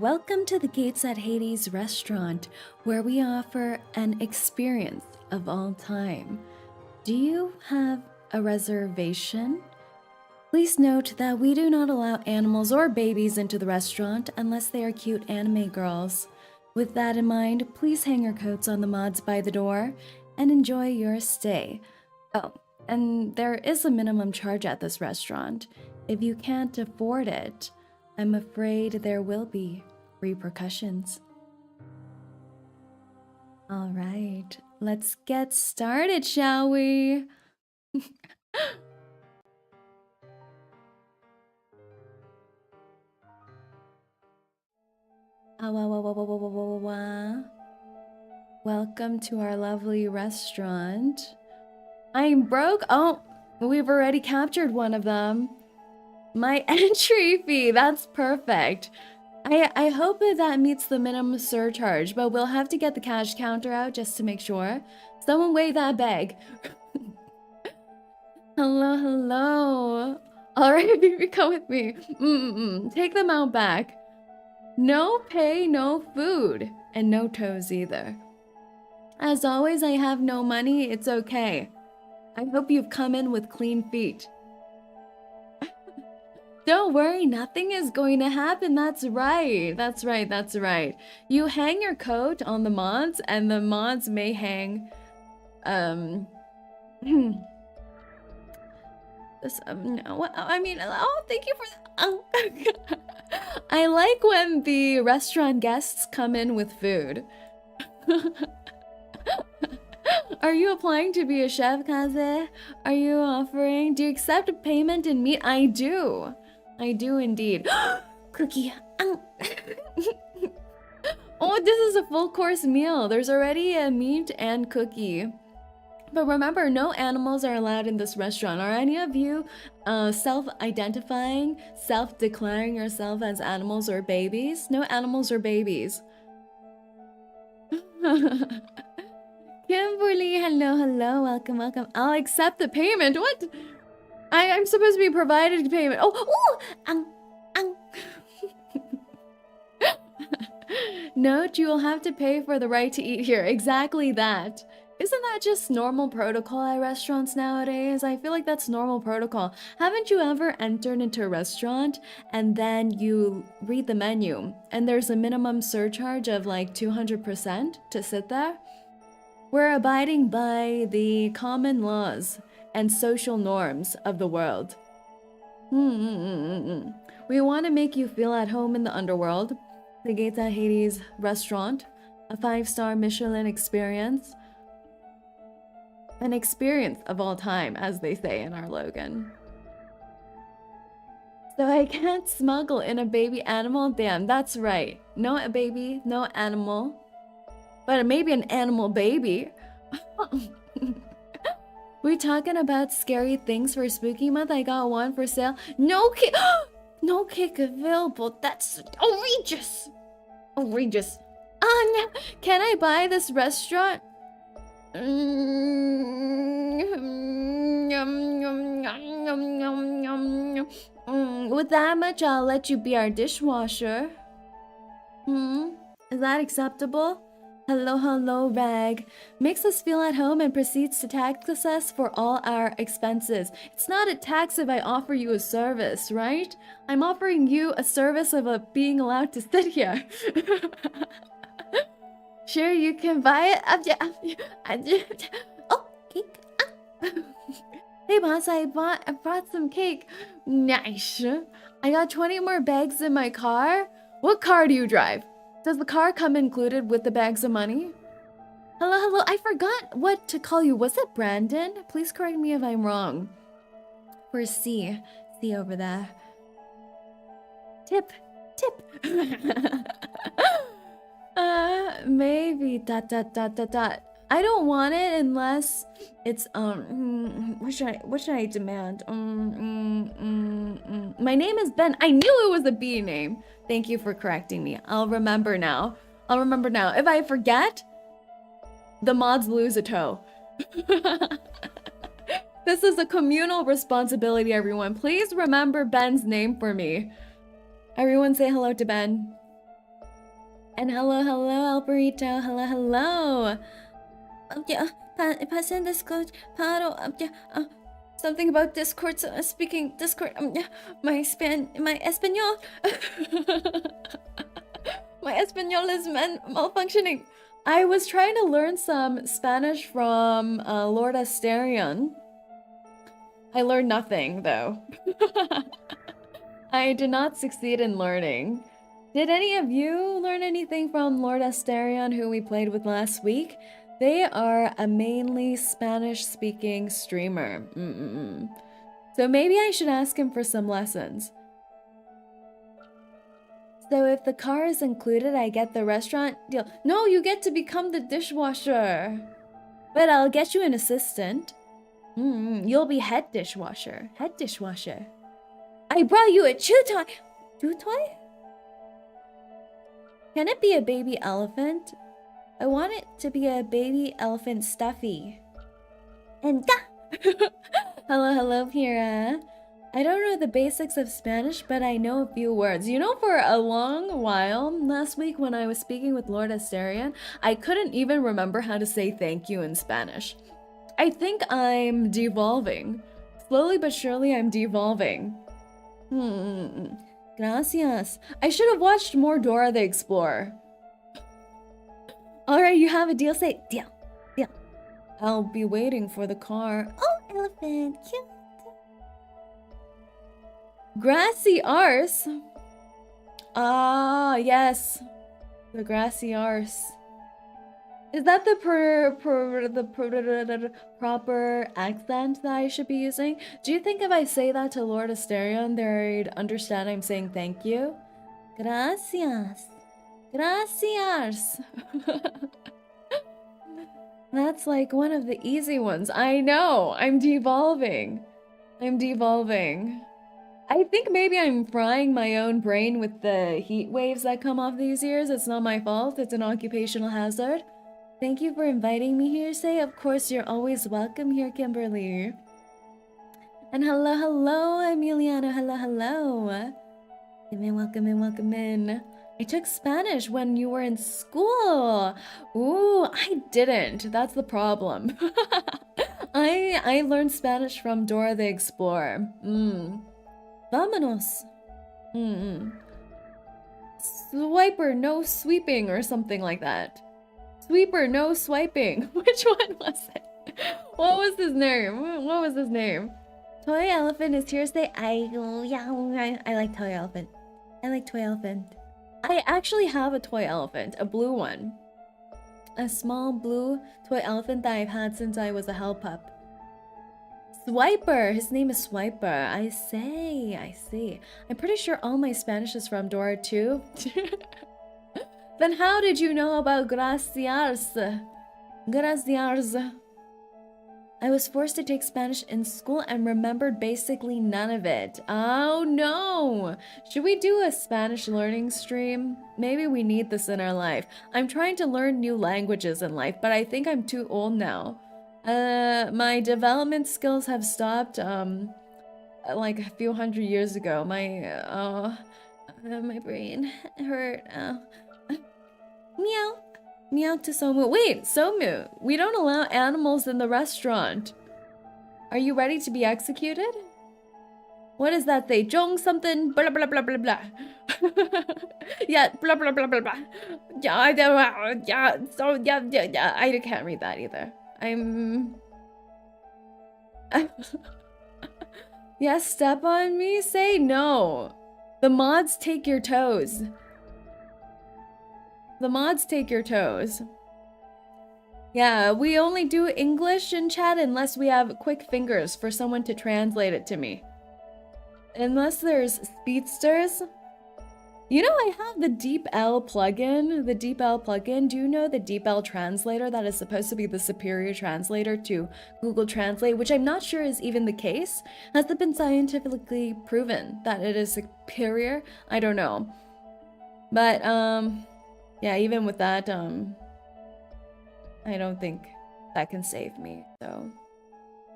welcome to the Gates at Hades restaurant, where we offer an experience of all time. Do you have a reservation? Please note that we do not allow animals or babies into the restaurant unless they are cute anime girls. With that in mind, please hang your coats on the mods by the door and enjoy your stay. Oh, and there is a minimum charge at this restaurant. If you can't afford it, I'm afraid there will be repercussions. All right, let's get started, shall we? Welcome to our lovely restaurant. I'm broke. Oh, we've already captured one of them. My entry fee, that's perfect. I hope that meets the minimum surcharge, but we'll have to get the cash counter out just to make sure. Someone weigh that bag. Hello, hello. All right, baby, come with me. Take them out back. No pay, no food, and no toes either. As always, I have no money. It's okay. I hope you've come in with clean feet. Don't worry, nothing is going to happen. That's right. That's right. That's right. You hang your coat on the mods, and the mods may hang. No, I mean, oh, thank you for that. Oh. I like when the restaurant guests come in with food. Are you applying to be a chef, 𝐒𝐿𝐤? Are you offering? Do you accept payment in meat? I do. I do indeed. Cookie. Oh, this is a full course meal. There's already a meat and cookie. But remember, no animals are allowed in this restaurant. Are any of you self-identifying, self-declaring yourself as animals or babies? No animals or babies. Kimberly, hello, hello, welcome, welcome. I'll accept the payment. What? I'm supposed to be provided payment. Note, you will have to pay for the right to eat here. Exactly that. Isn't that just normal protocol at restaurants nowadays? I feel like that's normal protocol. Haven't you ever entered into a restaurant and then you read the menu and there's a minimum surcharge of like 200% to sit there? We're abiding by the common laws and social norms of the world. We want to make you feel at home in the underworld. The Gates at Hades restaurant, a 5-star Michelin experience. An experience of all time, as they say in our Logan. So I can't smuggle in a baby animal? Damn, that's right. No a baby, no animal. But maybe an animal baby. We talking about scary things for spooky month? I got one for sale. No cake, no cake available. That's outrageous. Outrageous. No. Can I buy this restaurant? With that much, I'll let you be our dishwasher. Is that acceptable? Hello, hello, Rag. Makes us feel at home and proceeds to tax us for all our expenses. It's not a tax if I offer you a service, right? I'm offering you a service of being allowed to sit here. Sure, you can buy it. Oh, cake. Hey, boss, I brought some cake. Nice. I got 20 more bags in my car. What car do you drive? Does the car come included with the bags of money? Hello, hello. I forgot what to call you. Was it Brandon? Please correct me if I'm wrong. Where's C? C over there. Tip. Tip. Maybe ... I don't want it unless it's what should I demand? My name is Ben. I knew it was a B name. Thank you for correcting me. I'll remember now. I'll remember now. If I forget, the mods lose a toe. This is a communal responsibility, everyone. Please remember Ben's name for me. Everyone say hello to Ben. And hello, hello, Alberito. Hello, hello. Yeah, pasen Discord. Paro. Yeah. Something about Discord. So speaking Discord. Yeah. My Espanol. My Espanol is malfunctioning. I was trying to learn some Spanish from Lord Asterion. I learned nothing, though. I did not succeed in learning. Did any of you learn anything from Lord Asterion, who we played with last week? They are a mainly Spanish-speaking streamer. So maybe I should ask him for some lessons. So if the car is included, I get the restaurant deal. No, you get to become the dishwasher. But I'll get you an assistant. You'll be head dishwasher. Head dishwasher. I brought you a chew toy. Chew toy? Can it be a baby elephant? I want it to be a baby elephant stuffy. And hello, hello, Pira. I don't know the basics of Spanish, but I know a few words. You know, for a long while last week when I was speaking with Lord Asterion, I couldn't even remember how to say thank you in Spanish. I think I'm devolving. Slowly but surely, I'm devolving. Gracias. I should have watched more Dora the Explorer. Alright, you have a deal. Say deal. Deal. I'll be waiting for the car. Oh, elephant. Cute. Grassy arse. Ah, yes. The grassy arse. Is that the proper accent that I should be using? Do you think if I say that to Lord Asterion, they'd understand I'm saying thank you? Gracias. Gracias. That's like one of the easy ones. I know. I'm devolving. I'm devolving. I think maybe I'm frying my own brain with the heat waves that come off these ears. It's not my fault. It's an occupational hazard. Thank you for inviting me here, Say. Of course, you're always welcome here, Kimberly. And hello, hello, Emiliano. Hello, hello. Welcome in, welcome in. I took Spanish when you were in school. Ooh, I didn't. That's the problem. I learned Spanish from Dora the Explorer. Vámonos. Swiper, no sweeping, or something like that. Sweeper, no swiping. Which one was it? What was his name? What was his name? Toy elephant is here. Say I like toy elephant. I like toy elephant. I actually have a toy elephant, a blue one. A small blue toy elephant that I've had since I was a hell pup. Swiper! His name is Swiper. I see. I'm pretty sure all my Spanish is from Dora too. Then how did you know about gracias? Gracias. I was forced to take Spanish in school and remembered basically none of it. Oh no! Should we do a Spanish learning stream? Maybe we need this in our life. I'm trying to learn new languages in life, but I think I'm too old now. My development skills have stopped, like a few hundred years ago. My brain hurt. Meow. Meow to Somu. Wait, Somu, we don't allow animals in the restaurant. Are you ready to be executed? What does that say? Jong something, blah, blah, blah, blah, blah. Yeah, blah, blah, blah, blah, blah. Yeah, I can't read that either. Yes, step on me? Say no. The mods take your toes. The mods take your toes. Yeah, we only do English in chat unless we have quick fingers for someone to translate it to me. Unless there's speedsters. You know, I have the DeepL plugin. The DeepL plugin. Do you know the DeepL translator that is supposed to be the superior translator to Google Translate, which I'm not sure is even the case? Has it been scientifically proven that it is superior? I don't know. But, yeah, even with that, I don't think that can save me, so.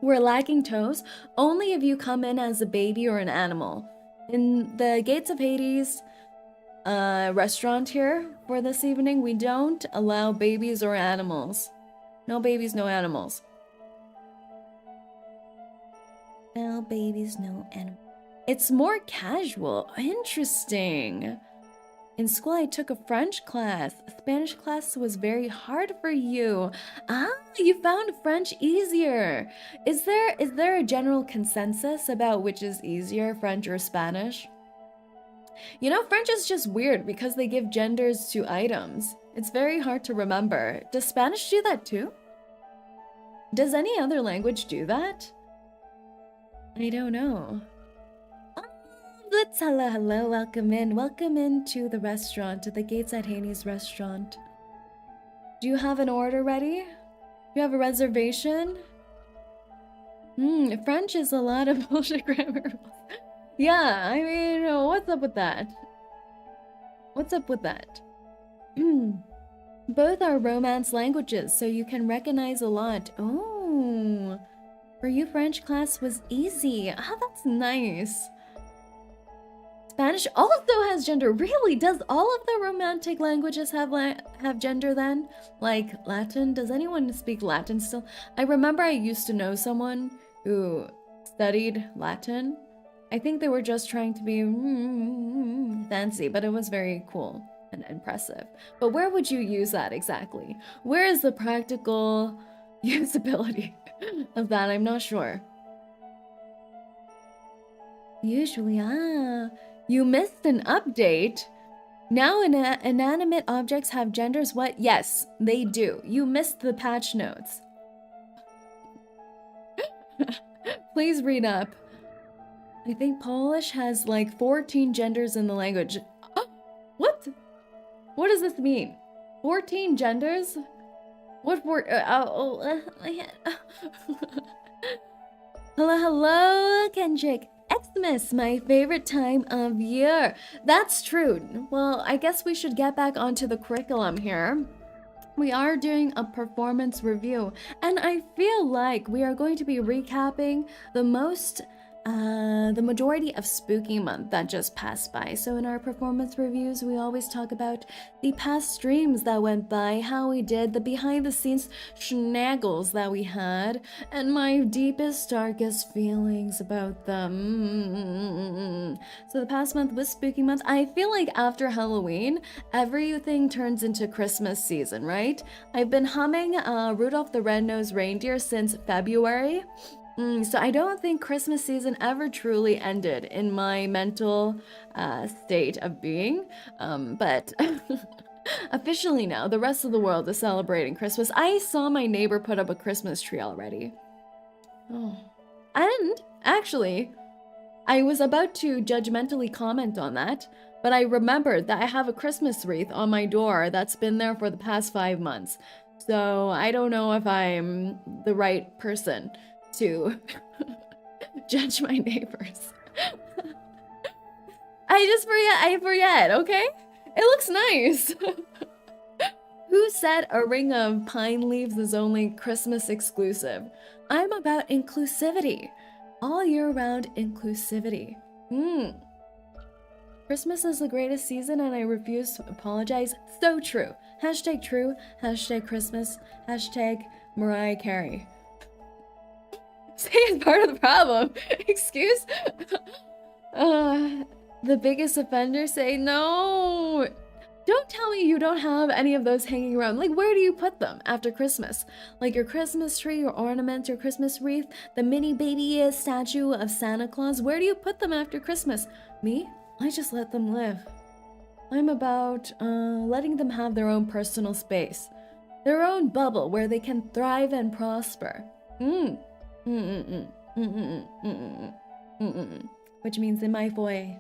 We're lacking toes only if you come in as a baby or an animal. In the Gates of Hades, restaurant here for this evening. We don't allow babies or animals. No babies, no animals. No babies, no animals. It's more casual. Interesting. In school, I took a French class. Spanish class was very hard for you. Ah, you found French easier. Is there a general consensus about which is easier, French or Spanish? You know, French is just weird because they give genders to items. It's very hard to remember. Does Spanish do that too? Does any other language do that? I don't know. Blitz, hello, welcome in to the restaurant, to the Gates at Haney's restaurant. Do you have an order ready? Do you have a reservation? French is a lot of bullshit grammar. Yeah, I mean, what's up with that? What's up with that? Both are Romance languages, so you can recognize a lot. Oh, for you, French class was easy. Ah, that's nice. Spanish also has gender. Really? Does all of the Romantic languages have gender then? Like Latin? Does anyone speak Latin still? I remember I used to know someone who studied Latin. I think they were just trying to be fancy, but it was very cool and impressive. But where would you use that exactly? Where is the practical usability of that? I'm not sure. Usually, you missed an update. Now inanimate objects have genders. What? Yes, they do. You missed the patch notes. Please read up. I think Polish has like 14 genders in the language. What? What does this mean? 14 genders? What for? Hello, Kendrick. Xmas, my favorite time of year. That's true. Well, I guess we should get back onto the curriculum here. We are doing a performance review, and I feel like we are going to be recapping the majority of Spooky Month that just passed by. So in our performance reviews, we always talk about the past streams that went by, how we did, the behind the scenes schnaggles that we had, and my deepest, darkest feelings about them. So the past month was Spooky Month. I feel like after Halloween, everything turns into Christmas season, right? I've been humming Rudolph the Red-Nosed Reindeer since February. So I don't think Christmas season ever truly ended in my mental state of being. But officially now, the rest of the world is celebrating Christmas. I saw my neighbor put up a Christmas tree already. Oh. And actually, I was about to judgmentally comment on that, but I remembered that I have a Christmas wreath on my door that's been there for the past 5 months. So I don't know if I'm the right person to judge my neighbors. I forget, okay? It looks nice. Who said a ring of pine leaves is only Christmas exclusive? I'm about inclusivity. All year round inclusivity. Christmas is the greatest season and I refuse to apologize. So true. Hashtag true. Hashtag Christmas. Hashtag Mariah Carey. Say it's part of the problem. Excuse? The biggest offender say no. Don't tell me you don't have any of those hanging around. Like, where do you put them after Christmas? Like your Christmas tree, your ornament, your Christmas wreath, the mini baby statue of Santa Claus. Where do you put them after Christmas? Me? I just let them live. I'm about letting them have their own personal space. Their own bubble where they can thrive and prosper. Which means in my foyer.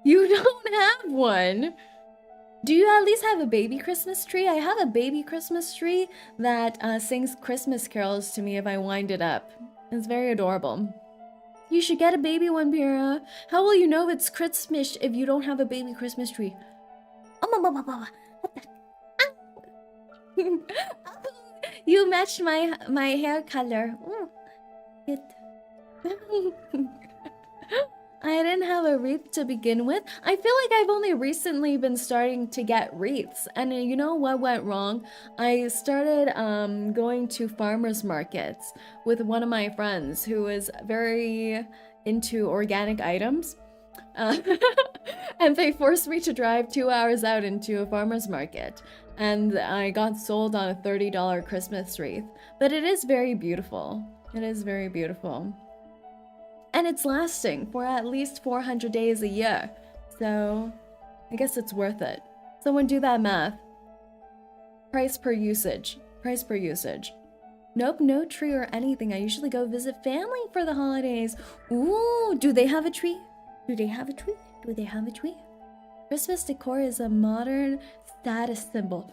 You don't have one. Do you at least have a baby Christmas tree? I have a baby Christmas tree that sings Christmas carols to me if I wind it up. It's very adorable. You should get a baby one, Pira. How will you know it's Christmas if you don't have a baby Christmas tree? What the? You matched my hair color. It. I didn't have a wreath to begin with. I feel like I've only recently been starting to get wreaths. And you know what went wrong? I started going to farmers markets with one of my friends who is very into organic items. And they forced me to drive 2 hours out into a farmer's market. And I got sold on a $30 Christmas wreath. But it is very beautiful. It is very beautiful. And it's lasting for at least 400 days a year. So I guess it's worth it. Someone do that math. Price per usage. Price per usage. Nope, no tree or anything. I usually go visit family for the holidays. Ooh, do they have a tree? Do they have a tree? Do they have a tree? Christmas decor is a modern status symbol.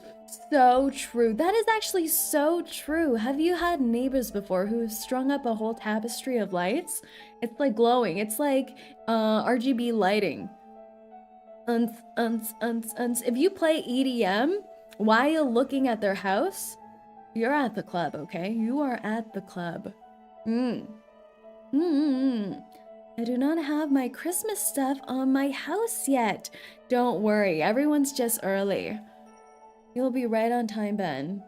So true. That is actually so true. Have you had neighbors before who have strung up a whole tapestry of lights? It's like glowing. It's like RGB lighting. If you play EDM while looking at their house, you're at the club, okay? You are at the club. I do not have my Christmas stuff on my house yet. Don't worry, everyone's just early. You'll be right on time, Ben.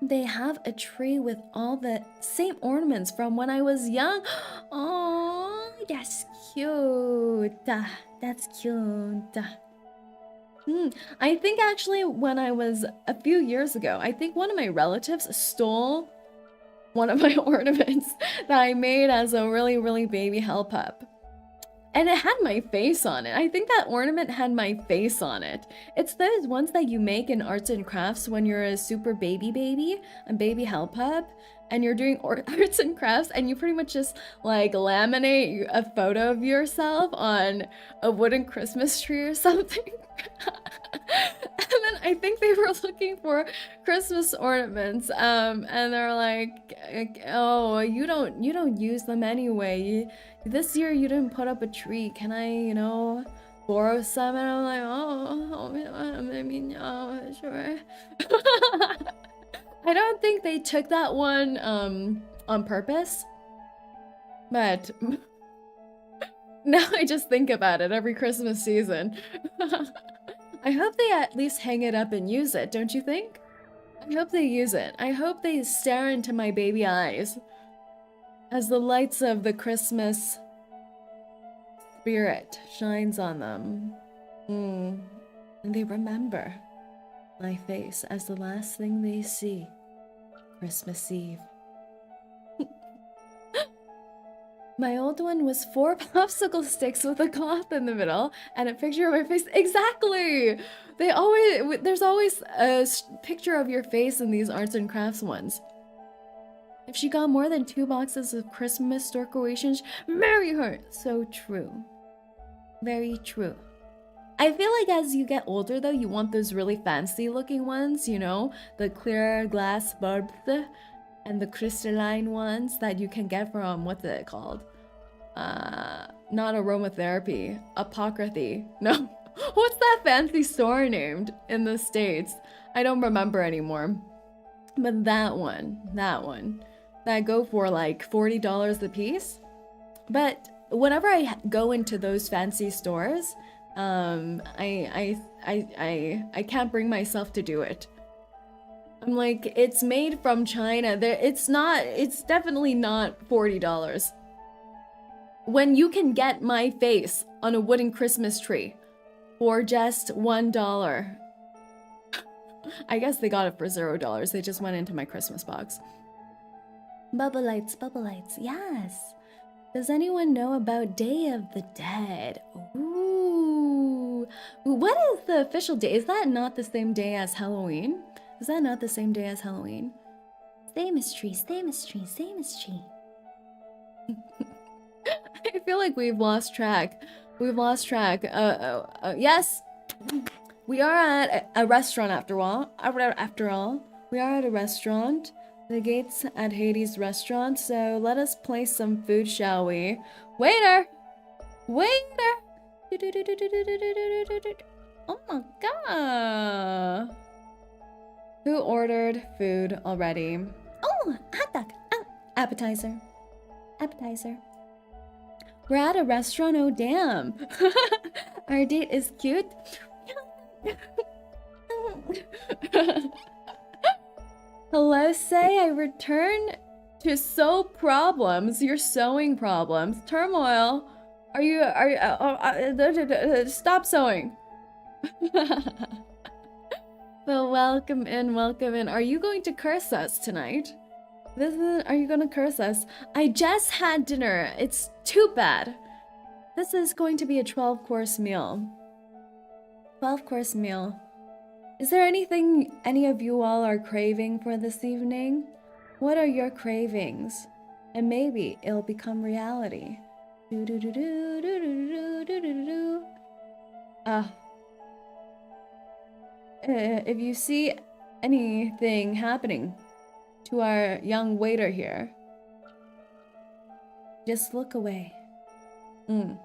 They have a tree with all the same ornaments from when I was young. Oh, that's cute. That's cute. I think actually when I was a few years ago, I think one of my relatives stole one of my ornaments that I made as a really baby help up. And it had my face on it. I think that ornament had my face on it. It's those ones that you make in arts and crafts when you're a super baby, a baby help up, and you're doing arts and crafts, and you pretty much just like laminate a photo of yourself on a wooden Christmas tree or something. And then I think they were looking for Christmas ornaments, and they're like, "Oh, you don't use them anyway. This year you didn't put up a tree. Can I, borrow some?" And I'm like, "Oh, I mean, sure." I don't think they took that one on purpose, but now I just think about it every Christmas season. I hope they at least hang it up and use it, don't you think? I hope they use it. I hope they stare into my baby eyes as the lights of the Christmas spirit shines on them. And they remember my face as the last thing they see Christmas Eve. My old one was 4 popsicle sticks with a cloth in the middle and a picture of my face. Exactly! There's always a picture of your face in these arts and crafts ones. If she got more than 2 boxes of Christmas decorations, marry her! So true. Very true. I feel like as you get older though, you want those really fancy looking ones, the clear glass bulbs and the crystalline ones that you can get from, what's it called? Not aromatherapy, apocryphy. No, what's that fancy store named in the States? I don't remember anymore. But that one, that go for like $40 a piece. But whenever I go into those fancy stores, I can't bring myself to do it. I'm like, it's made from China. It's definitely not $40. When you can get my face on a wooden Christmas tree for just $1. I guess they got it for $0. They just went into my Christmas box. Bubble lights, yes. Does anyone know about Day of the Dead? Ooh. What is the official day? Is that not the same day as Halloween? Is that not the same day as Halloween? Same as tree. I feel like we've lost track. Yes! We are at a restaurant after all. We are at a restaurant. The gates at Hades restaurant. So let us place some food, shall we? Waiter! Oh my god! Who ordered food already? Oh, hot dog. Appetizer. We're at a restaurant, oh damn. Our date is cute. Hello, say I return to sew problems. You're sewing problems. Turmoil. Are you stop sewing. Well, welcome in, welcome in. Are you going to curse us tonight? Are you gonna curse us? I just had dinner. It's too bad. This is going to be a 12-course meal. 12-course meal. Is there anything any of you all are craving for this evening? What are your cravings? And maybe it'll become reality. If you see anything happening to our young waiter here, just look away. Can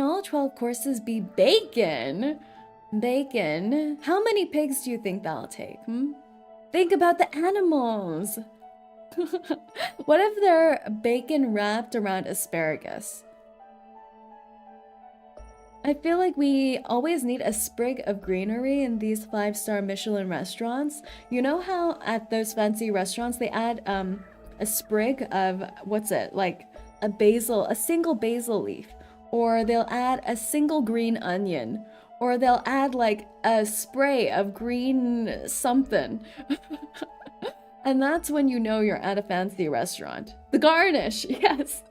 all 12 courses be bacon? Bacon? How many pigs do you think that'll take? Think about the animals. What if they're bacon wrapped around asparagus? I feel like we always need a sprig of greenery in these 5-star Michelin restaurants. You know how at those fancy restaurants they add a sprig of, what's it, like a single basil leaf, or they'll add a single green onion, or they'll add like a spray of green something. And that's when you know you're at a fancy restaurant. The garnish, yes.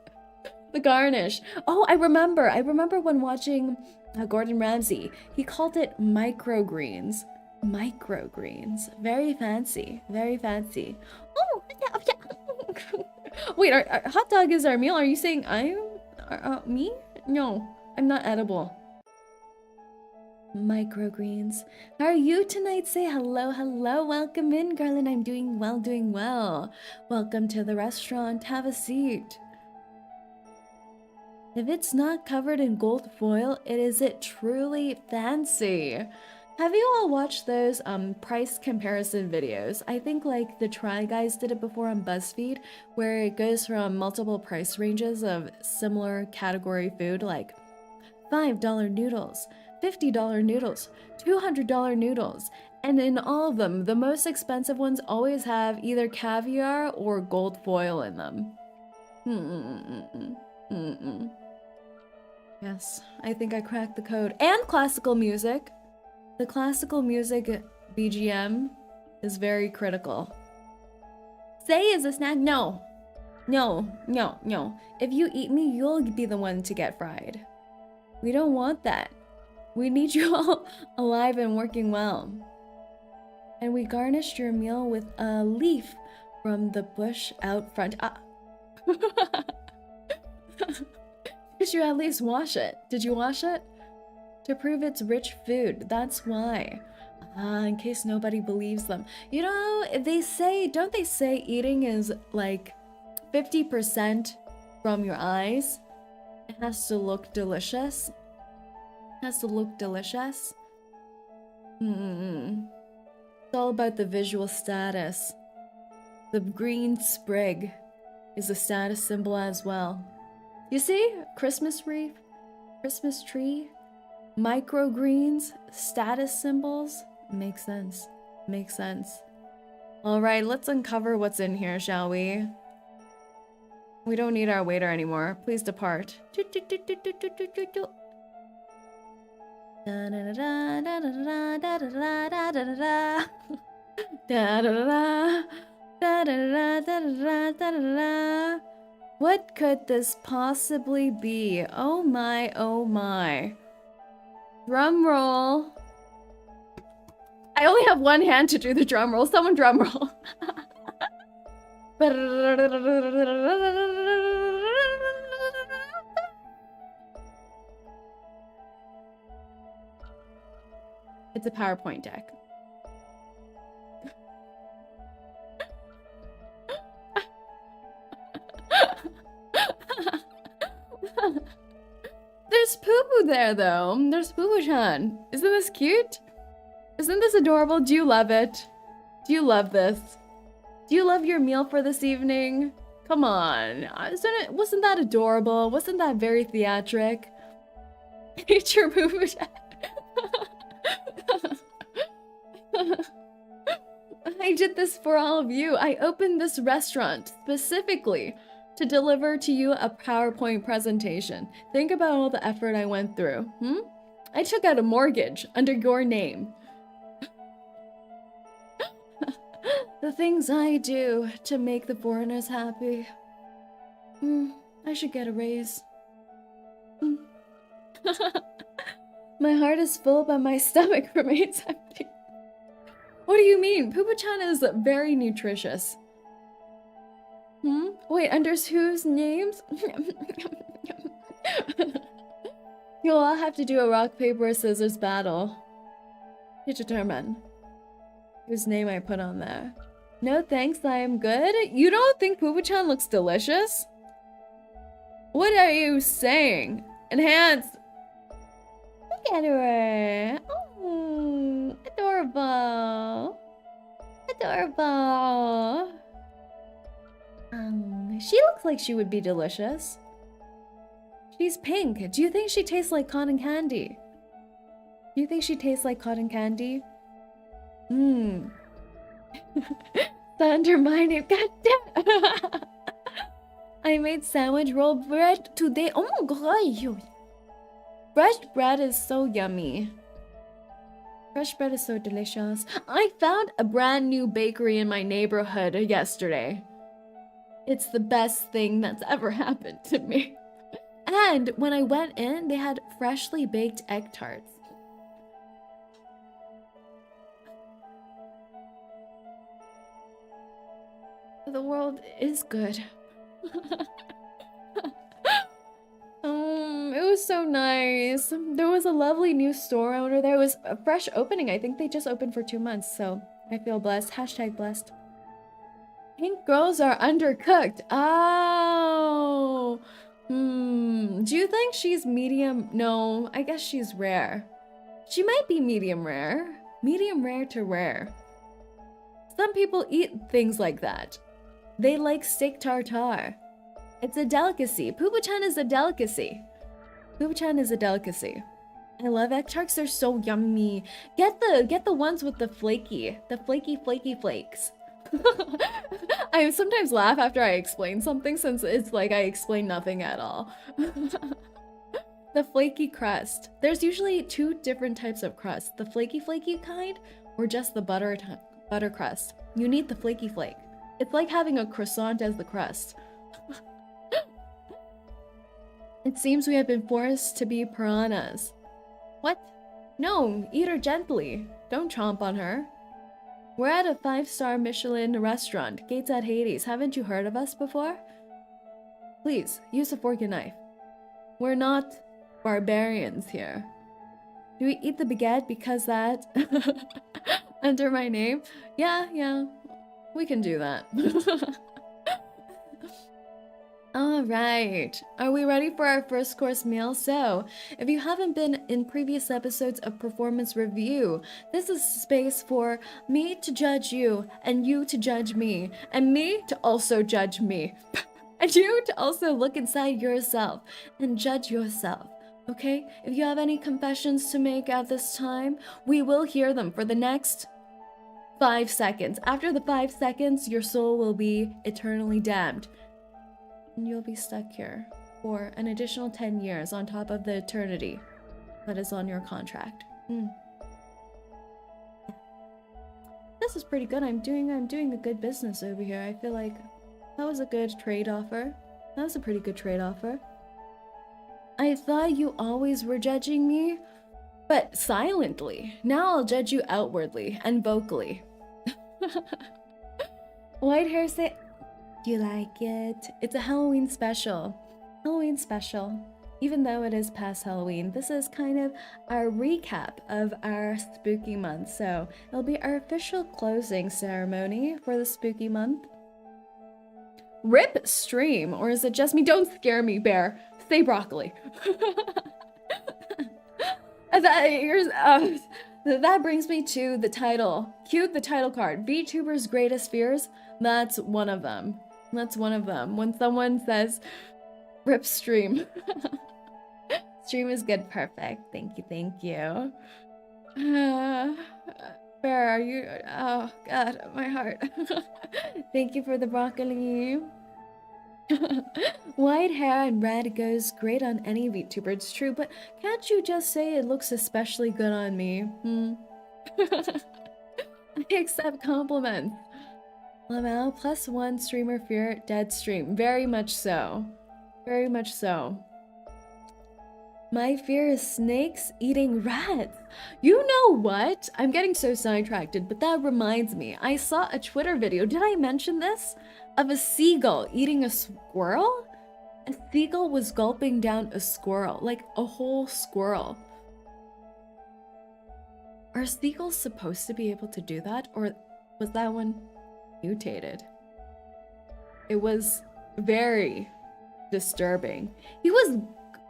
The garnish. Oh, I remember when watching Gordon Ramsay, he called it microgreens. Microgreens. Very fancy. Very fancy. Oh, yeah. Wait, hot dog is our meal. Are you saying me? No, I'm not edible. Microgreens. How are you tonight? Say hello, hello. Welcome in, Garland. I'm doing well, doing well. Welcome to the restaurant. Have a seat. If it's not covered in gold foil, is it truly fancy? Have you all watched those price comparison videos? I think like the Try Guys did it before on BuzzFeed, where it goes from multiple price ranges of similar category food, like $5 noodles, $50 noodles, $200 noodles, and in all of them, the most expensive ones always have either caviar or gold foil in them. Yes, I think I cracked the code. And classical music. The classical music BGM is very critical. Say is a snack? No. No, no, no. If you eat me, you'll be the one to get fried. We don't want that. We need you all alive and working well. And we garnished your meal with a leaf from the bush out front. Did you at least wash it? Did you wash it? To prove it's rich food, that's why. In case nobody believes them. You know, they say, don't they say eating is like 50% from your eyes? It has to look delicious. It has to look delicious. It's all about the visual status. The green sprig is a status symbol as well. You see? Christmas wreath, Christmas tree, microgreens, status symbols. Makes sense. Makes sense. Alright, let's uncover what's in here, shall we? We don't need our waiter anymore. Please depart. What could this possibly be? Oh my, oh my. Drum roll. I only have one hand to do the drum roll. Someone drum roll. It's a PowerPoint deck. There's Poo-Poo there, though. There's Poo-Poo-chan. Isn't this cute? Isn't this adorable? Do you love it? Do you love this? Do you love your meal for this evening? Come on. Wasn't that adorable? Wasn't that very theatric? Nature movie. I did this for all of you. I opened this restaurant specifically to deliver to you a PowerPoint presentation. Think about all the effort I went through. I took out a mortgage under your name. The things I do to make the foreigners happy. I should get a raise. My heart is full, but my stomach remains empty. What do you mean? Poo-Poo-chan is very nutritious. Wait, under whose names? You'll all have to do a rock, paper, scissors battle to determine whose name I put on there. No thanks, I am good. You don't think Poo-Poo-chan looks delicious? What are you saying? Enhance. Look at her. Oh, adorable. Adorable. She looks like she would be delicious. She's pink. Do you think she tastes like cotton candy? Do you think she tastes like cotton candy? Thunder my name. God damn. I made sandwich roll bread today. Oh my god. Fresh bread is so yummy. Fresh bread is so delicious. I found a brand new bakery in my neighborhood yesterday. It's the best thing that's ever happened to me. And when I went in, they had freshly baked egg tarts. The world is good. It was so nice. There was a lovely new store owner there. It was a fresh opening. I think they just opened for 2 months, so I feel blessed. Hashtag blessed. Pink girls are undercooked. Oh. Do you think she's medium? No, I guess she's rare. She might be medium rare. Medium rare to rare. Some people eat things like that. They like steak tartare. It's a delicacy. Poo-Poo-chan is a delicacy. Poo-Poo-chan is a delicacy. I love egg tarts. They're so yummy. Get the ones with the flaky flakes. I sometimes laugh after I explain something since it's like I explain nothing at all. The flaky crust. There's usually 2 different types of crust. The flaky kind or just the butter crust. You need the flaky flake. It's like having a croissant as the crust. It seems we have been forced to be piranhas. What? No, eat her gently. Don't chomp on her. We're at a 5-star Michelin restaurant, Gates at Hades. Haven't you heard of us before? Please, use a fork and knife. We're not barbarians here. Do we eat the baguette because that under my name? Yeah, we can do that. Alright, are we ready for our first course meal? So, if you haven't been in previous episodes of Performance Review, this is space for me to judge you, and you to judge me, and me to also judge me, and you to also look inside yourself and judge yourself, okay? If you have any confessions to make at this time, we will hear them for the next 5 seconds. After the 5 seconds, your soul will be eternally damned. And you'll be stuck here for an additional 10 years on top of the eternity that is on your contract. This is pretty good. I'm doing a good business over here. I feel like that was a good trade offer. That was a pretty good trade offer. I thought you always were judging me, but silently. Now I'll judge you outwardly and vocally. White hair say... You like it? It's a Halloween special. Halloween special. Even though it is past Halloween, this is kind of our recap of our spooky month. So it'll be our official closing ceremony for the spooky month. RIP stream, or is it just me? Don't scare me, Bear. Say broccoli. That brings me to the title. Cue the title card. VTuber's greatest fears. That's one of them. That's one of them. When someone says, rip stream. Stream is good, perfect. Thank you, thank you. Bear, are you? Oh God, my heart. Thank you for the broccoli. White hair and red goes great on any VTuber. It's true, but can't you just say it looks especially good on me? I accept compliments. Lamau +1 streamer fear dead stream. Very much so. Very much so. My fear is snakes eating rats. You know what? I'm getting so sidetracked, but that reminds me. I saw a Twitter video. Did I mention this? Of a seagull eating a squirrel? A seagull was gulping down a squirrel. Like a whole squirrel. Are seagulls supposed to be able to do that? Or was that one mutated? It was very disturbing. He was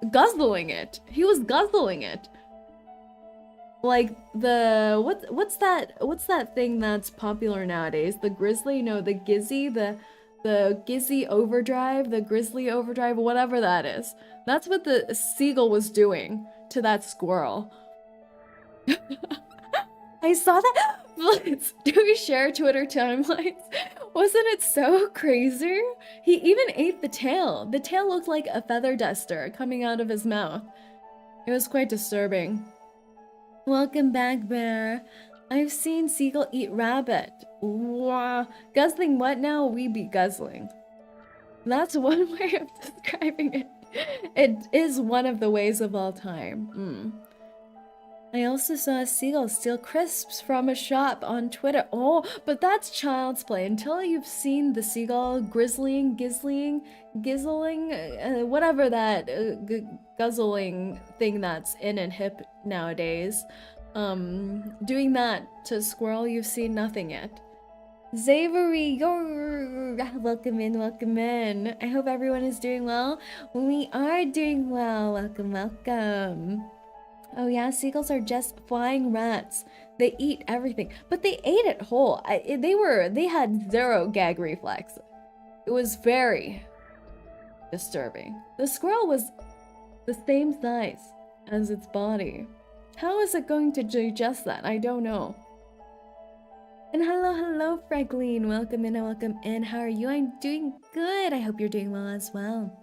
guzzling it. He was guzzling it. Like the what's that thing that's popular nowadays? The grizzly, no, the gizzy, the gizzy overdrive, the grizzly overdrive, whatever that is. That's what the seagull was doing to that squirrel. I saw that. Do we share Twitter timelines? Wasn't it so crazy? He even ate the tail. The tail looked like a feather duster coming out of his mouth. It was quite disturbing. Welcome back, Bear. I've seen seagull eat rabbit. Wow. Guzzling what now? We be guzzling. That's one way of describing it. It is one of the ways of all time. I also saw a seagull steal crisps from a shop on Twitter. Oh, but that's child's play. Until you've seen the seagull grizzling, gizzling, whatever that guzzling thing that's in and hip nowadays, doing that to squirrel, you've seen nothing yet. Zavery, welcome in, welcome in. I hope everyone is doing well. We are doing well. Welcome, welcome. Oh yeah, seagulls are just flying rats. They eat everything, but they ate it whole. They had zero gag reflex. It was very disturbing. The squirrel was the same size as its body. How is it going to digest that? I don't know. And hello, Franklin. Welcome in, welcome in. How are you? I'm doing good. I hope you're doing well as well.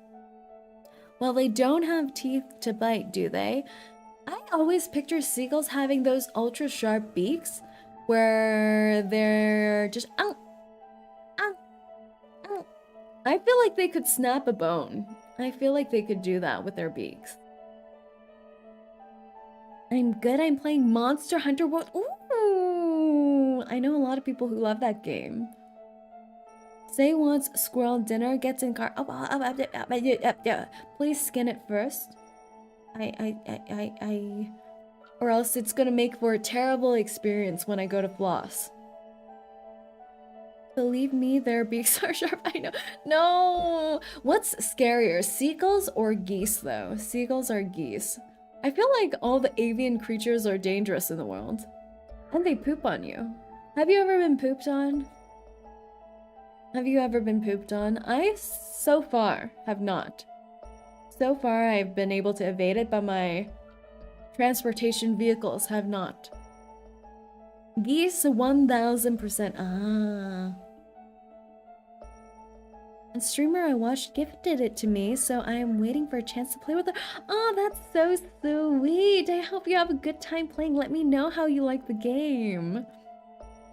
Well, they don't have teeth to bite, do they? I always picture seagulls having those ultra sharp beaks where they're just ow, ow, ow. I feel like they could snap a bone. I feel like they could do that with their beaks. I'm good. I'm playing Monster Hunter World. Ooh, I know a lot of people who love that game. Say wants squirrel dinner, gets in car. Please skin it first. Or else it's gonna make for a terrible experience when I go to floss. Believe me, their beaks are sharp. I know. No! What's scarier, seagulls or geese, though? Seagulls are geese. I feel like all the avian creatures are dangerous in the world. And they poop on you. Have you ever been pooped on? Have you ever been pooped on? I, so far, have not. So far, I've been able to evade it, but my transportation vehicles have not. Geese, 1000%. Ah. A streamer I watched gifted it to me, so I am waiting for a chance to play with her. Oh, that's so sweet. I hope you have a good time playing. Let me know how you like the game.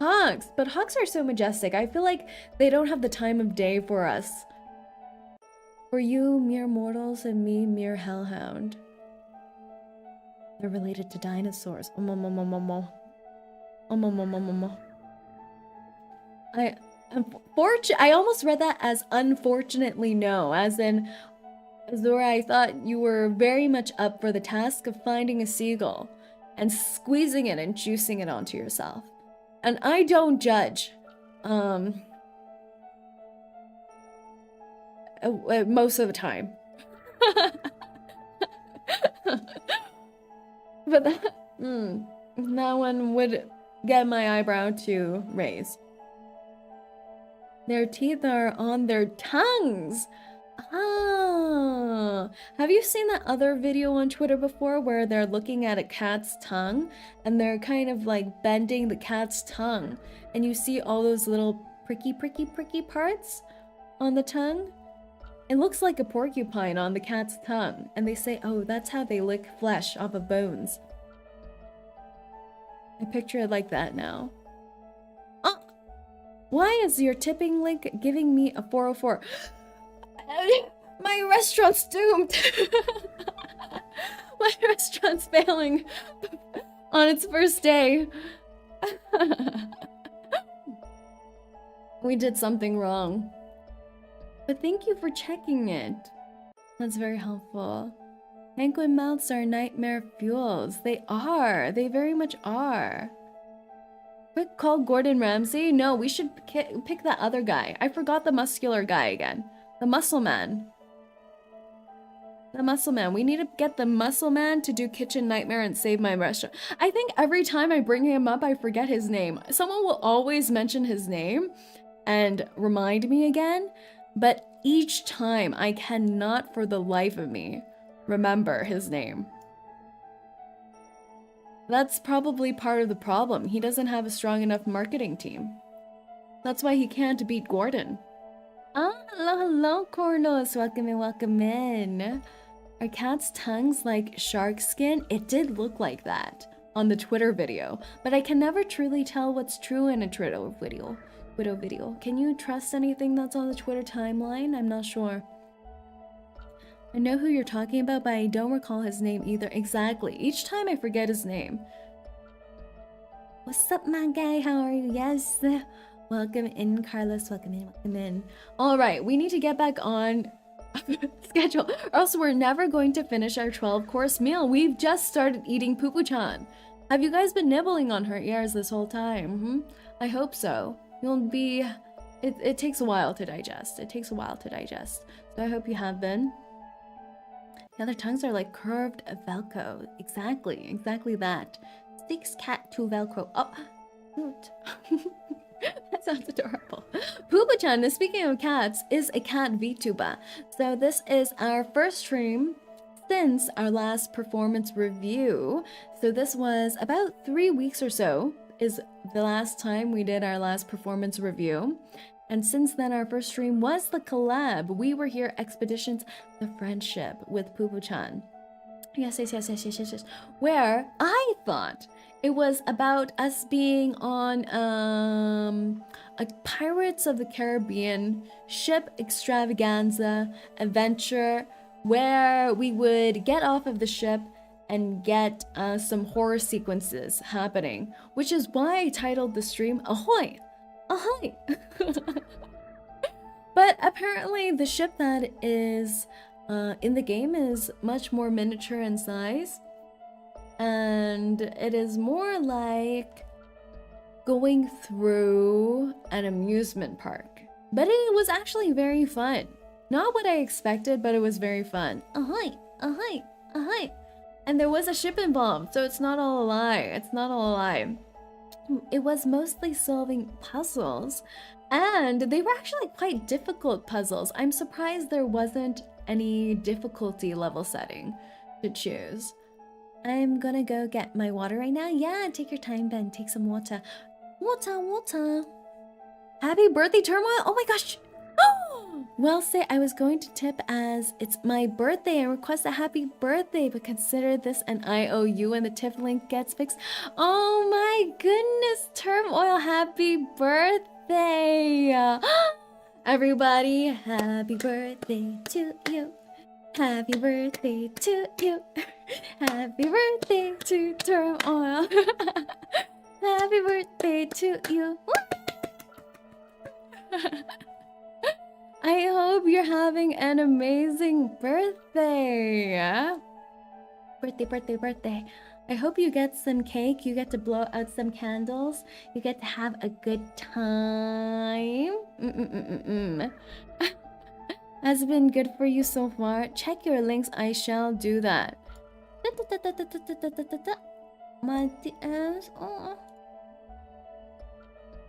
Hawks, but hawks are so majestic. I feel like they don't have the time of day for us. For you, mere mortals, and me, mere hellhound. They're related to dinosaurs. I almost read that as unfortunately no, as in, Azura, I thought you were very much up for the task of finding a seagull and squeezing it and juicing it onto yourself. And I don't judge. Most of the time. But that one would get my eyebrow to raise. Their teeth are on their tongues. Ah, have you seen that other video on Twitter before where they're looking at a cat's tongue and they're kind of like bending the cat's tongue and you see all those little pricky parts on the tongue? It looks like a porcupine on the cat's tongue, and they say, oh, that's how they lick flesh off of bones. I picture it like that now. Oh, why is your tipping link giving me a 404? My restaurant's doomed. My restaurant's failing on its first day. We did something wrong. But thank you for checking it. That's very helpful. Penguin mouths are nightmare fuels. They are. They very much are. Quick call Gordon Ramsay? No, we should pick that other guy. I forgot the muscular guy again. The muscle man. The muscle man. We need to get the muscle man to do Kitchen Nightmare and save my restaurant. I think every time I bring him up, I forget his name. Someone will always mention his name and remind me again. But each time, I cannot for the life of me remember his name. That's probably part of the problem. He doesn't have a strong enough marketing team. That's why he can't beat Gordon. Ah, hello, Cornos. Welcome in. Are cats' tongues like shark skin? It did look like that on the Twitter video, but I can never truly tell what's true in a Twitter video. Can you trust anything that's on the Twitter timeline? I'm not sure. I know who you're talking about, but I don't recall his name either. Exactly. Each time I forget his name. What's up, my guy? How are you? Yes. Welcome in, Carlos. Welcome in. All right, we need to get back on schedule, or else we're never going to finish our 12-course meal. We've just started eating Pupu-chan. Have you guys been nibbling on her ears this whole time? I hope so. You'll be... It takes a while to digest. So I hope you have been. Yeah, their tongues are like curved Velcro. Exactly that. Sticks cat to Velcro. Oh, cute. That sounds adorable. Pupu-chan, speaking of cats, is a cat VTuber. So this is our first stream since our last performance review. So this was about 3 weeks or so is the last time we did our last performance review. And since then, our first stream was the collab. We Were Here Expeditions, the friendship with Pupu-chan. Yes. Where I thought it was about us being on a Pirates of the Caribbean ship extravaganza adventure where we would get off of the ship and get some horror sequences happening, which is why I titled the stream Ahoy! Ahoy! But apparently the ship that is in the game is much more miniature in size, and it is more like going through an amusement park. But it was actually very fun. Not what I expected, but it was very fun. Ahoy! Ahoy! Ahoy! And there was a ship involved, so it's not all a lie. It was mostly solving puzzles, and they were actually quite difficult puzzles. I'm surprised there wasn't any difficulty level setting to choose. I'm gonna go get my water right now. Yeah, take your time, Ben. Take some water. Water. Happy birthday, Turmoil! Oh my gosh! Well, say I was going to tip as it's my birthday and request a happy birthday, but consider this an IOU and the tip link gets fixed. Oh my goodness, Turmoil, happy birthday! Everybody, happy birthday to you. Happy birthday to you. Happy birthday to Turmoil. Happy birthday to you. I hope you're having an amazing birthday. Birthday. I hope you get some cake, you get to blow out some candles, you get to have a good time. Has it been good for you so far? Check your links, I shall do that.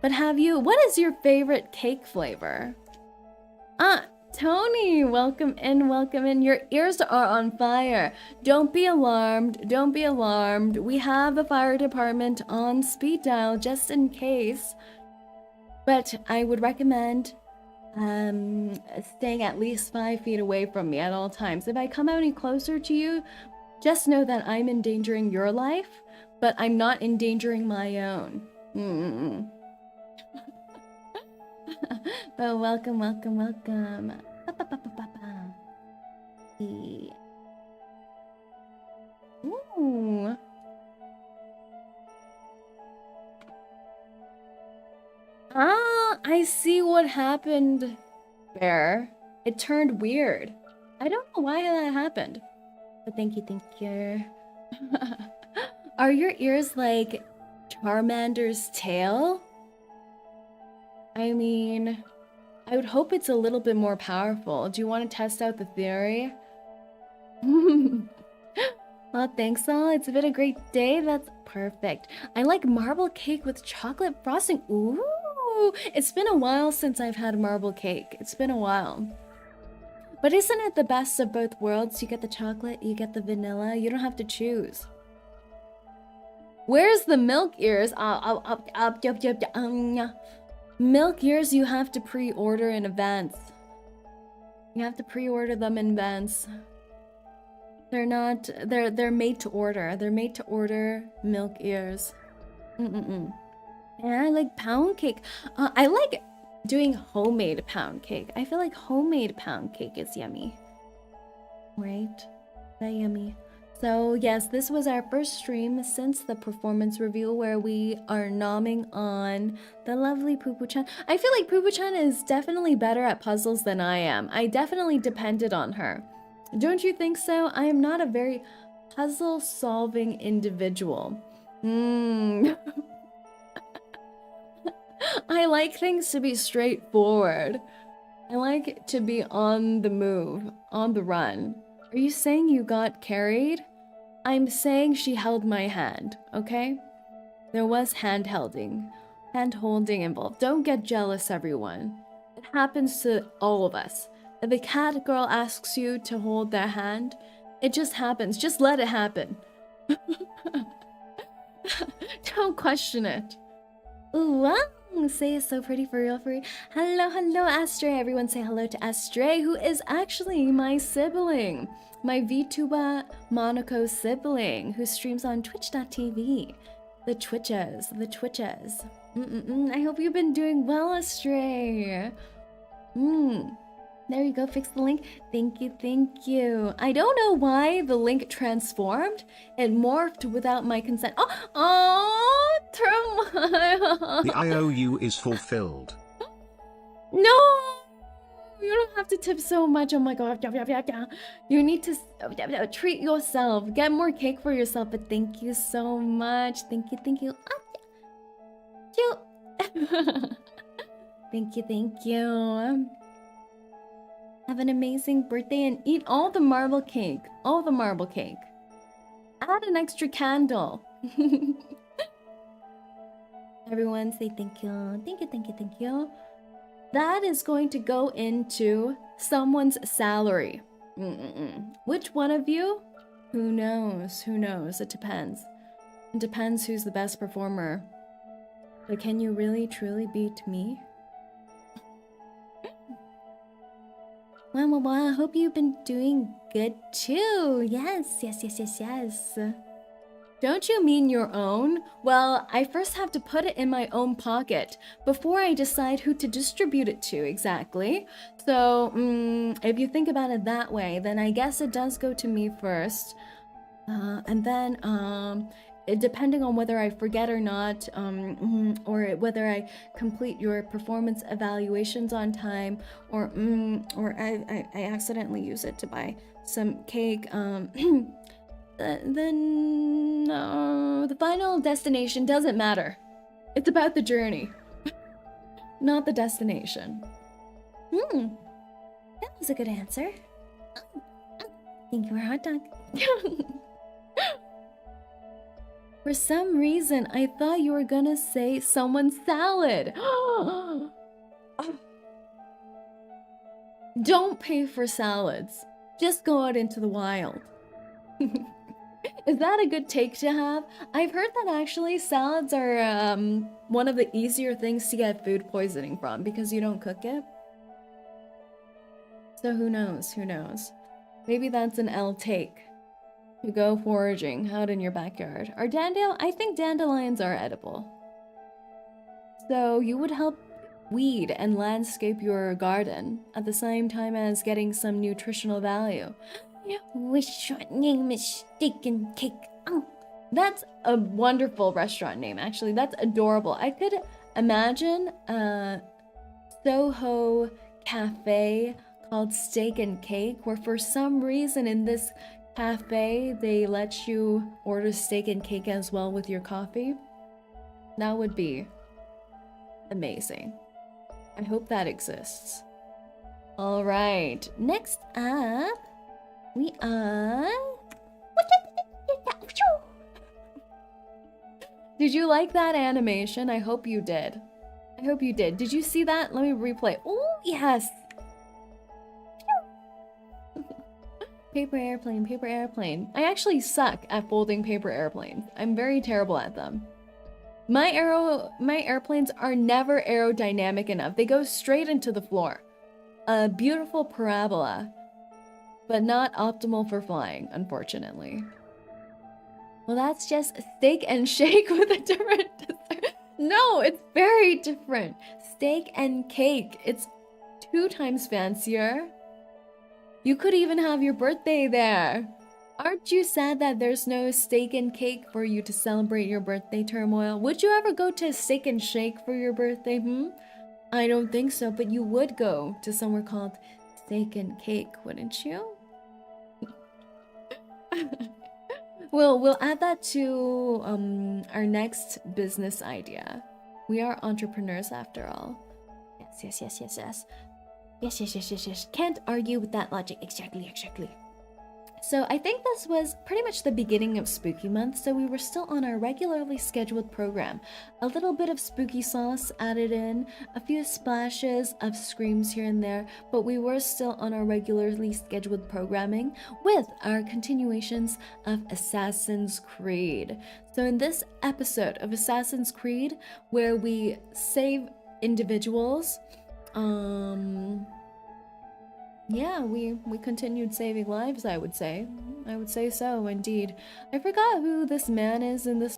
But what is your favorite cake flavor? Tony, welcome in, welcome in. Your ears are on fire. Don't be alarmed, don't be alarmed. We have the fire department on speed dial just in case. But I would recommend staying at least 5 feet away from me at all times. If I come any closer to you, just know that I'm endangering your life, but I'm not endangering my own. But welcome, welcome, welcome. Ooh. I see what happened, Bear. It turned weird. I don't know why that happened. But thank you, thank you. Are your ears like Charmander's tail? I mean, I would hope it's a little bit more powerful. Do you want to test out the theory? Well, thanks all. It's been a great day. That's perfect. I like marble cake with chocolate frosting. Ooh, it's been a while since I've had marble cake. It's been a while. But isn't it the best of both worlds? You get the chocolate, you get the vanilla. You don't have to choose. Where's the milk ears? Milk ears you have to pre-order in advance. You have to pre-order them in advance. They're made to order. They're made to order milk ears. Yeah, I like pound cake. I like doing homemade pound cake. I feel like homemade pound cake is yummy. Right? Very yummy. So yes, this was our first stream since the performance review where we are nomming on the lovely Poo-Poo-chan. I feel like Poo-Poo-chan is definitely better at puzzles than I am. I definitely depended on her. Don't you think so? I am not a very puzzle-solving individual. I like things to be straightforward. I like to be on the move, on the run. Are you saying you got carried? I'm saying she held my hand, okay? There was hand-holding involved. Don't get jealous, everyone. It happens to all of us. If a cat girl asks you to hold their hand, it just happens. Just let it happen. Don't question it. Ooh, wow. Say it's so pretty for real, for real. Hello, hello, Astray. Everyone say hello to Astray, who is actually my sibling. My VTuber Monaco sibling, who streams on twitch.tv. The Twitches. I hope you've been doing well, Astray. There you go, fix the link. Thank you, thank you. I don't know why the link transformed. It morphed without my consent. Oh, turmoil. The IOU is fulfilled. No, you don't have to tip so much. Oh my god. You need to treat yourself. Get more cake for yourself. But thank you so much. Thank you, thank you. Thank you. Have an amazing birthday and eat all the marble cake. All the marble cake. Add an extra candle. Everyone say thank you. Thank you. That is going to go into someone's salary. Which one of you? Who knows? It depends. It depends who's the best performer. But can you really truly beat me? Well, I hope you've been doing good too. Yes. Don't you mean your own? Well, I first have to put it in my own pocket before I decide who to distribute it to exactly. So, if you think about it that way, then I guess it does go to me first. And then, depending on whether I forget or not, or whether I complete your performance evaluations on time, or I accidentally use it to buy some cake, then the final destination doesn't matter. It's about the journey, not the destination. That was a good answer. Thank you for hot dog. For some reason, I thought you were gonna say someone's salad. Don't pay for salads. Just go out into the wild. Is that a good take to have? I've heard that actually salads are one of the easier things to get food poisoning from because you don't cook it. So who knows? Who knows? Maybe that's an L take. To go foraging out in your backyard. Are I think dandelions are edible. So you would help weed and landscape your garden at the same time as getting some nutritional value. Restaurant name is Steak and Cake. That's a wonderful restaurant name, actually. That's adorable. I could imagine a Soho cafe called Steak and Cake, where for some reason in this cafe they let you order steak and cake as well with your coffee. That would be amazing. I hope that exists. All right, next up we are... Did you like that animation? I hope you did. I hope you did. Did you see that? Let me replay. Oh, yes. Paper airplane, paper airplane. I actually suck at folding paper airplanes. I'm very terrible at them. My airplanes are never aerodynamic enough. They go straight into the floor. A beautiful parabola, but not optimal for flying, unfortunately. Well, that's just steak and shake with a different dessert. No, it's very different. Steak and cake. It's 2 times fancier. You could even have your birthday there. Aren't you sad that there's no steak and cake for you to celebrate your birthday, Turmoil? Would you ever go to Steak and Shake for your birthday, I don't think so, but you would go to somewhere called Steak and Cake, wouldn't you? We'll add that to our next business idea. We are entrepreneurs after all. Yes. Yes. Can't argue with that logic. Exactly. So I think this was pretty much the beginning of Spooky Month, so we were still on our regularly scheduled program. A little bit of spooky sauce added in, a few splashes of screams here and there, but we were still on our regularly scheduled programming with our continuations of Assassin's Creed. So in this episode of Assassin's Creed, where we save individuals, yeah, we continued saving lives, I would say. I would say so, indeed. I forgot who this man is in this...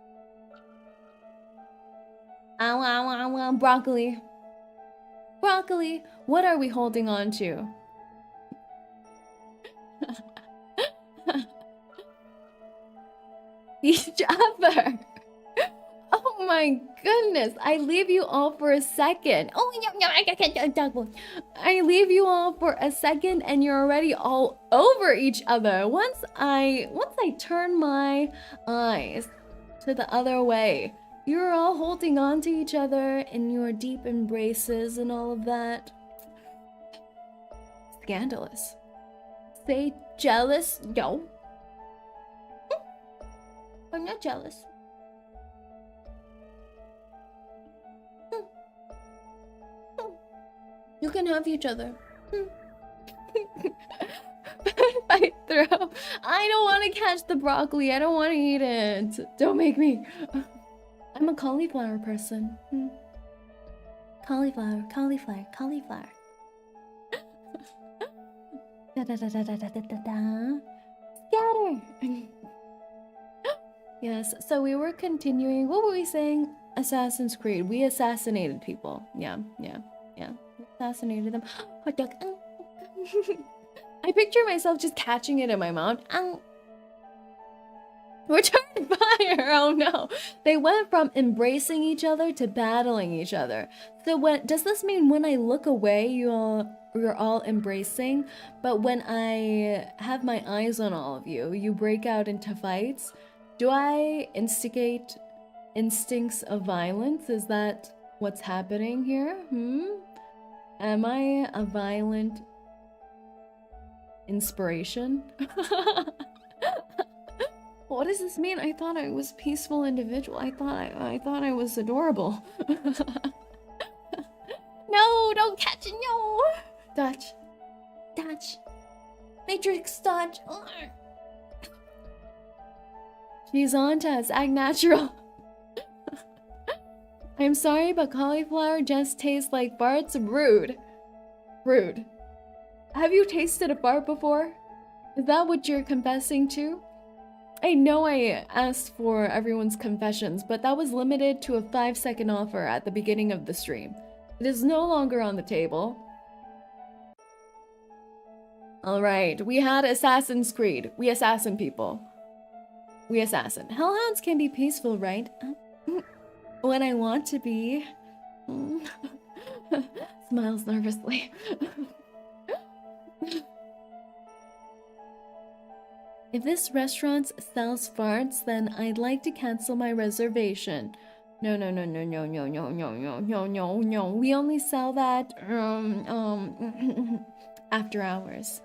Ow, broccoli. Broccoli, what are we holding on to? Each other. Oh my goodness, I leave you all for a second. I leave you all for a second and you're already all over each other. Once I turn my eyes to the other way, you're all holding on to each other in your deep embraces and all of that. Scandalous. Say jealous? No. I'm not jealous. You can have each other. I throw. I don't want to catch the broccoli. I don't want to eat it. Don't make me. I'm a cauliflower person. Cauliflower. Scatter. Yes, so we were continuing. What were we saying? Assassin's Creed. We assassinated people. Yeah. Assassinated them. Hot dog. I picture myself just catching it in my mouth. Return fire! Oh no! They went from embracing each other to battling each other. So does this mean when I look away, you're all embracing, but when I have my eyes on all of you, you break out into fights? Do I instigate instincts of violence? Is that what's happening here? Am I a violent inspiration? What does this mean? I thought I was a peaceful individual. I thought I was adorable. No, don't catch it, no! Dodge. Dodge. Matrix dodge. She's on to us. Act natural. I'm sorry, but cauliflower just tastes like farts. Rude. Rude. Have you tasted a fart before? Is that what you're confessing to? I know I asked for everyone's confessions, but that was limited to a 5-second offer at the beginning of the stream. It is no longer on the table. Alright, we had Assassin's Creed. We assassin people. We assassin. Hellhounds can be peaceful, right? When I want to be. Smiles nervously. If this restaurant sells farts, then I'd like to cancel my reservation. No. We only sell that after hours.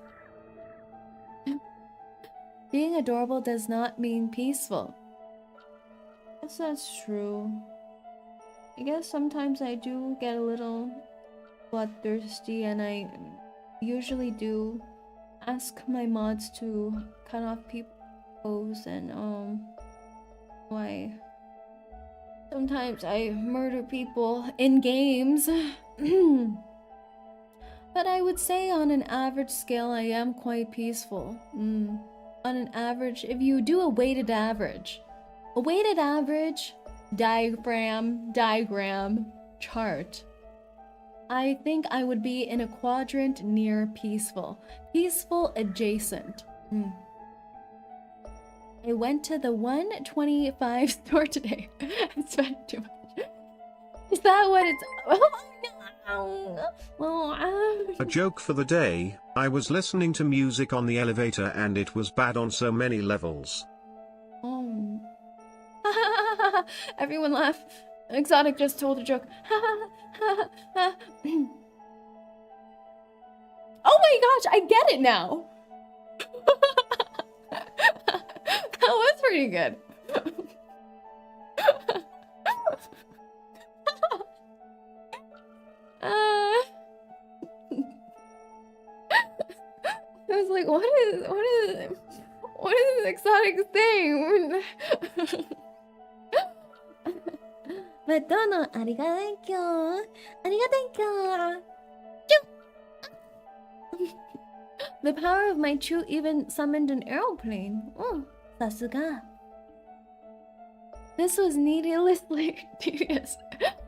Being adorable does not mean peaceful. I guess that's true. I guess sometimes I do get a little bloodthirsty, and I usually do ask my mods to cut off people's, and why sometimes I murder people in games. But I would say on an average scale I am quite peaceful. On an average, if you do a weighted average diagram chart, I think I would be in a quadrant near peaceful. Peaceful adjacent. I went to the 125 store today. I spent too much. Is that what it's... A joke for the day, I was listening to music on the elevator and it was bad on so many levels. Oh. Everyone laugh. Exotic just told a joke. Oh my gosh, I get it now. That was pretty good. I was like, what is this exotic thing? Madonna, arigato. Arigato. The power of my chew even summoned an aeroplane. Oh, sasuga. This was needlessly tedious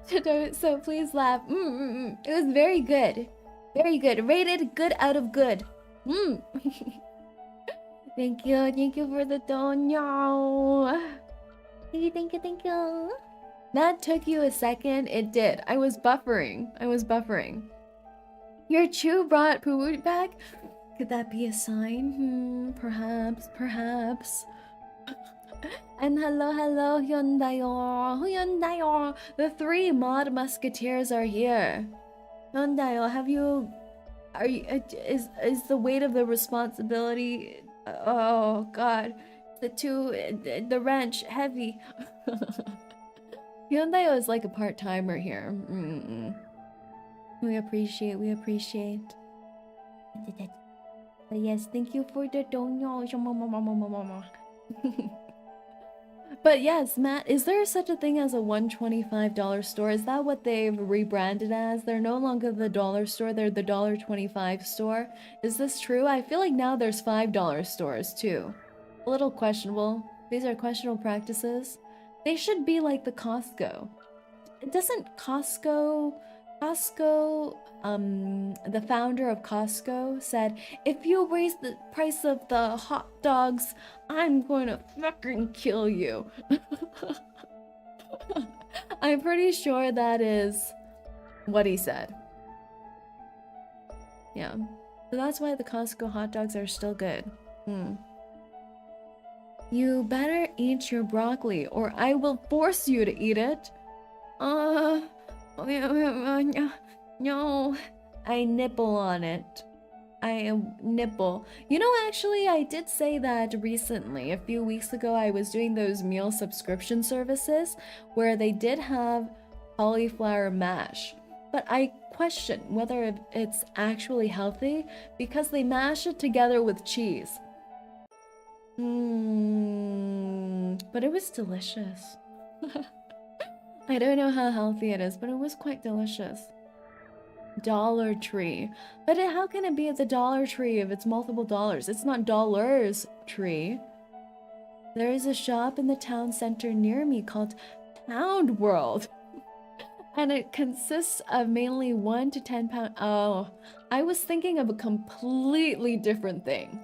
to do it, so please laugh. It was very good. Very good. Rated good out of good. Thank you for the dono. Thank you. That took you a second. It did. I was buffering. Your chew brought poo back? Could that be a sign? Perhaps. And hello, Hyundayo. The 3 mod musketeers are here. Hyundayo, is the weight of the responsibility, oh god, the wrench heavy? Hyundayo is like a part-timer here. We appreciate. But yes, thank you for the donyo. But yes, Matt, is there such a thing as a $125 store? Is that what they've rebranded as? They're no longer the dollar store, they're the $1.25 store. Is this true? I feel like now there's $5 stores too. A little questionable. These are questionable practices. They should be like the Costco. Doesn't Costco, the founder of Costco said, if you raise the price of the hot dogs, I'm going to fucking kill you. I'm pretty sure that is what he said. Yeah. So that's why the Costco hot dogs are still good. You better eat your broccoli or I will force you to eat it. No, I nibble on it. nibble. You know, actually, I did say that recently. A few weeks ago, I was doing those meal subscription services where they did have cauliflower mash. But I question whether it's actually healthy because they mash it together with cheese. But it was delicious. I don't know how healthy it is, but it was quite delicious. Dollar Tree. But how can it be at the Dollar Tree if it's multiple dollars? It's not Dollars Tree. There is a shop in the town center near me called Pound World. And it consists of mainly 1 to 10 pound. Oh, I was thinking of a completely different thing.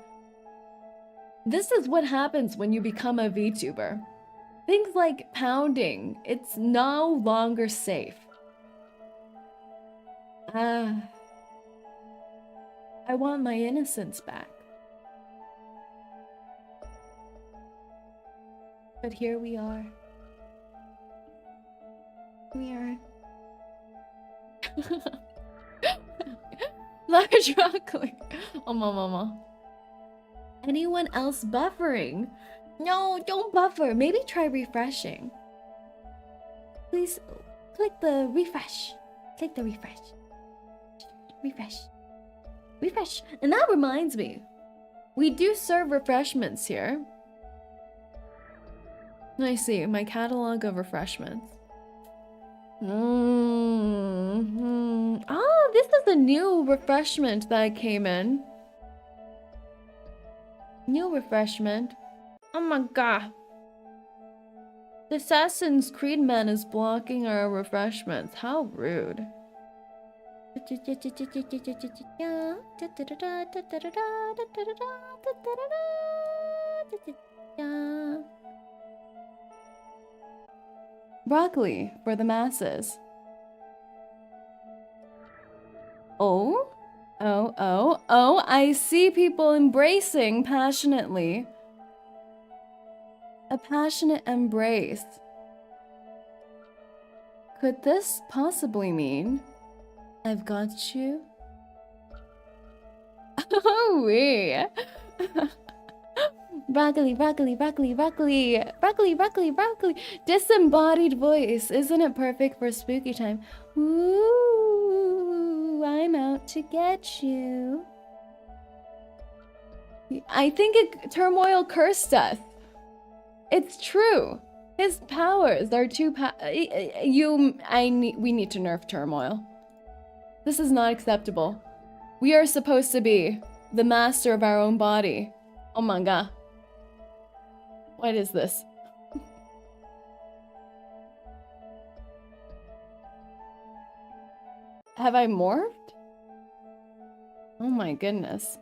This is what happens when you become a VTuber. Things like pounding, it's no longer safe. I want my innocence back. But here we are. We are. Large broccoli. Oh, mama. Anyone else buffering? No, don't buffer. Maybe try refreshing. Please click the refresh. Click the refresh. Refresh. Refresh. And that reminds me, we do serve refreshments here. I see my catalog of refreshments. Ah, this is a new refreshment that came in. New refreshment. Oh my god. The Assassin's Creed man is blocking our refreshments. How rude. Broccoli for the masses. Oh, I see people embracing passionately. A passionate embrace. Could this possibly mean I've got you? Oh, wee. Broccoli, broccoli, broccoli, broccoli, broccoli, broccoli, broccoli. Disembodied voice. Isn't it perfect for spooky time? Ooh, I'm out to get you. I think Turmoil cursed us. It's true. His powers are too we need to nerf Turmoil. This is not acceptable. We are supposed to be the master of our own body. Oh my god. What is this? Have I morphed? Oh my goodness.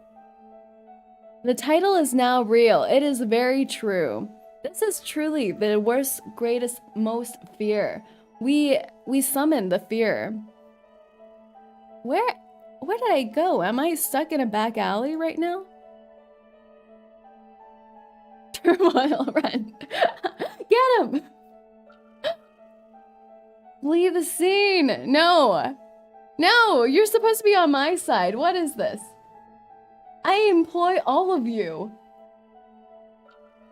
The title is now real. It is very true. This is truly the worst, greatest, most fear. We summon the fear. Where did I go? Am I stuck in a back alley right now? Turmoil, run. Get him! Flee the scene! No! No! You're supposed to be on my side. What is this? I employ all of you.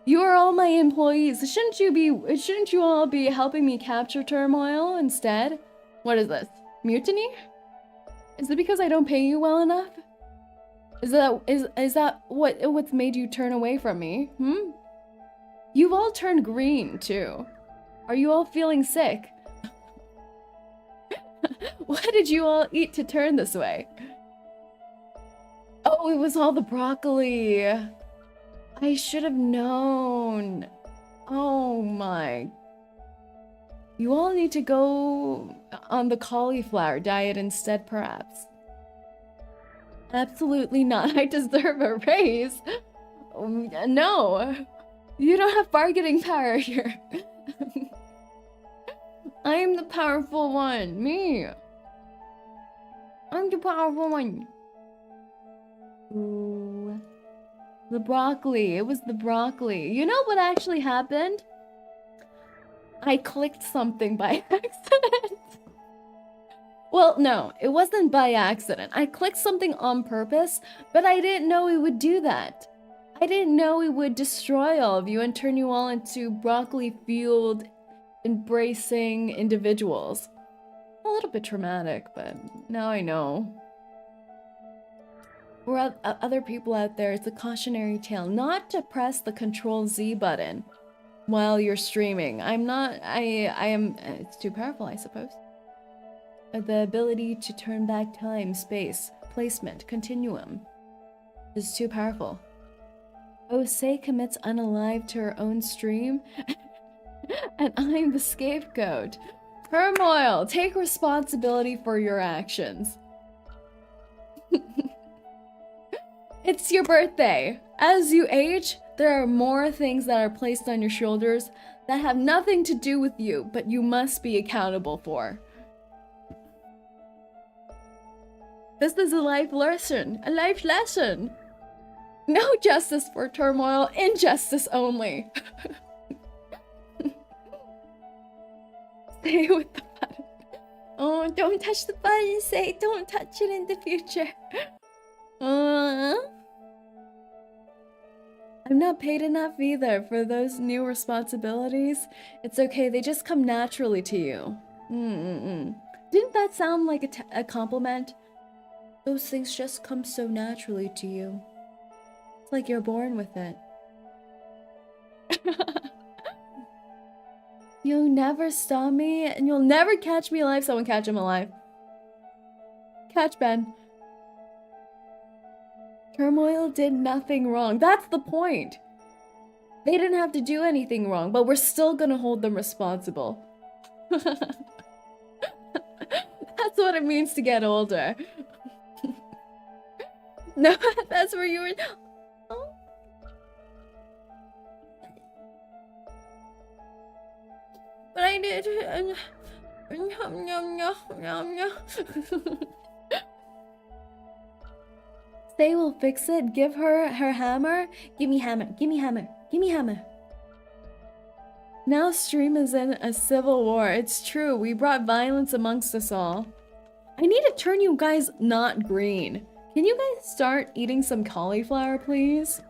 You are all my employees. Shouldn't you all be helping me capture Turmoil instead? What is this? Mutiny? Is it because I don't pay you well enough? Is that what's made you turn away from me? You've all turned green too. Are you all feeling sick? What did you all eat to turn this way? Oh, it was all the broccoli. I should have known. Oh my. You all need to go on the cauliflower diet instead, perhaps. Absolutely not. I deserve a raise. No. You don't have bargaining power here. I'm the powerful one. Me. I'm the powerful one. Ooh. The broccoli. It was the broccoli. You know what actually happened? I clicked something by accident. Well, no, it wasn't by accident. I clicked something on purpose, but I didn't know it would do that. I didn't know it would destroy all of you and turn you all into broccoli-fueled, embracing individuals. A little bit traumatic, but now I know. For other people out there, it's a cautionary tale not to press the Control-Z button while you're streaming. I am, it's too powerful, I suppose. The ability to turn back time, space, placement, continuum is too powerful. 𝐂𝐡𝐚𝐭 commits unalive to her own stream, and I'm the scapegoat. Turmoil, take responsibility for your actions. It's your birthday. As you age, there are more things that are placed on your shoulders that have nothing to do with you, but you must be accountable for. This is a life lesson. A life lesson. No justice for turmoil, injustice only. Stay with the button. Oh, don't touch the button, say don't touch it in the future. I'm not paid enough either for those new responsibilities. It's okay, they just come naturally to you. Didn't that sound like a compliment? Those things just come so naturally to you. It's like you're born with it. You'll never stop me, and you'll never catch me alive. Someone catch him alive. Catch Ben. Turmoil did nothing wrong. That's the point. They didn't have to do anything wrong, but we're still gonna hold them responsible. That's what it means to get older. No, that's where you were. Oh. But I did. They will fix it. Give her her hammer. Give me hammer. Give me hammer. Give me hammer. Now stream is in a civil war. It's true. We brought violence amongst us all. I need to turn you guys not green. Can you guys start eating some cauliflower, please?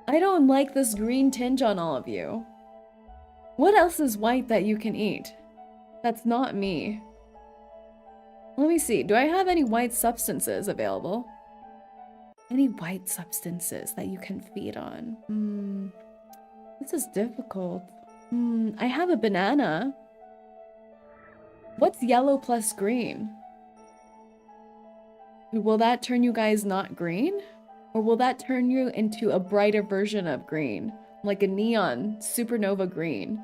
I don't like this green tinge on all of you. What else is white that you can eat? That's not me. Let me see. Do I have any white substances available? Any white substances that you can feed on? This is difficult. I have a banana. What's yellow plus green? Will that turn you guys not green? Or will that turn you into a brighter version of green? Like a neon supernova green?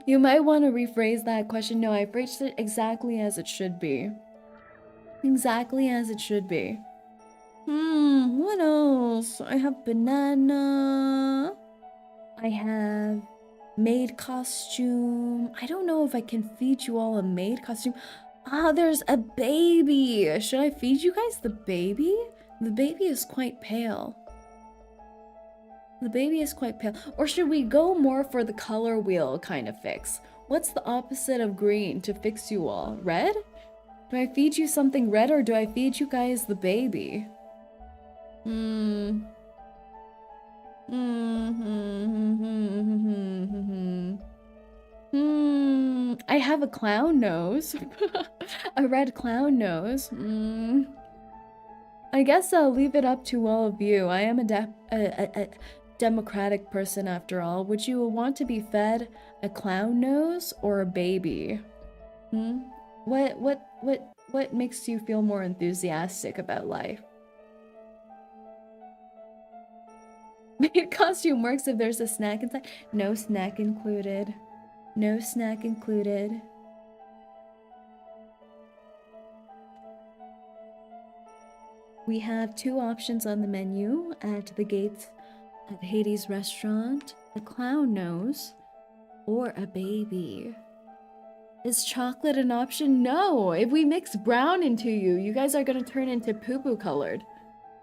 You might want to rephrase that question. No, I phrased it exactly as it should be. Exactly as it should be. What else? I have banana. I have maid costume. I don't know if I can feed you all a maid costume. Ah, there's a baby. Should I feed you guys the baby? The baby is quite pale. The baby is quite pale. Or should we go more for the color wheel kind of fix? What's the opposite of green to fix you all? Red? Do I feed you something red or do I feed you guys the baby? I have a clown nose. A red clown nose. I guess I'll leave it up to all of you. I am a democratic person after all. Would you want to be fed a clown nose or a baby? What makes you feel more enthusiastic about life? Maid costume works if there's a snack inside. No snack included. No snack included. We have two options on the menu at the gates at 𝐂𝐡𝐚𝐭 restaurant. A clown nose or a baby. Is chocolate an option? No! If we mix brown into you, you guys are gonna turn into poo-poo colored.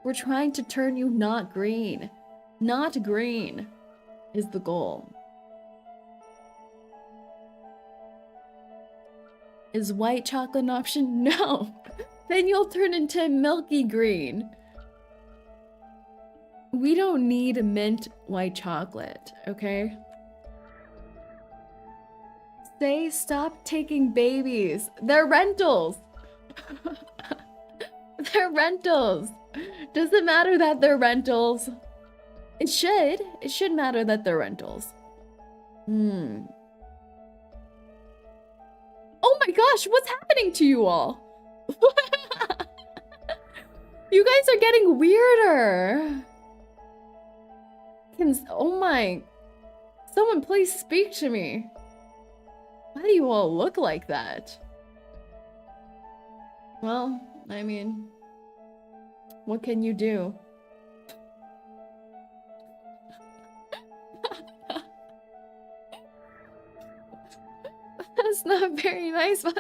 We're trying to turn you not green. Not green is the goal. Is white chocolate an option? No. Then you'll turn into milky green. We don't need mint white chocolate, okay? Say stop taking babies. They're rentals. They're rentals. Does it matter that they're rentals? It should. It should matter that they're rentals. Oh my gosh, what's happening to you all? You guys are getting weirder. Oh my. Someone please speak to me. Why do you all look like that? Well, I mean, what can you do? That's not very nice, but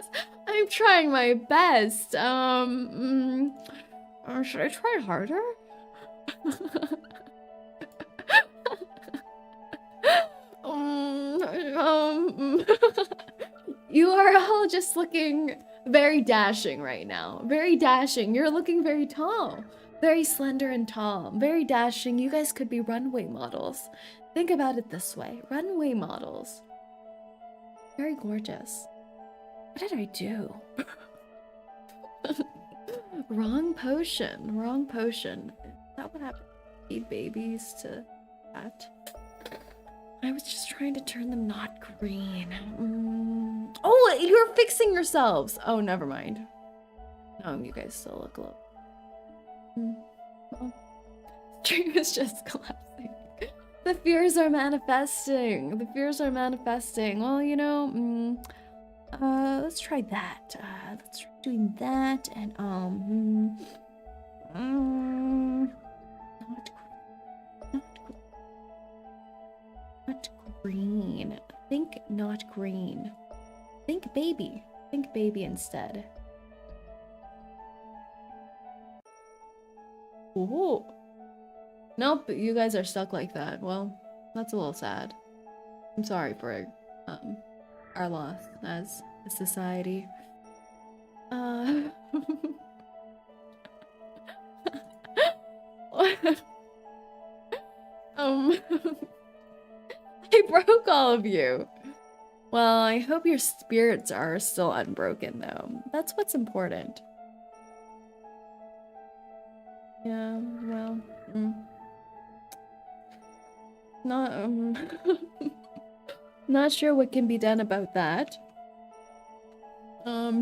I'm trying my best. Should I try harder? You are all just looking very dashing right now. Very dashing. You're looking very tall. Very slender and tall. Very dashing. You guys could be runway models. Think about it this way. Runway models. Very gorgeous. What did I do? Wrong potion. Wrong potion. Is that what happened? Feed babies to that? I was just trying to turn them not green. Oh, you're fixing yourselves. Oh, never mind. No, you guys still look low. Well, stream is just collapsing. The fears are manifesting. The fears are manifesting. Well, you know, let's try that. Let's try doing that and not green. Think not green. Think baby. Think baby instead. Ooh. Nope, you guys are stuck like that. Well, that's a little sad. I'm sorry for our loss as a society. I broke all of you. Well, I hope your spirits are still unbroken though. That's what's important. Yeah, well, not not sure what can be done about that.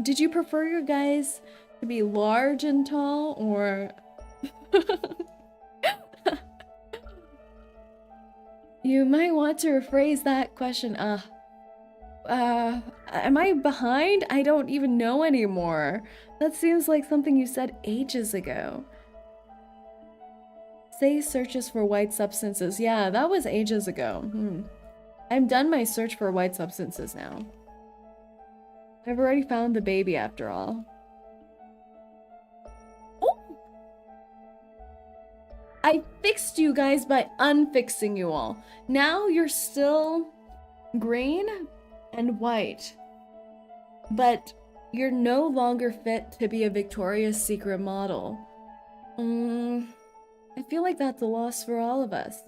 Did you prefer your guys to be large and tall, or you might want to rephrase that question. Am I behind? I don't even know anymore. That seems like something you said ages ago. Say searches for white substances. Yeah, that was ages ago. I'm done my search for white substances now. I've already found the baby after all. Oh! I fixed you guys by unfixing you all. Now you're still green and white. But you're no longer fit to be a Victoria's Secret model. I feel like that's a loss for all of us.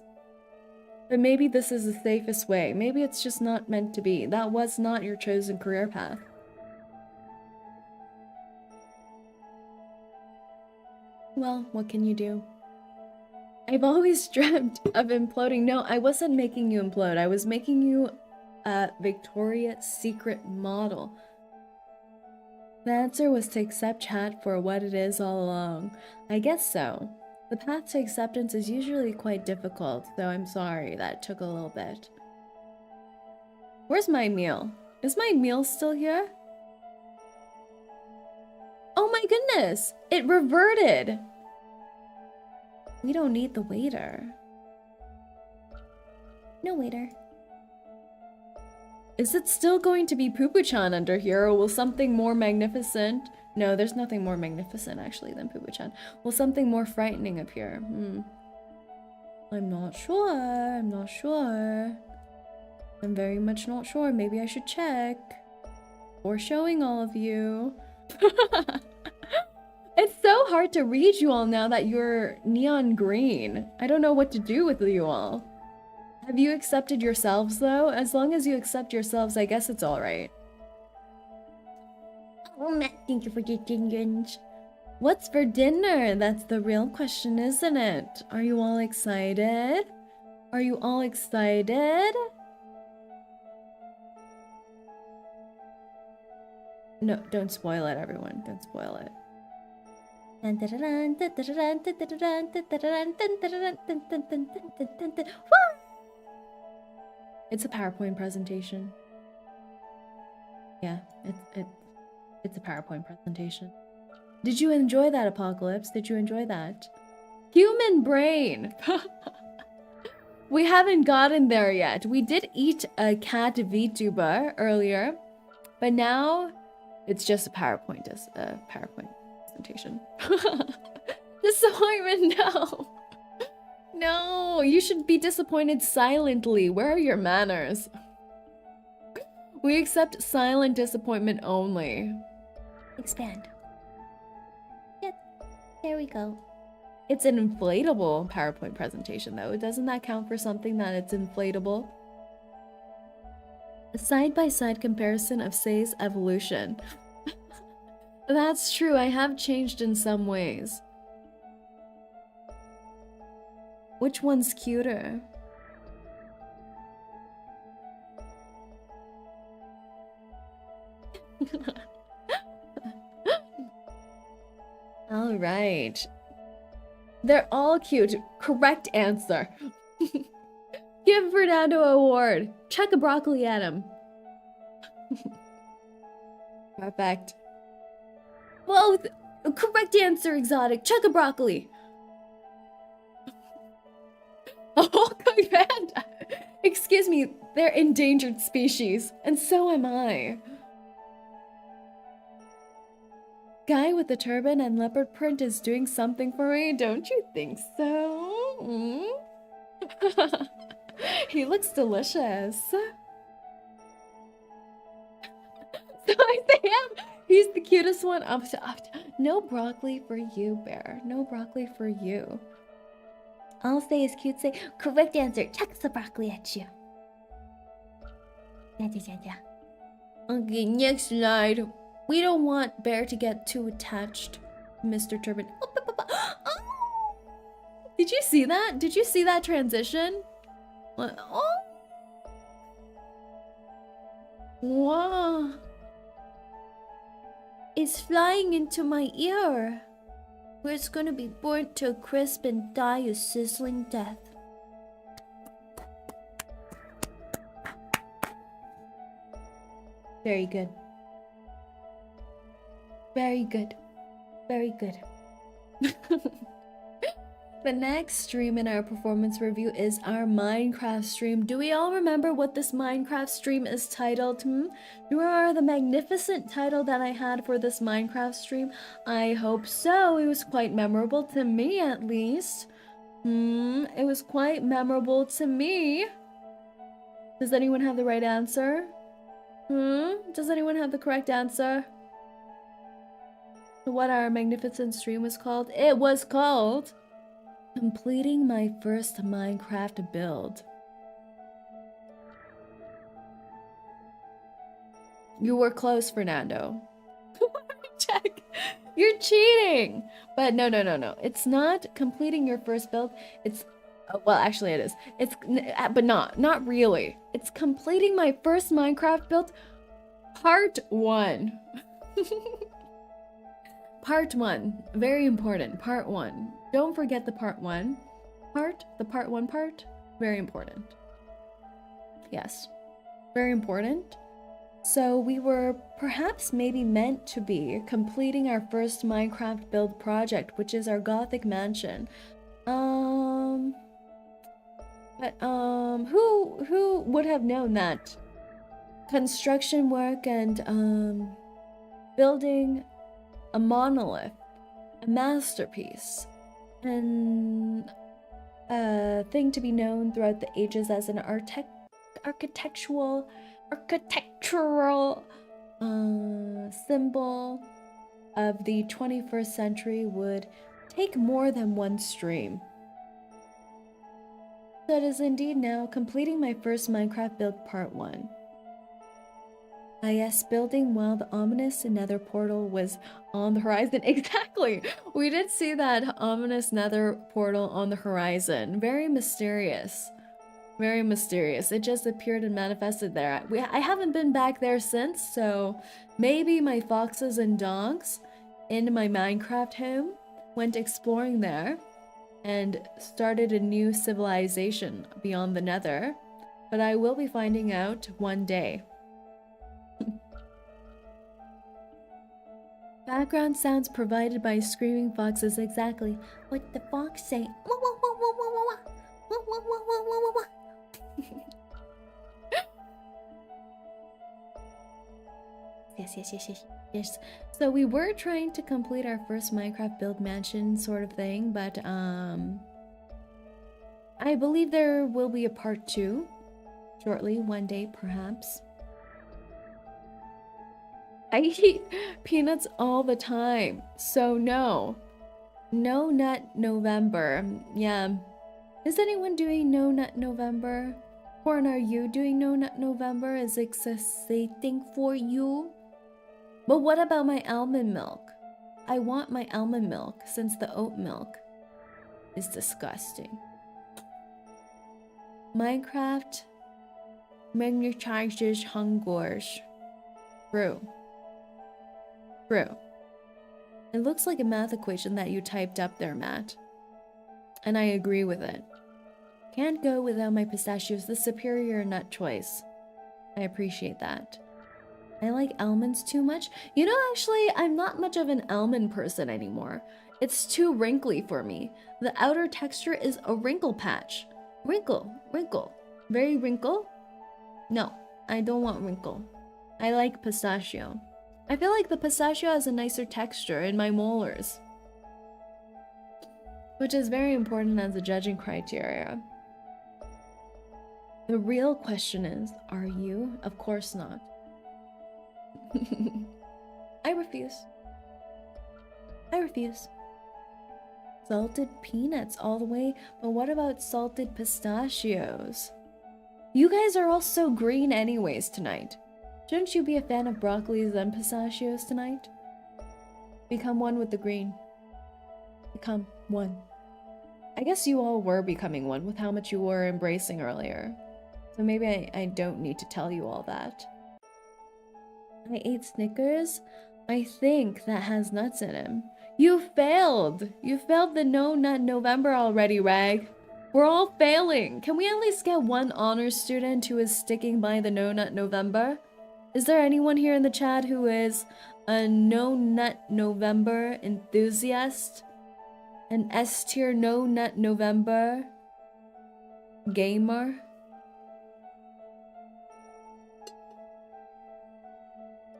But maybe this is the safest way. Maybe it's just not meant to be. That was not your chosen career path. Well, what can you do? I've always dreamt of imploding. No, I wasn't making you implode. I was making you a Victoria's Secret model. The answer was to accept chat for what it is all along. I guess so. The path to acceptance is usually quite difficult, though I'm sorry that took a little bit. Where's my meal? Is my meal still here? Oh my goodness! It reverted! We don't need the waiter. No waiter. Is it still going to be Poo-Poo-chan under here, or will something more magnificent? No, there's nothing more magnificent actually than Poo-Poo-chan. Will something more frightening appear? I'm not sure. I'm not sure. I'm very much not sure. Maybe I should check. for showing all of you. It's so hard to read you all now that you're neon green. I don't know what to do with you all. Have you accepted yourselves though? As long as you accept yourselves, I guess it's alright. Oh, thank you for the dingens. What's for dinner? That's the real question, isn't it? Are you all excited? Are you all excited? No, don't spoil it, everyone. Don't spoil it. It's a PowerPoint presentation. Yeah, it's a PowerPoint presentation. Did you enjoy that, Apocalypse? Did you enjoy that? Human brain! We haven't gotten there yet. We did eat a cat VTuber earlier, but now it's just a PowerPoint presentation. Disappointment, no. No, you should be disappointed silently. Where are your manners? We accept silent disappointment only. Expand. Yep, there we go. It's an inflatable PowerPoint presentation though. Doesn't that count for something that it's inflatable? A side-by-side comparison of Say's evolution. That's true, I have changed in some ways. Which one's cuter? All right. They're all cute. Correct answer. Give Fernando an award. Chuck a broccoli at him. Perfect. Both. Correct answer, exotic. Chuck a broccoli. Oh, panda. Excuse me, they're endangered species, and so am I. Guy with the turban and leopard print is doing something for me, don't you think so? Mm? He looks delicious. So I am. He's the cutest one. No broccoli for you, Bear. No broccoli for you. I'll say is cute. Say correct answer. Chuck the broccoli at you. Yeah. Okay, next slide. We don't want Bear to get too attached, Mr. Turban. Oh. Did you see that? Did you see that transition? Oh. Wow. It's flying into my ear, where it's gonna be burnt to a crisp and die a sizzling death. Very good. Very good. Very good. The next stream in our performance review is our Minecraft stream. Do we all remember what this Minecraft stream is titled? Do you remember the magnificent title that I had for this Minecraft stream? I hope so. It was quite memorable to me, at least. It was quite memorable to me. Does anyone have the right answer? Does anyone have the correct answer? What our magnificent stream was called? It was called Completing My First Minecraft Build. You were close, Fernando. Check. You're cheating. But no. It's not completing your first build. It's well, actually it is. It's but not really. It's completing my first Minecraft build, part 1. Part 1, very important. Part 1. Don't forget the part 1 part. The part 1 part, very important. Yes, very important. So we were perhaps maybe meant to be completing our first Minecraft build project, which is our Gothic mansion. Who would have known that construction work and building a monolith, a masterpiece, and a thing to be known throughout the ages as an architectural symbol of the 21st century would take more than one stream. That is indeed now completing my first Minecraft build part 1. Yes, building while the ominous nether portal was on the horizon. Exactly! We did see that ominous nether portal on the horizon. Very mysterious. Very mysterious. It just appeared and manifested there. I haven't been back there since, so maybe my foxes and dogs in my Minecraft home went exploring there and started a new civilization beyond the nether. But I will be finding out one day. Background sounds provided by screaming foxes. Exactly what the fox say. Wah, wah, wah, wah, wah, wah, wah. Wah, wah, wah, wah, wah, wah, wah. Yes. So we were trying to complete our first Minecraft build mansion sort of thing, but I believe there will be a part 2 shortly, one day perhaps. I eat peanuts all the time, so no. No Nut November. Yeah. Is anyone doing No Nut November? Corn, are you doing No Nut November? Is it exciting for you? But what about my almond milk? I want my almond milk since the oat milk is disgusting. Minecraft magnetizes hungers. True. True. It looks like a math equation that you typed up there, Matt. And I agree with it. Can't go without my pistachios, the superior nut choice. I appreciate that. I like almonds too much. You know, actually, I'm not much of an almond person anymore. It's too wrinkly for me. The outer texture is a wrinkle patch. Wrinkle. Very wrinkle? No, I don't want wrinkle. I like pistachio. I feel like the pistachio has a nicer texture in my molars, which is very important as a judging criteria. The real question is, are you? Of course not. I refuse. Salted peanuts all the way, but what about salted pistachios? You guys are all so green anyways tonight. Shouldn't you be a fan of broccolis and pistachios tonight? Become one with the green. Become one. I guess you all were becoming one with how much you were embracing earlier. So maybe I don't need to tell you all that. I ate Snickers. I think that has nuts in him. You failed! You failed the No Nut November already, Rag. We're all failing. Can we at least get one honors student who is sticking by the No Nut November? Is there anyone here in the chat who is a No Nut November enthusiast? An S tier No Nut November gamer?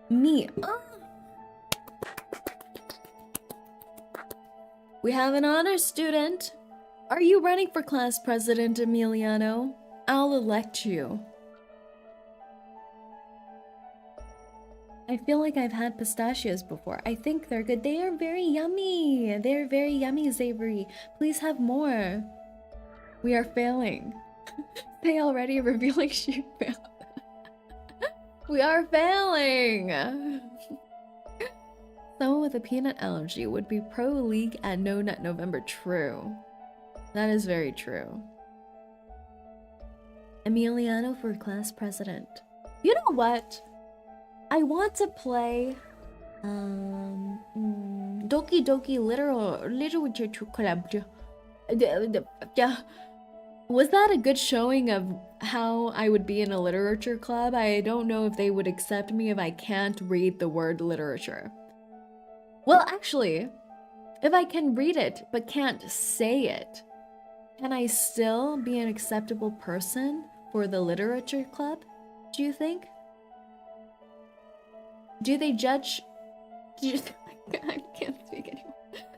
Me. Oh. We have an honors student. Are you running for class president, Emiliano? I'll elect you. I feel like I've had pistachios before. I think they're good. They are very yummy. They're very yummy, Xavery. Please have more. We are failing. They already revealing she failed. We are failing. Someone with a peanut allergy would be pro league at No Nut November. True. That is very true. Emiliano for class president. You know what? I want to play Doki Doki Literature Club. Was that a good showing of how I would be in a literature club? I don't know if they would accept me if I can't read the word literature. Well, actually, if I can read it but can't say it, can I still be an acceptable person for the literature club, do you think? Do they judge... I can't speak anymore.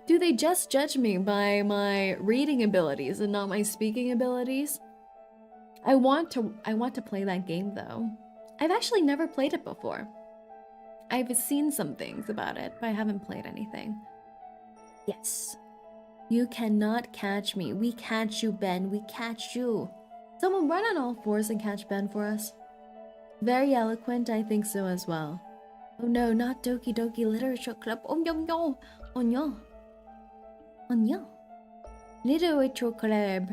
Do they just judge me by my reading abilities and not my speaking abilities? I want to play that game though. I've actually never played it before. I've seen some things about it, but I haven't played anything. Yes. You cannot catch me. We catch you, Ben. We catch you. Someone run on all fours and catch Ben for us. Very eloquent, I think so as well. Oh no, not Doki Doki Literature Club. Oh no, no. Oh no. Oh no. Literature Club.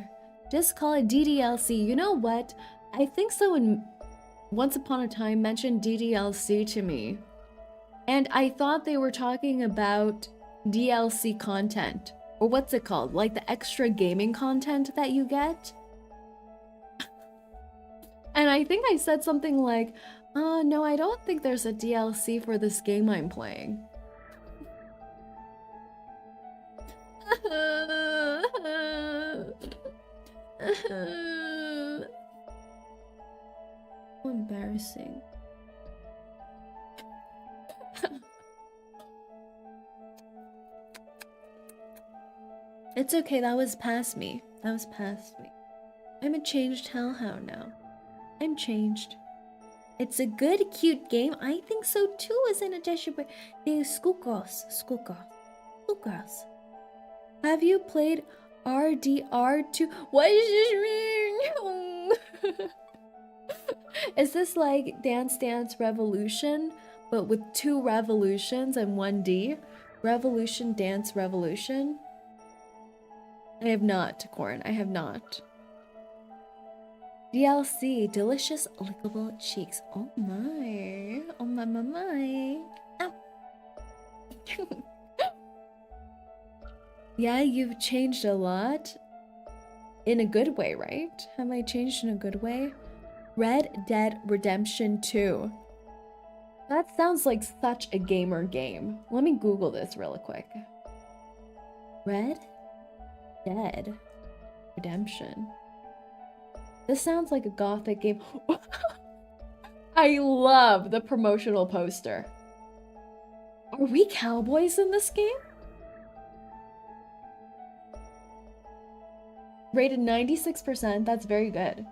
Just call it DDLC. You know what? I think someone once upon a time mentioned DDLC to me. And I thought they were talking about DLC content. Or what's it called? Like the extra gaming content that you get? And I think I said something like, oh, no, I don't think there's a DLC for this game I'm playing. So embarrassing. It's okay, that was past me. That was past me. I'm a changed hellhound now. I'm changed. It's a good, cute game. I think so too, isn't it, Jeshua? The schoolgirls. Have you played RDR2? What does this mean? Is this like Dance Dance Revolution, but with 2 revolutions and 1 D? Revolution Dance Revolution? I have not, Corn. I have not. DLC, delicious lickable cheeks. Oh my. Oh my, my, my. Ow. Yeah, you've changed a lot. In a good way, right? Have I changed in a good way? Red Dead Redemption 2. That sounds like such a gamer game. Let me Google this real quick. Red Dead Redemption. This sounds like a gothic game. I love the promotional poster. Are we cowboys in this game? Rated 96%, that's very good.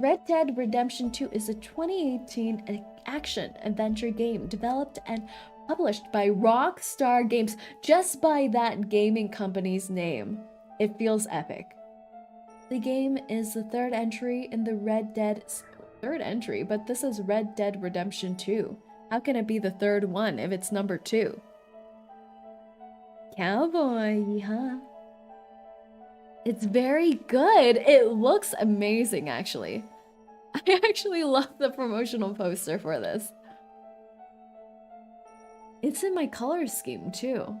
Red Dead Redemption 2 is a 2018 action-adventure game developed and published by Rockstar Games. Just by that gaming company's name, it feels epic. The game is the 3rd entry in the Red Dead... 3rd entry? But this is Red Dead Redemption 2. How can it be the 3rd one if it's number 2? Cowboy, huh? It's very good. It looks amazing, actually. I actually love the promotional poster for this. It's in my color scheme, too.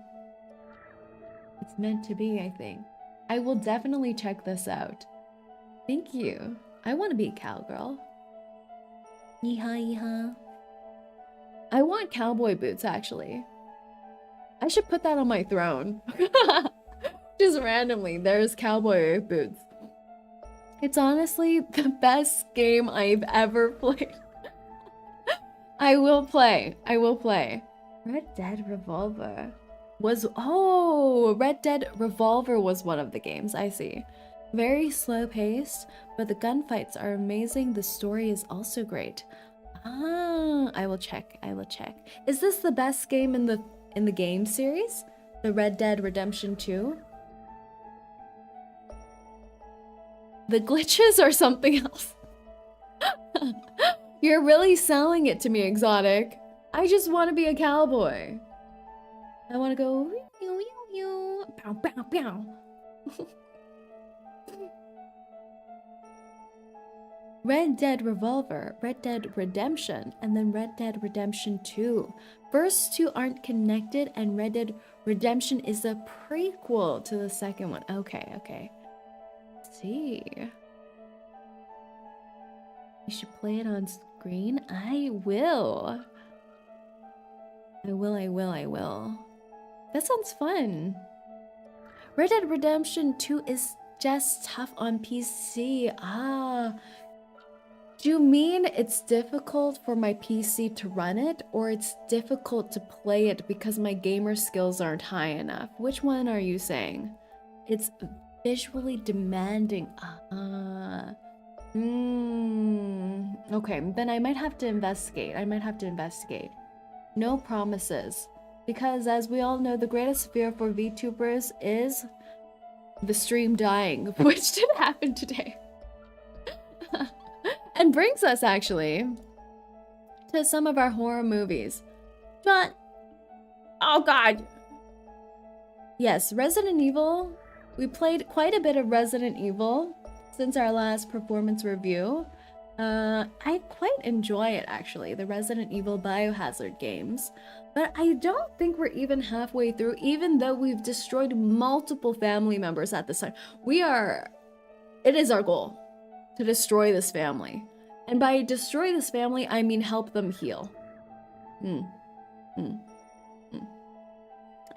It's meant to be, I think. I will definitely check this out. Thank you. I want to be a cowgirl. Yeehaw, yeehaw. I want cowboy boots, actually. I should put that on my throne. Just randomly, there's cowboy boots. It's honestly the best game I've ever played. I will play. I will play. Red Dead Revolver was... Oh, Red Dead Revolver was one of the games, I see. Very slow paced, but the gunfights are amazing. The story is also great. Ah, I will check. I will check. Is this the best game in the game series? The Red Dead Redemption 2? The glitches are something else. You're really selling it to me, Exotic. I just want to be a cowboy. I want to go... Pow, pow, pow. Red Dead Revolver, Red Dead Redemption, and then Red Dead Redemption 2. First 2 aren't connected, and Red Dead Redemption is a prequel to the second one. Okay, okay. Let's see. You should play it on screen. I will. I will. That sounds fun. Red Dead Redemption 2 is just tough on PC. Ah. Do you mean it's difficult for my PC to run it, or it's difficult to play it because my gamer skills aren't high enough? Which one are you saying? It's visually demanding. Okay, then I might have to investigate. No promises. Because as we all know, the greatest fear for VTubers is the stream dying, which did happen today. And brings us actually to some of our horror movies. But, oh god. Yes, Resident Evil. We played quite a bit of Resident Evil since our last performance review. I quite enjoy it actually, the Resident Evil Biohazard games. But I don't think we're even halfway through, even though we've destroyed multiple family members at this time. It is our goal to destroy this family. And by destroy this family, I mean help them heal.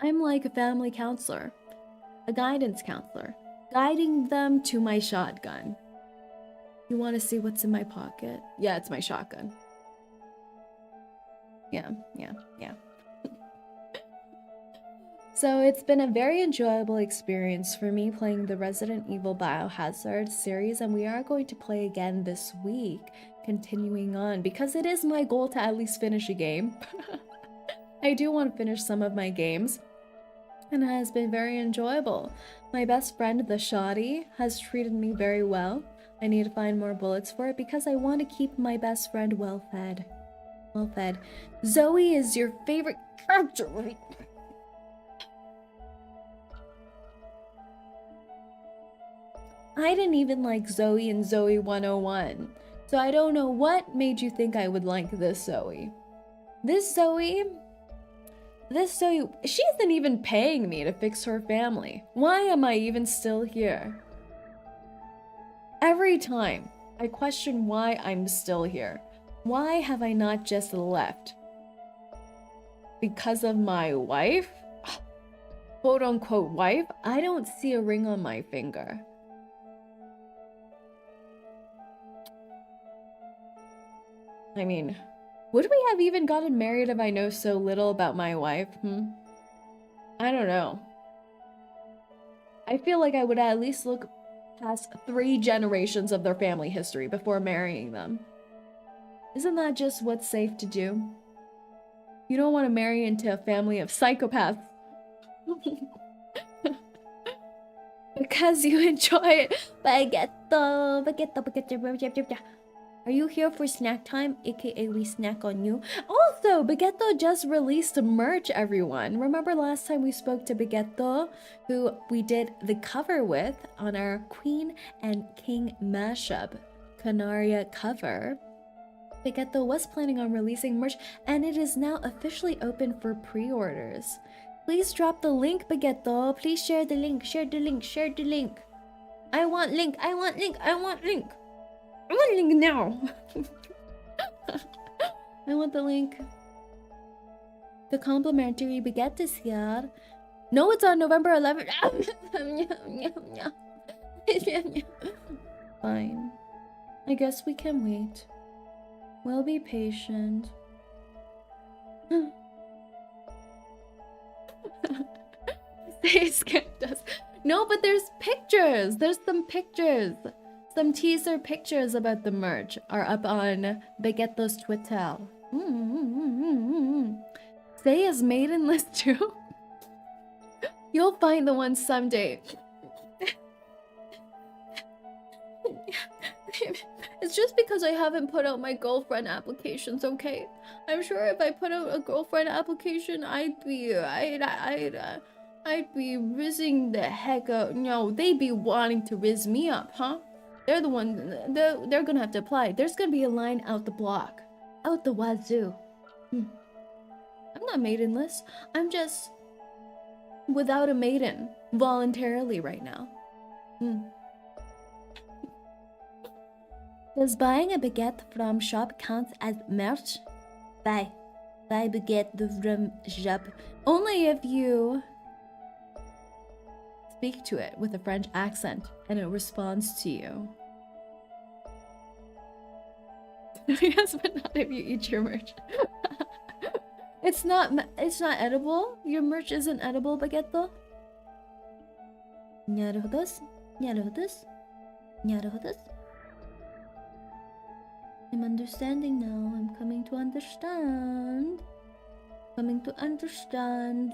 I'm like a family counselor, a guidance counselor, guiding them to my shotgun. You want to see what's in my pocket? Yeah, it's my shotgun. Yeah. So it's been a very enjoyable experience for me playing the Resident Evil Biohazard series, and we are going to play again this week, continuing on, because it is my goal to at least finish a game. I do want to finish some of my games, and it has been very enjoyable. My best friend, the Shoddy, has treated me very well. I need to find more bullets for it because I want to keep my best friend well fed. Well fed. Zoe is your favorite character, right? I didn't even like Zoe in Zoe 101, so I don't know what made you think I would like this Zoe. This Zoe, she isn't even paying me to fix her family. Why am I even still here? Every time, I question why I'm still here. Why have I not just left? Because of my wife? Quote unquote wife? I don't see a ring on my finger. I mean, would we have even gotten married if I know so little about my wife? I don't know. I feel like I would at least look past 3 generations of their family history before marrying them. Isn't that just what's safe to do? You don't want to marry into a family of psychopaths. Because you enjoy it. Baguette. Are you here for snack time, aka we snack on you? Also, Baguette just released merch, everyone. Remember last time we spoke to Baguette, who we did the cover with on our Queen and King mashup Canaria cover. Baguette was planning on releasing merch, and it is now officially open for pre-orders. Please drop the link, Baguette. Please share the link, share the link, share the link. I want link, I want link, I want link. I want link now. I want the link. The complimentary baguette is here. No, it's on November 11th. Fine. I guess we can wait. We'll be patient. They skipped us. No, but there's pictures. There's some pictures. Some teaser pictures about the merch are up on Baguette's Twitter. Say is maidenless too. You'll find the one someday. It's just because I haven't put out my girlfriend applications, okay? I'm sure if I put out a girlfriend application, I'd be rizzing the heck out. No, they'd be wanting to rizz me up, huh? They're the ones, they're gonna have to apply. There's gonna be a line out the block. Out the wazoo. I'm not maidenless. I'm just without a maiden. Voluntarily right now. Does buying a baguette from shop count as merch? Buy baguette from shop. Only if you speak to it with a French accent and it responds to you. Yes, but not if you eat your merch. It's not edible. Your merch isn't edible, Baguette. I'm understanding now. I'm coming to understand. Coming to understand.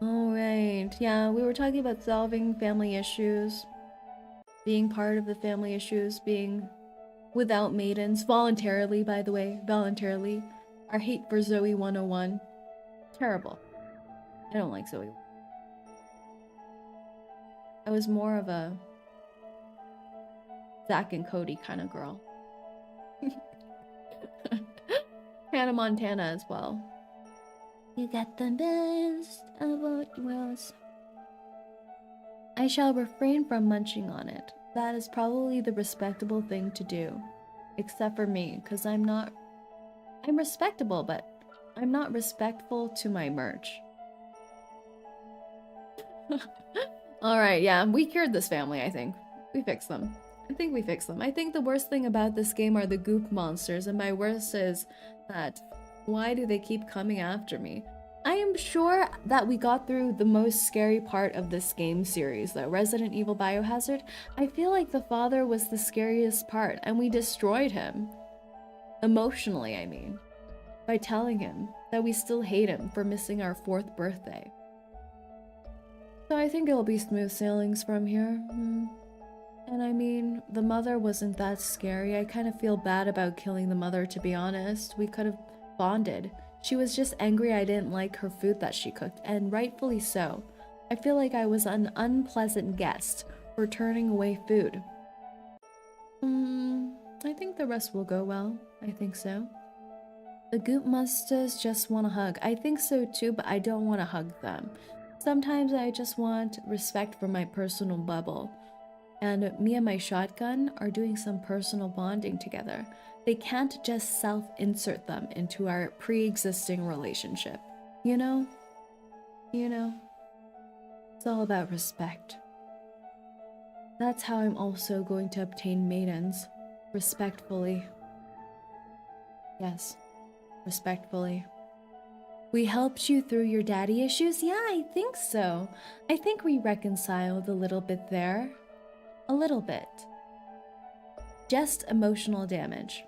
Alright, yeah, we were talking about solving family issues. Being part of the family issues, being without maidens. Voluntarily, by the way. Voluntarily. Our hate for Zoe 101. Terrible. I don't like Zoe. I was more of a Zack and Cody kind of girl. Hannah Montana as well. You got the best of both worlds. I shall refrain from munching on it. That is probably the respectable thing to do. Except for me, because I'm respectable, but I'm not respectful to my merch. Alright, yeah, we cured this family, I think. We fixed them. I think we fixed them. I think the worst thing about this game are the goop monsters, and my worst is that why do they keep coming after me? I am sure that we got through the most scary part of this game series, though. Resident Evil Biohazard, I feel like the father was the scariest part, and we destroyed him. Emotionally, I mean. By telling him that we still hate him for missing our 4th birthday. So I think it'll be smooth sailings from here. And I mean, the mother wasn't that scary. I kind of feel bad about killing the mother, to be honest. We could have bonded. She was just angry I didn't like her food that she cooked, and rightfully so. I feel like I was an unpleasant guest for turning away food. I think the rest will go well. I think so. The goop monsters just want a hug. I think so too, but I don't want to hug them. Sometimes I just want respect for my personal bubble. And me and my shotgun are doing some personal bonding together. They can't just self-insert them into our pre-existing relationship. You know? You know? It's all about respect. That's how I'm also going to obtain maidens. Respectfully. Yes. Respectfully. We helped you through your daddy issues? Yeah, I think so. I think we reconciled a little bit there. A little bit. Just emotional damage.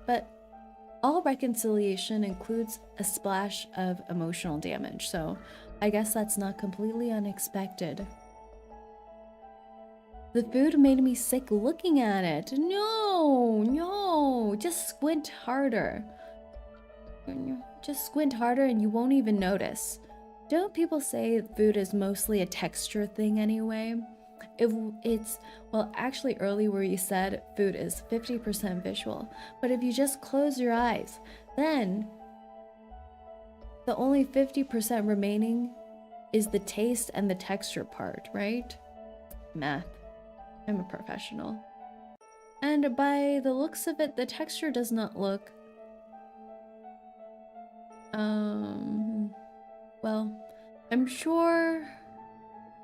But all reconciliation includes a splash of emotional damage, so I guess that's not completely unexpected. The food made me sick looking at it. No, just squint harder. Just squint harder and you won't even notice. Don't people say food is mostly a texture thing anyway? Well, actually earlier you said food is 50% visual, but if you just close your eyes, then the only 50% remaining is the taste and the texture part, right? Math. I'm a professional. And by the looks of it, the texture does not look... well, I'm sure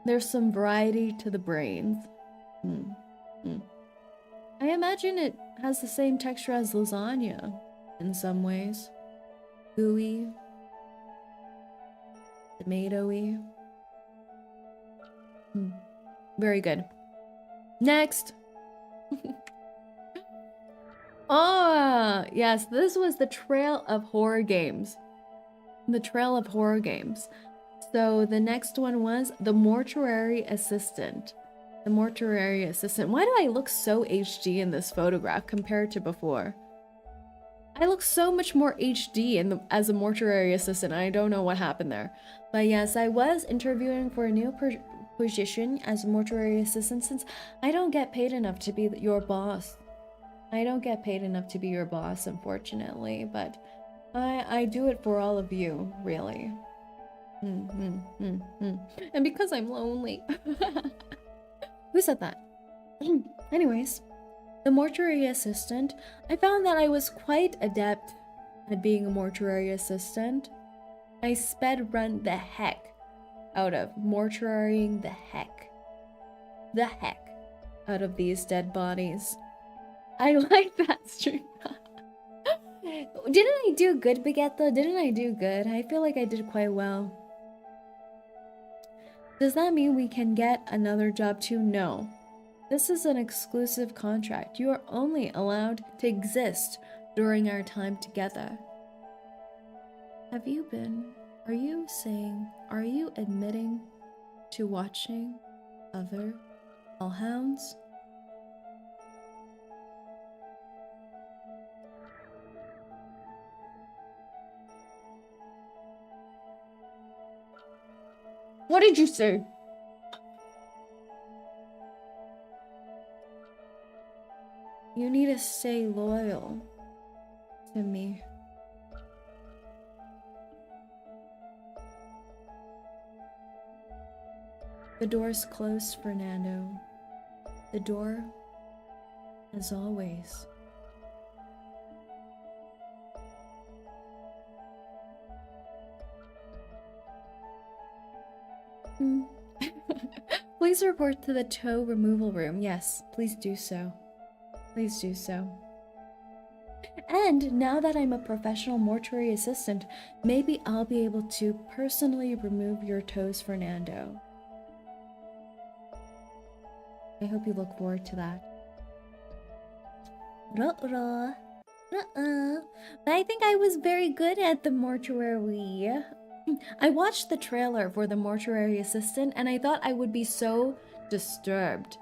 there's some variety to the brains. I imagine it has the same texture as lasagna in some ways. Gooey. Tomatoey. Very good. Next! Ah, yes, this was the Trail of Horror Games. The Trail of Horror Games. So the next one was The Mortuary Assistant. The Mortuary Assistant. Why do I look so HD in this photograph compared to before? I look so much more HD as a mortuary assistant. I don't know what happened there. But yes, I was interviewing for a new position as a mortuary assistant since I don't get paid enough to be your boss. I don't get paid enough to be your boss, unfortunately, but I do it for all of you, really. And because I'm lonely. Who said that? Anyways, the mortuary assistant, I found that I was quite adept at being a mortuary assistant. I sped run the heck out of mortuarying the heck out of these dead bodies. I like that stream. Didn't I do good, Baguette? Didn't I do good? I feel like I did quite well. Does that mean we can get another job too? No. This is an exclusive contract. You are only allowed to exist during our time together. Have you been? Are you saying? Are you admitting to watching other hellhounds? What did you say? You need to stay loyal to me. The door's closed, Fernando. The door, as always. Please report to the toe removal room. Yes, please do so. Please do so. And now that I'm a professional mortuary assistant, maybe I'll be able to personally remove your toes, Fernando. I hope you look forward to that. But I think I was very good at the mortuary. I watched the trailer for the mortuary assistant and I thought I would be so disturbed.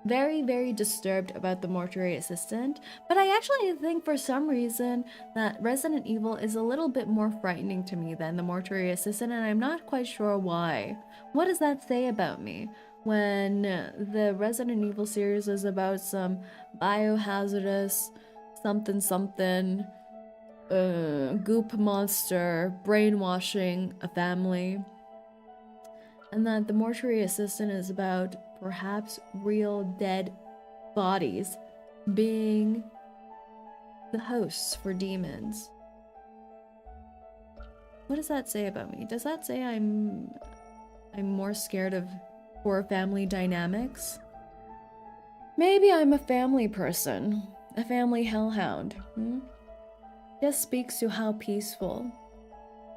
Very, very disturbed about the mortuary assistant. But I actually think for some reason that Resident Evil is a little bit more frightening to me than the mortuary assistant, and I'm not quite sure why. What does that say about me? When the Resident Evil series is about some biohazardous something goop monster brainwashing a family, and that the mortuary assistant is about perhaps real dead bodies being the hosts for demons. What does that say about me? Does that say I'm more scared of poor family dynamics? Maybe I'm a family person, a family hellhound. Just speaks to how peaceful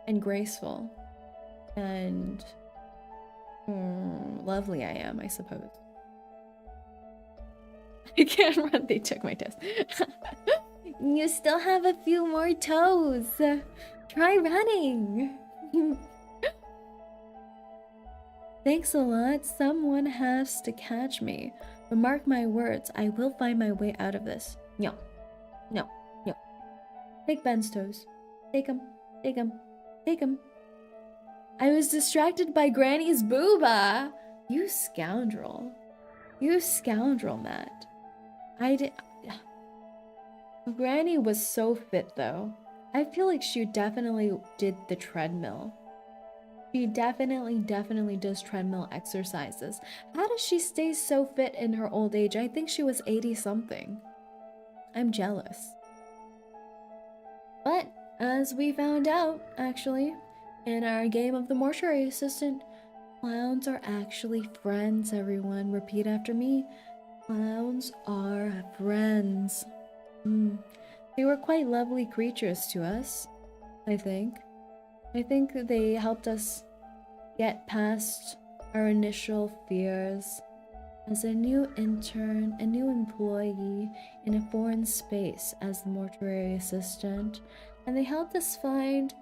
and graceful and lovely I am, I suppose. I can't run, they took my test. You still have a few more toes. Try running. Thanks a lot. Someone has to catch me. But mark my words, I will find my way out of this. No. No. No. Take Ben's toes. Take him. Take him. Take him. I was distracted by Granny's booba. You scoundrel. You scoundrel, Matt. Granny was so fit, though. I feel like she definitely did the treadmill. She definitely does treadmill exercises. How does she stay so fit in her old age? I think she was 80-something. I'm jealous. But, as we found out, actually, in our game of the mortuary assistant, clowns are actually friends, everyone. Repeat after me. Clowns are friends. They were quite lovely creatures to us, I think. I think that they helped us get past our initial fears. As a new intern, a new employee in a foreign space as the mortuary assistant, and they helped us find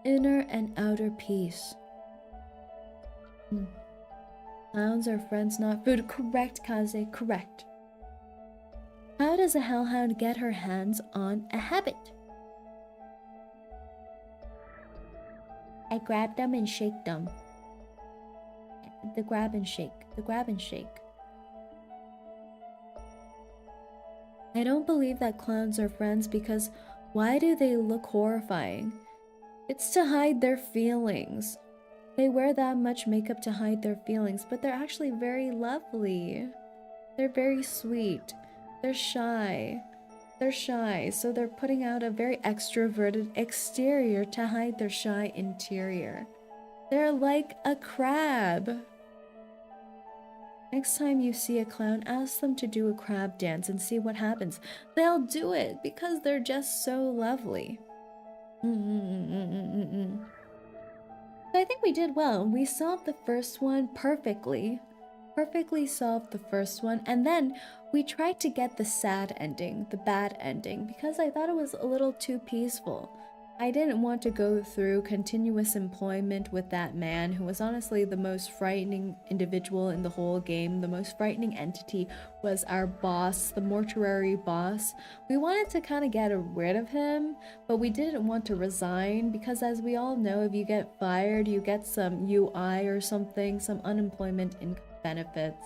inner and outer peace. Clowns are friends, not food. Correct, 𝐒𝐿𝐴, correct. How does a hellhound get her hands on a habit? I grabbed them and shake them. The grab and shake. The grab and shake. I don't believe that clowns are friends because why do they look horrifying? It's to hide their feelings. They wear that much makeup to hide their feelings, but they're actually very lovely. They're very sweet. They're shy. They're shy, so they're putting out a very extroverted exterior to hide their shy interior. They're like a crab. Next time you see a clown, ask them to do a crab dance and see what happens. They'll do it because they're just so lovely. So I think we did well. We solved the first one perfectly. Perfectly solved the first one, and then we tried to get the sad ending, the bad ending, because I thought it was a little too peaceful. I didn't want to go through continuous employment with that man who was honestly the most frightening individual in the whole game. The most frightening entity was our boss, the mortuary boss. We wanted to kind of get rid of him, but we didn't want to resign because, as we all know, if you get fired, you get some UI or something, some unemployment income benefits.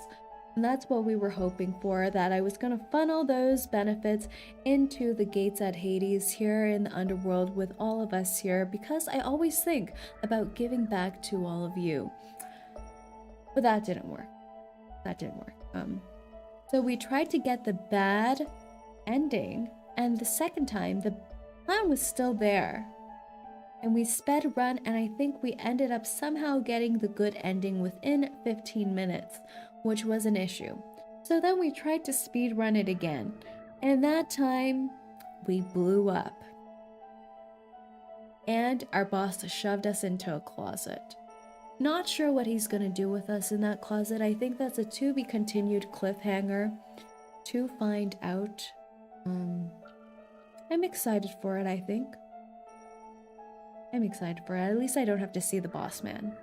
And that's what we were hoping for, that I was going to funnel those benefits into the gates at Hades here in the underworld with all of us here, because I always think about giving back to all of you. But that didn't work. That didn't work. So we tried to get the bad ending, and the second time the plan was still there. And we sped run, and I think we ended up somehow getting the good ending within 15 minutes, which was an issue. So then we tried to speed run it again, and that time we blew up. And our boss shoved us into a closet. Not sure what he's gonna do with us in that closet. I think that's a to be continued cliffhanger to find out. I'm excited for it, I think. I'm excited for it. At least I don't have to see the boss man.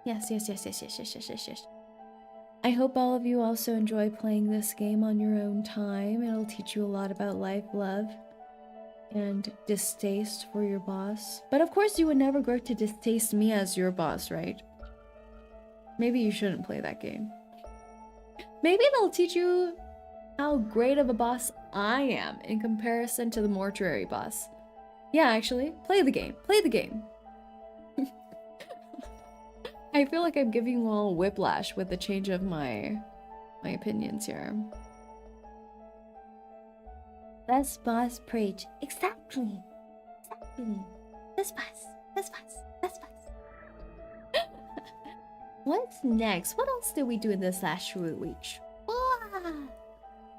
Yes. I hope all of you also enjoy playing this game on your own time. It'll teach you a lot about life, love, and distaste for your boss. But of course you would never grow to distaste me as your boss, right? Maybe you shouldn't play that game. Maybe it'll teach you how great of a boss I am in comparison to the mortuary boss. Yeah, actually, play the game. Play the game. I feel like I'm giving you all whiplash with the change of my opinions here. Best boss preach. Exactly. Best boss. What's next? What else did we do in this last week?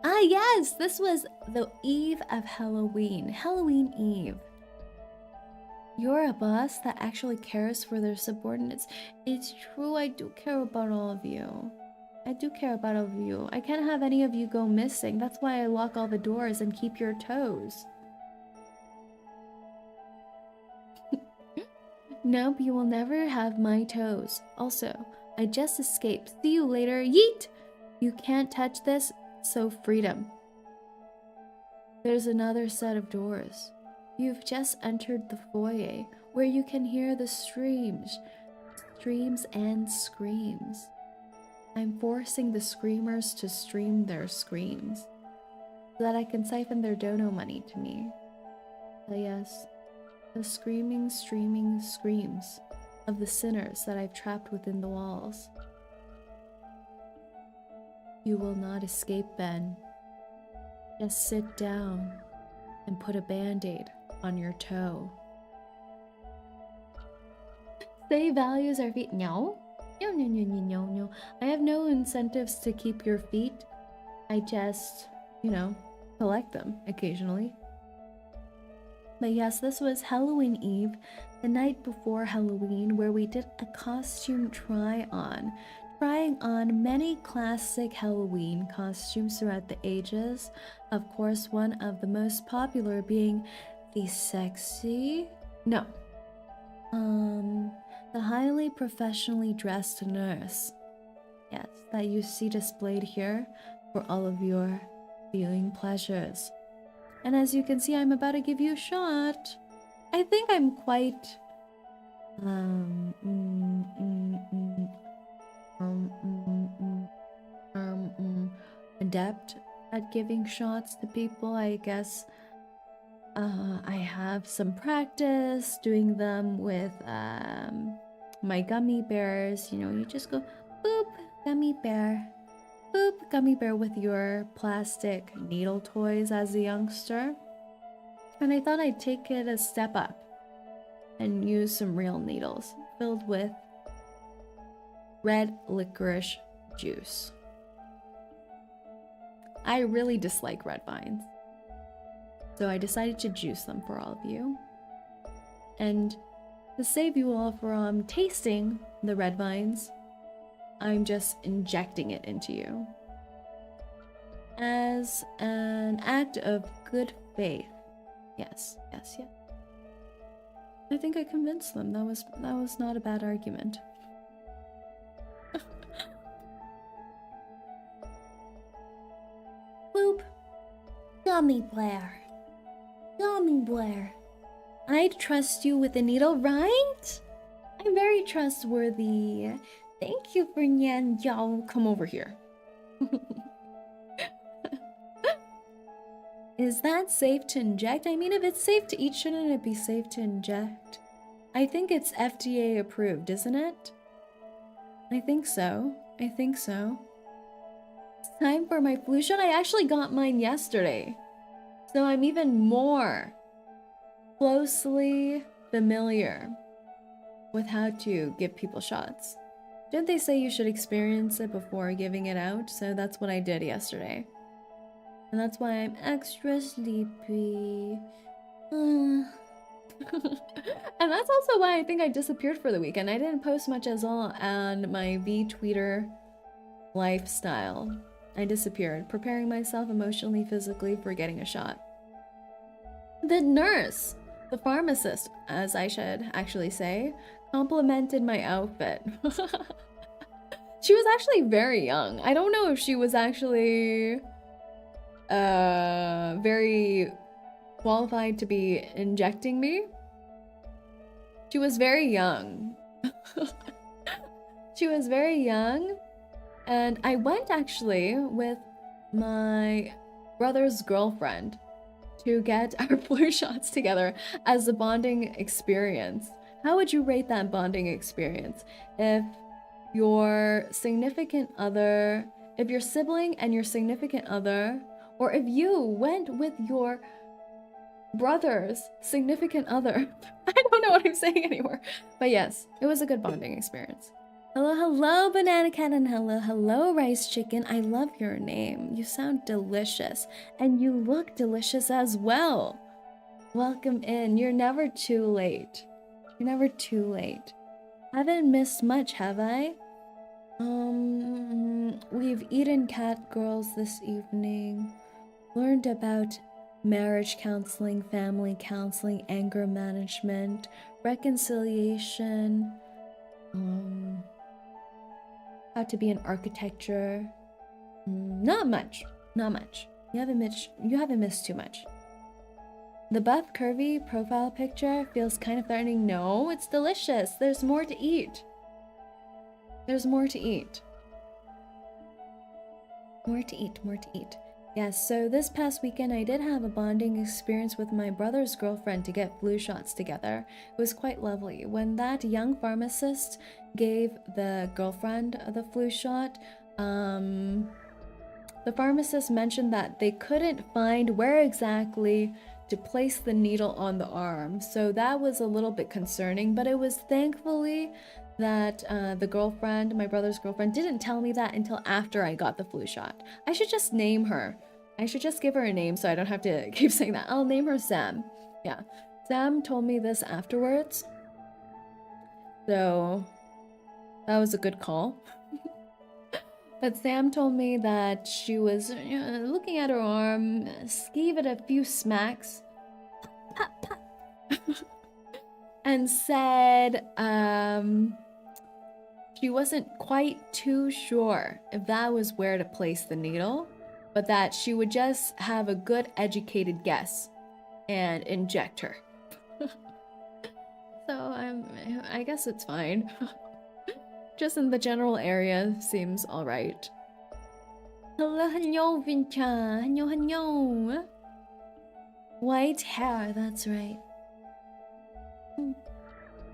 Ah, yes, this was the eve of Halloween. Halloween Eve. You're a boss that actually cares for their subordinates. It's true, I do care about all of you. I do care about all of you. I can't have any of you go missing. That's why I lock all the doors and keep your toes. Nope, you will never have my toes. Also, I just escaped. See you later. Yeet! You can't touch this, so freedom. There's another set of doors. You've just entered the foyer, where you can hear the streams and screams. I'm forcing the screamers to stream their screams, so that I can siphon their dono money to me. But yes, the screaming, streaming screams of the sinners that I've trapped within the walls. You will not escape, Ben. Just sit down and put a band-aid on your toe. Say values our feet. No. I have no incentives to keep your feet. I just, collect them occasionally. But yes, this was Halloween Eve, the night before Halloween, where we did a costume try-on. Trying on many classic Halloween costumes throughout the ages. Of course, one of the most popular being the highly professionally dressed nurse. Yes, that you see displayed here for all of your viewing pleasures. And as you can see, I'm about to give you a shot. I think I'm quite adept at giving shots to people, I guess. I have some practice doing them with my gummy bears. You just go boop, gummy bear, boop, gummy bear with your plastic needle toys as a youngster. And I thought I'd take it a step up and use some real needles filled with red licorice juice. I really dislike red vines, so I decided to juice them for all of you. And to save you all from tasting the red vines, I'm just injecting it into you as an act of good faith. Yes. I think I convinced them. That was not a bad argument. Boop. Gummy Blair. Gummy Blair. I'd trust you with the needle, right? I'm very trustworthy. Thank you for Nyan Yao. Come over here. Is that safe to inject? I mean, if it's safe to eat, shouldn't it be safe to inject? I think it's FDA approved, isn't it? I think so. I think so. It's time for my flu shot. I actually got mine yesterday. So I'm even more closely familiar with how to give people shots. Didn't they say you should experience it before giving it out? So that's what I did yesterday. And that's why I'm extra sleepy. And that's also why I think I disappeared for the weekend. I didn't post much as all on my VTuber lifestyle. I disappeared, preparing myself emotionally, physically for getting a shot. The nurse, the pharmacist, as I should actually say, complimented my outfit. She was actually very young. I don't know if she was actually very qualified to be injecting me. She was very young. She was very young. And I went actually with my brother's girlfriend to get our flu shots together as a bonding experience. How would you rate that bonding experience? If your significant other, if your sibling and your significant other, or if you went with your brother's significant other. I don't know what I'm saying anymore. But yes, it was a good bonding experience. Hello, hello, Banana Cat, and hello, hello, Rice Chicken. I love your name. You sound delicious, and you look delicious as well. Welcome in. You're never too late. You're never too late. Haven't missed much, have I? We've eaten cat girls this evening. Learned about marriage counseling, family counseling, anger management, reconciliation, how to be an architecture. Not much. Not much. You haven't missed too much. The buff curvy profile picture feels kind of threatening. No, it's delicious. There's more to eat. There's more to eat. More to eat, more to eat. Yes, so this past weekend I did have a bonding experience with my brother's girlfriend to get flu shots together. It was quite lovely. When that young pharmacist gave the girlfriend the flu shot, the pharmacist mentioned that they couldn't find where exactly to place the needle on the arm. So that was a little bit concerning, but it was thankfully that the girlfriend, my brother's girlfriend, didn't tell me that until after I got the flu shot. I should just name her. I should just give her a name so I don't have to keep saying that. I'll name her Sam. Yeah. Sam told me this afterwards. So that was a good call. But Sam told me that she was looking at her arm, gave it a few smacks, pop, pop, and said she wasn't quite too sure if that was where to place the needle, but that she would just have a good educated guess and inject her. So I guess it's fine. Just in the general area seems alright. Hello, hello, Vincha. Hello, hello. White hair, that's right.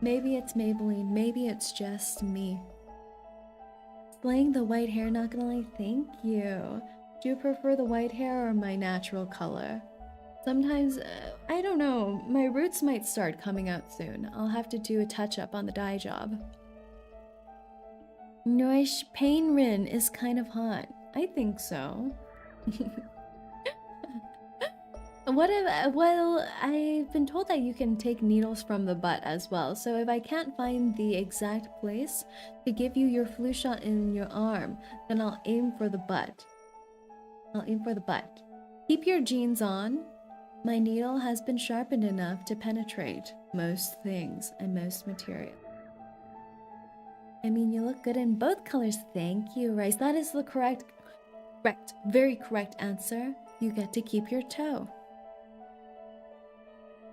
Maybe it's Maybelline, maybe it's just me. Slaying the white hair, not gonna lie, thank you. Do you prefer the white hair or my natural color? Sometimes, I don't know, my roots might start coming out soon. I'll have to do a touch-up on the dye job. Noish Painrin is kind of hot. I think so. Well, I've been told that you can take needles from the butt as well. So if I can't find the exact place to give you your flu shot in your arm, then I'll aim for the butt. I'll aim for the butt. Keep your jeans on. My needle has been sharpened enough to penetrate most things and most material. I mean, you look good in both colors. Thank you, Rice. That is the very correct answer. You get to keep your toe.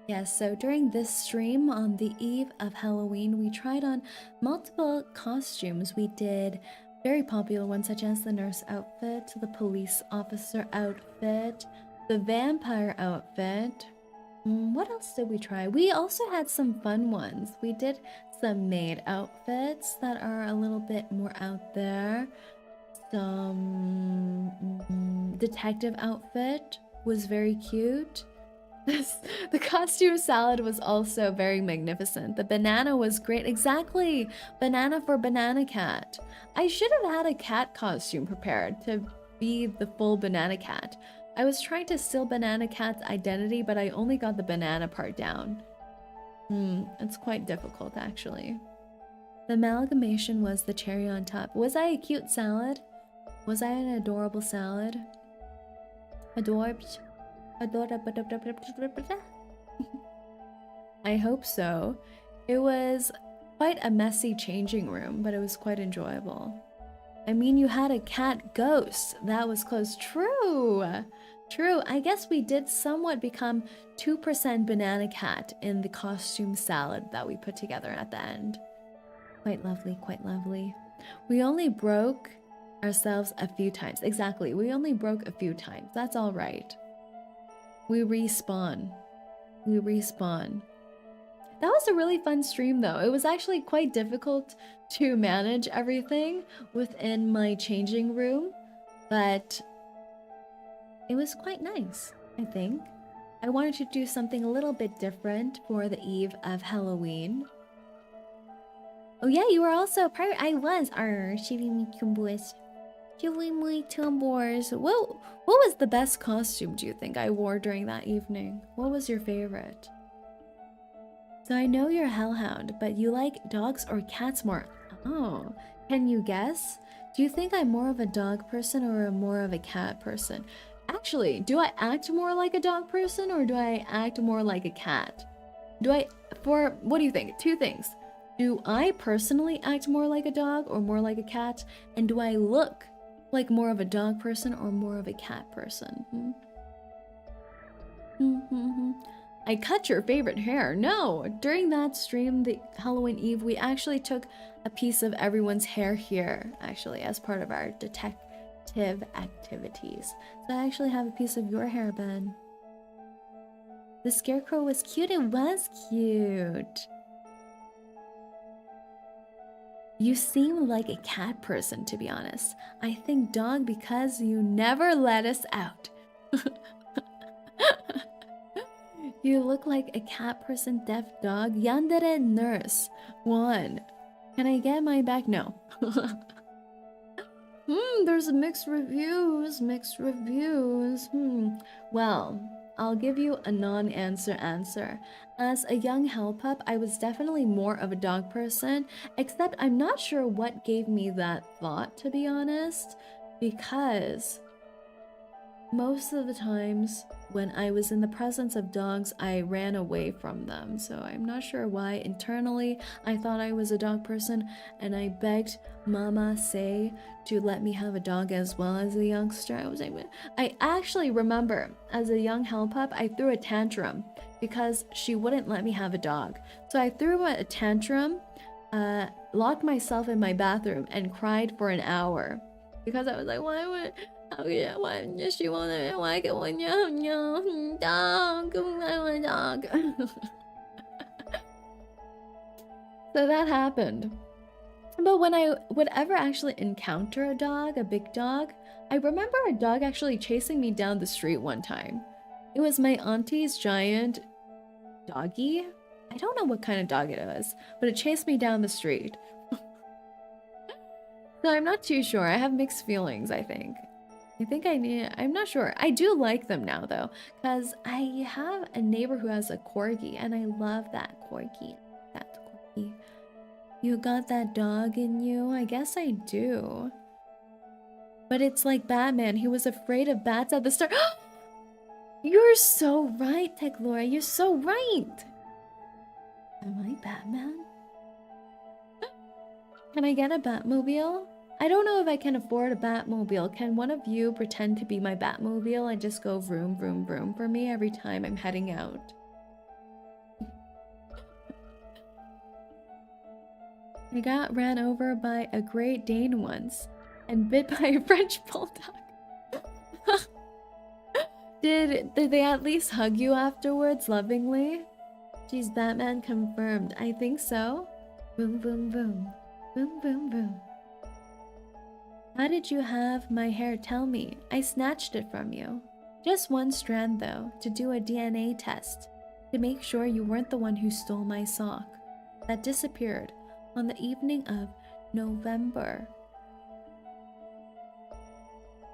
Yes, so during this stream on the eve of Halloween, we tried on multiple costumes. We did very popular ones such as the nurse outfit, the police officer outfit, the vampire outfit. What else did we try? We also had some fun ones. We did some maid outfits that are a little bit more out there. Some detective outfit was very cute. The costume salad was also very magnificent. The banana was great. Exactly. Banana for banana cat. I should have had a cat costume prepared to be the full banana cat. I was trying to steal banana cat's identity, but I only got the banana part down. It's quite difficult, actually. The amalgamation was the cherry on top. Was I a cute salad? Was I an adorable salad? Adorable. I hope so. It was quite a messy changing room, but it was quite enjoyable. I mean, you had a cat ghost. That was close. True. True. I guess we did somewhat become 2% banana cat in the costume salad that we put together at the end. Quite lovely, quite lovely. We only broke ourselves a few times. Exactly. We only broke a few times. That's all right. We respawn. We respawn. That was a really fun stream though. It was actually quite difficult to manage everything within my changing room, but it was quite nice, I think. I wanted to do something a little bit different for the eve of Halloween. Oh yeah, you were also part. I was. What was the best costume do you think I wore during that evening? What was your favorite? So I know you're a hellhound, but you like dogs or cats more. Oh, can you guess? Do you think I'm more of a dog person or more of a cat person? Actually, do I act more like a dog person or do I act more like a cat? What do you think? Two things. Do I personally act more like a dog or more like a cat? And do I look like more of a dog person or more of a cat person? I cut your favorite hair. No, during that stream, the Halloween Eve, we actually took a piece of everyone's hair here, actually, as part of our detective activities. So I actually have a piece of your hair, Ben. The scarecrow was cute. It was cute. You seem like a cat person, to be honest. I think dog because you never let us out. You look like a cat person, deaf dog. Yandere nurse. 1. Can I get my back? No. There's mixed reviews. Well, I'll give you a non-answer answer. As a young hell pup, I was definitely more of a dog person, except I'm not sure what gave me that thought, to be honest, because most of the times when I was in the presence of dogs, I ran away from them. So I'm not sure why internally I thought I was a dog person, and I begged Mama Say to let me have a dog as well as a youngster. I actually remember as a young hell pup, I threw a tantrum because she wouldn't let me have a dog. So I threw a tantrum, locked myself in my bathroom, and cried for an hour because I was like, why would she want to get one dog? I want a dog. So that happened. But when I would ever actually encounter a dog, a big dog, I remember a dog actually chasing me down the street one time. It was my auntie's giant doggy. I don't know what kind of dog it was, but it chased me down the street. So I'm not too sure. I have mixed feelings, I think. I'm not sure. I do like them now though, because I have a neighbor who has a corgi and I love that corgi. You got that dog in you? I guess I do. But it's like Batman. He was afraid of bats at the start. You're so right, Techlora. You're so right. Am I Batman? Can I get a Batmobile? I don't know if I can afford a Batmobile. Can one of you pretend to be my Batmobile and just go vroom, vroom, vroom for me every time I'm heading out? I got ran over by a Great Dane once and bit by a French Bulldog. Did they at least hug you afterwards lovingly? Geez, Batman confirmed. I think so. Boom, boom, boom. Boom, boom, boom. How did you have my hair? Tell me. I snatched it from you. Just one strand, though, to do a DNA test, to make sure you weren't the one who stole my sock that disappeared on the evening of November.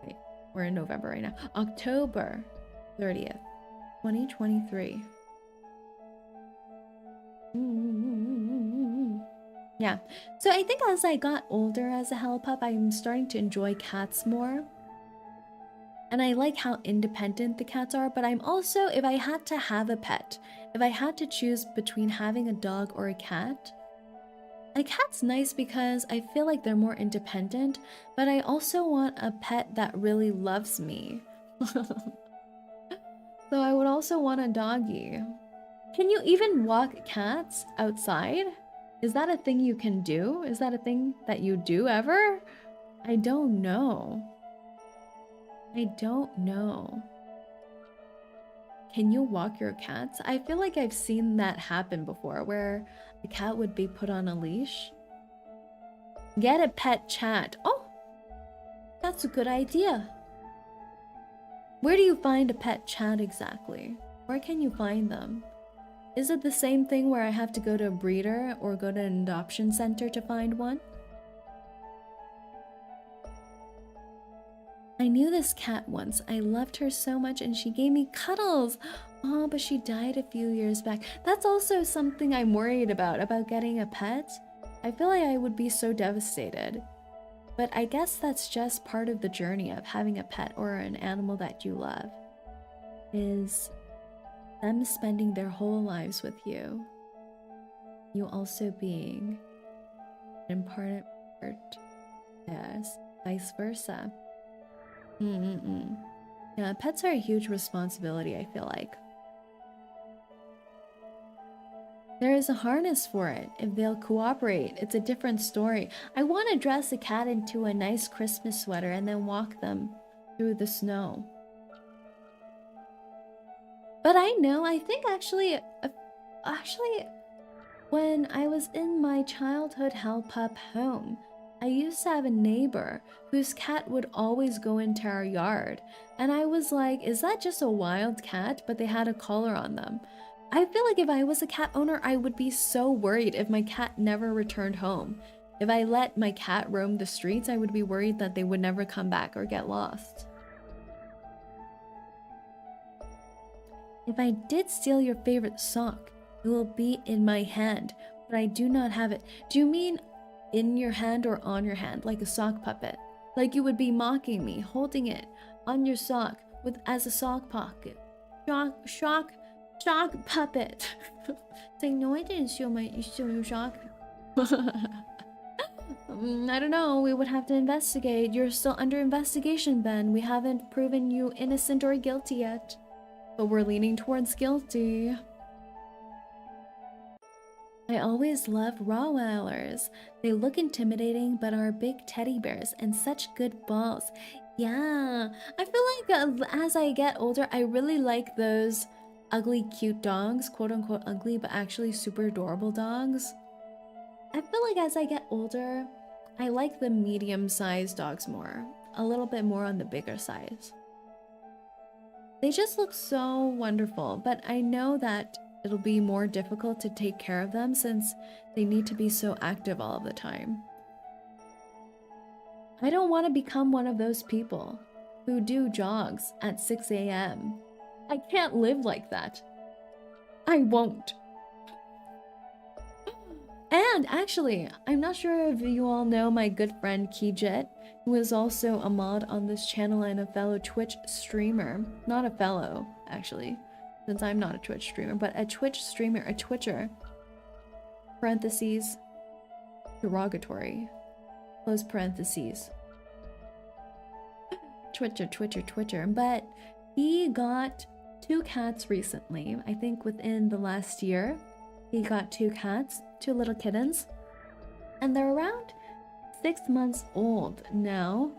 Wait, we're in November right now. October 30th, 2023. Yeah, so I think as I got older as a hell pup, I'm starting to enjoy cats more. And I like how independent the cats are, but I'm also, if I had to have a pet, if I had to choose between having a dog or a cat's nice because I feel like they're more independent, but I also want a pet that really loves me. So I would also want a doggy. Can you even walk cats outside? Is that a thing you can do? Is that a thing that you do ever? I don't know. I don't know. Can you walk your cats? I feel like I've seen that happen before, where a cat would be put on a leash. Get a pet chat. Oh, that's a good idea. Where do you find a pet chat exactly? Where can you find them? Is it the same thing where I have to go to a breeder or go to an adoption center to find one? I knew this cat once. I loved her so much and she gave me cuddles. Oh, but she died a few years back. That's also something I'm worried about getting a pet. I feel like I would be so devastated. But I guess that's just part of the journey of having a pet or an animal that you love. Is them spending their whole lives with you. You also being an important part. Yes, vice versa. Yeah, pets are a huge responsibility, I feel like. There is a harness for it. If they'll cooperate, it's a different story. I want to dress a cat into a nice Christmas sweater and then walk them through the snow. But I know, I think actually, when I was in my childhood hell pup home, I used to have a neighbor whose cat would always go into our yard. And I was like, is that just a wild cat? But they had a collar on them. I feel like if I was a cat owner, I would be so worried if my cat never returned home. If I let my cat roam the streets, I would be worried that they would never come back or get lost. If I did steal your favorite sock, it will be in my hand, but I do not have it. Do you mean in your hand or on your hand, like a sock puppet? Like you would be mocking me, holding it on your sock as a sock pocket. Sock puppet. Saying, no, I didn't steal your sock. I don't know, we would have to investigate. You're still under investigation, Ben. We haven't proven you innocent or guilty yet. But we're leaning towards guilty. I always love Rottweilers. They look intimidating but are big teddy bears and such good balls. Yeah, I feel like as I get older, I really like those ugly cute dogs, quote unquote ugly but actually super adorable dogs. I feel like as I get older, I like the medium-sized dogs more, a little bit more on the bigger size. They just look so wonderful, but I know that it'll be more difficult to take care of them since they need to be so active all of the time. I don't want to become one of those people who do jogs at 6 a.m. I can't live like that. I won't. And actually, I'm not sure if you all know my good friend 𝐒𝐡𝐚𝐭, who is also a mod on this channel and a fellow Twitch streamer. Not a fellow, actually, since I'm not a Twitch streamer, but a Twitch streamer, a Twitcher, parentheses, derogatory, close parentheses. Twitcher. But he got 2 cats recently. I think within the last year, he got 2 cats, 2 little kittens. And they're around 6 months old now.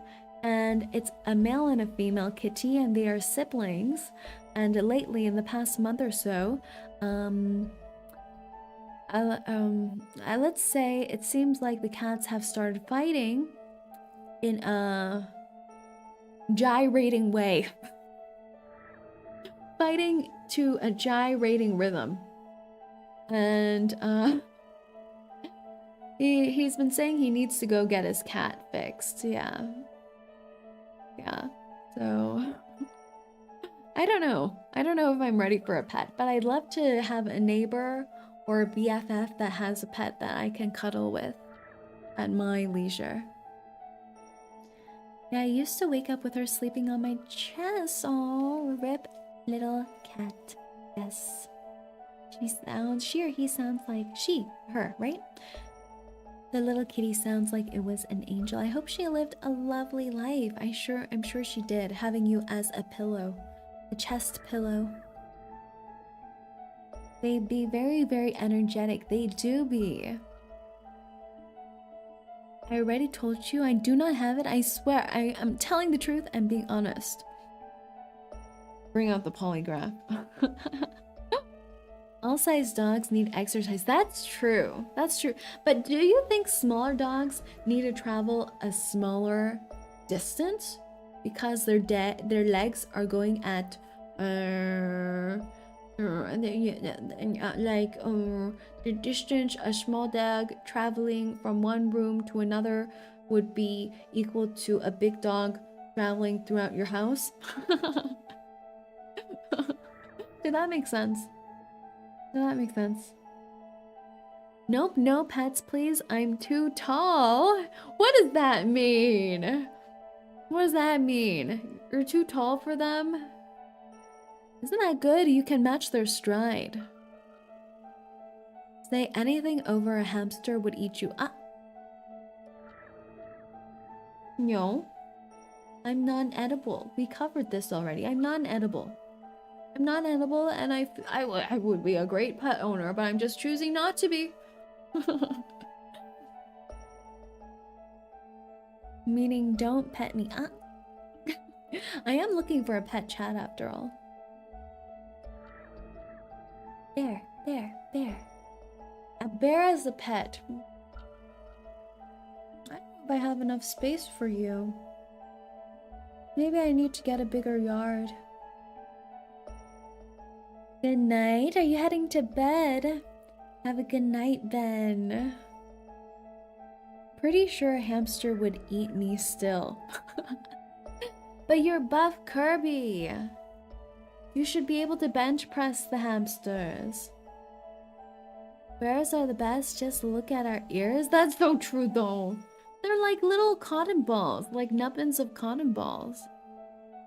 And it's a male and a female kitty, and they are siblings. And lately, in the past month or so, let's say it seems like the cats have started fighting in a gyrating way. Fighting to a gyrating rhythm. And he's been saying he needs to go get his cat fixed. Yeah, so I don't know if I'm ready for a pet, but I'd love to have a neighbor or a BFF that has a pet that I can cuddle with at my leisure. Yeah, I used to wake up with her sleeping on my chest. Oh, rip little cat. Yes. She or he sounds like her, right? The little kitty sounds like it was an angel. I hope she lived a lovely life. I'm sure she did, having you as a pillow, a chest pillow. They be very, very energetic. They do be. I already told you I do not have it. I swear, I am telling the truth and being honest. Bring out the polygraph. All size dogs need exercise. That's true. That's true. But do you think smaller dogs need to travel a smaller distance because their legs are going at the distance a small dog traveling from one room to another would be equal to a big dog traveling throughout your house? Did that make sense? That makes sense. Nope, no pets, please. I'm too tall. What does that mean? What does that mean? You're too tall for them? Isn't that good? You can match their stride. Say anything over a hamster would eat you up. No. I'm non-edible. We covered this already. I'm non-edible. I'm non-edible, and I would be a great pet owner, but I'm just choosing not to be. Meaning, don't pet me. I am looking for a pet chat after all. Bear. A bear as a pet. I don't know if I have enough space for you. Maybe I need to get a bigger yard. Good night. Are you heading to bed? Have a good night then. Pretty sure a hamster would eat me still. But you're buff Kirby. You should be able to bench press the hamsters. Bears are the best. Just look at our ears. That's so true though. They're like little cotton balls, like nubbins of cotton balls.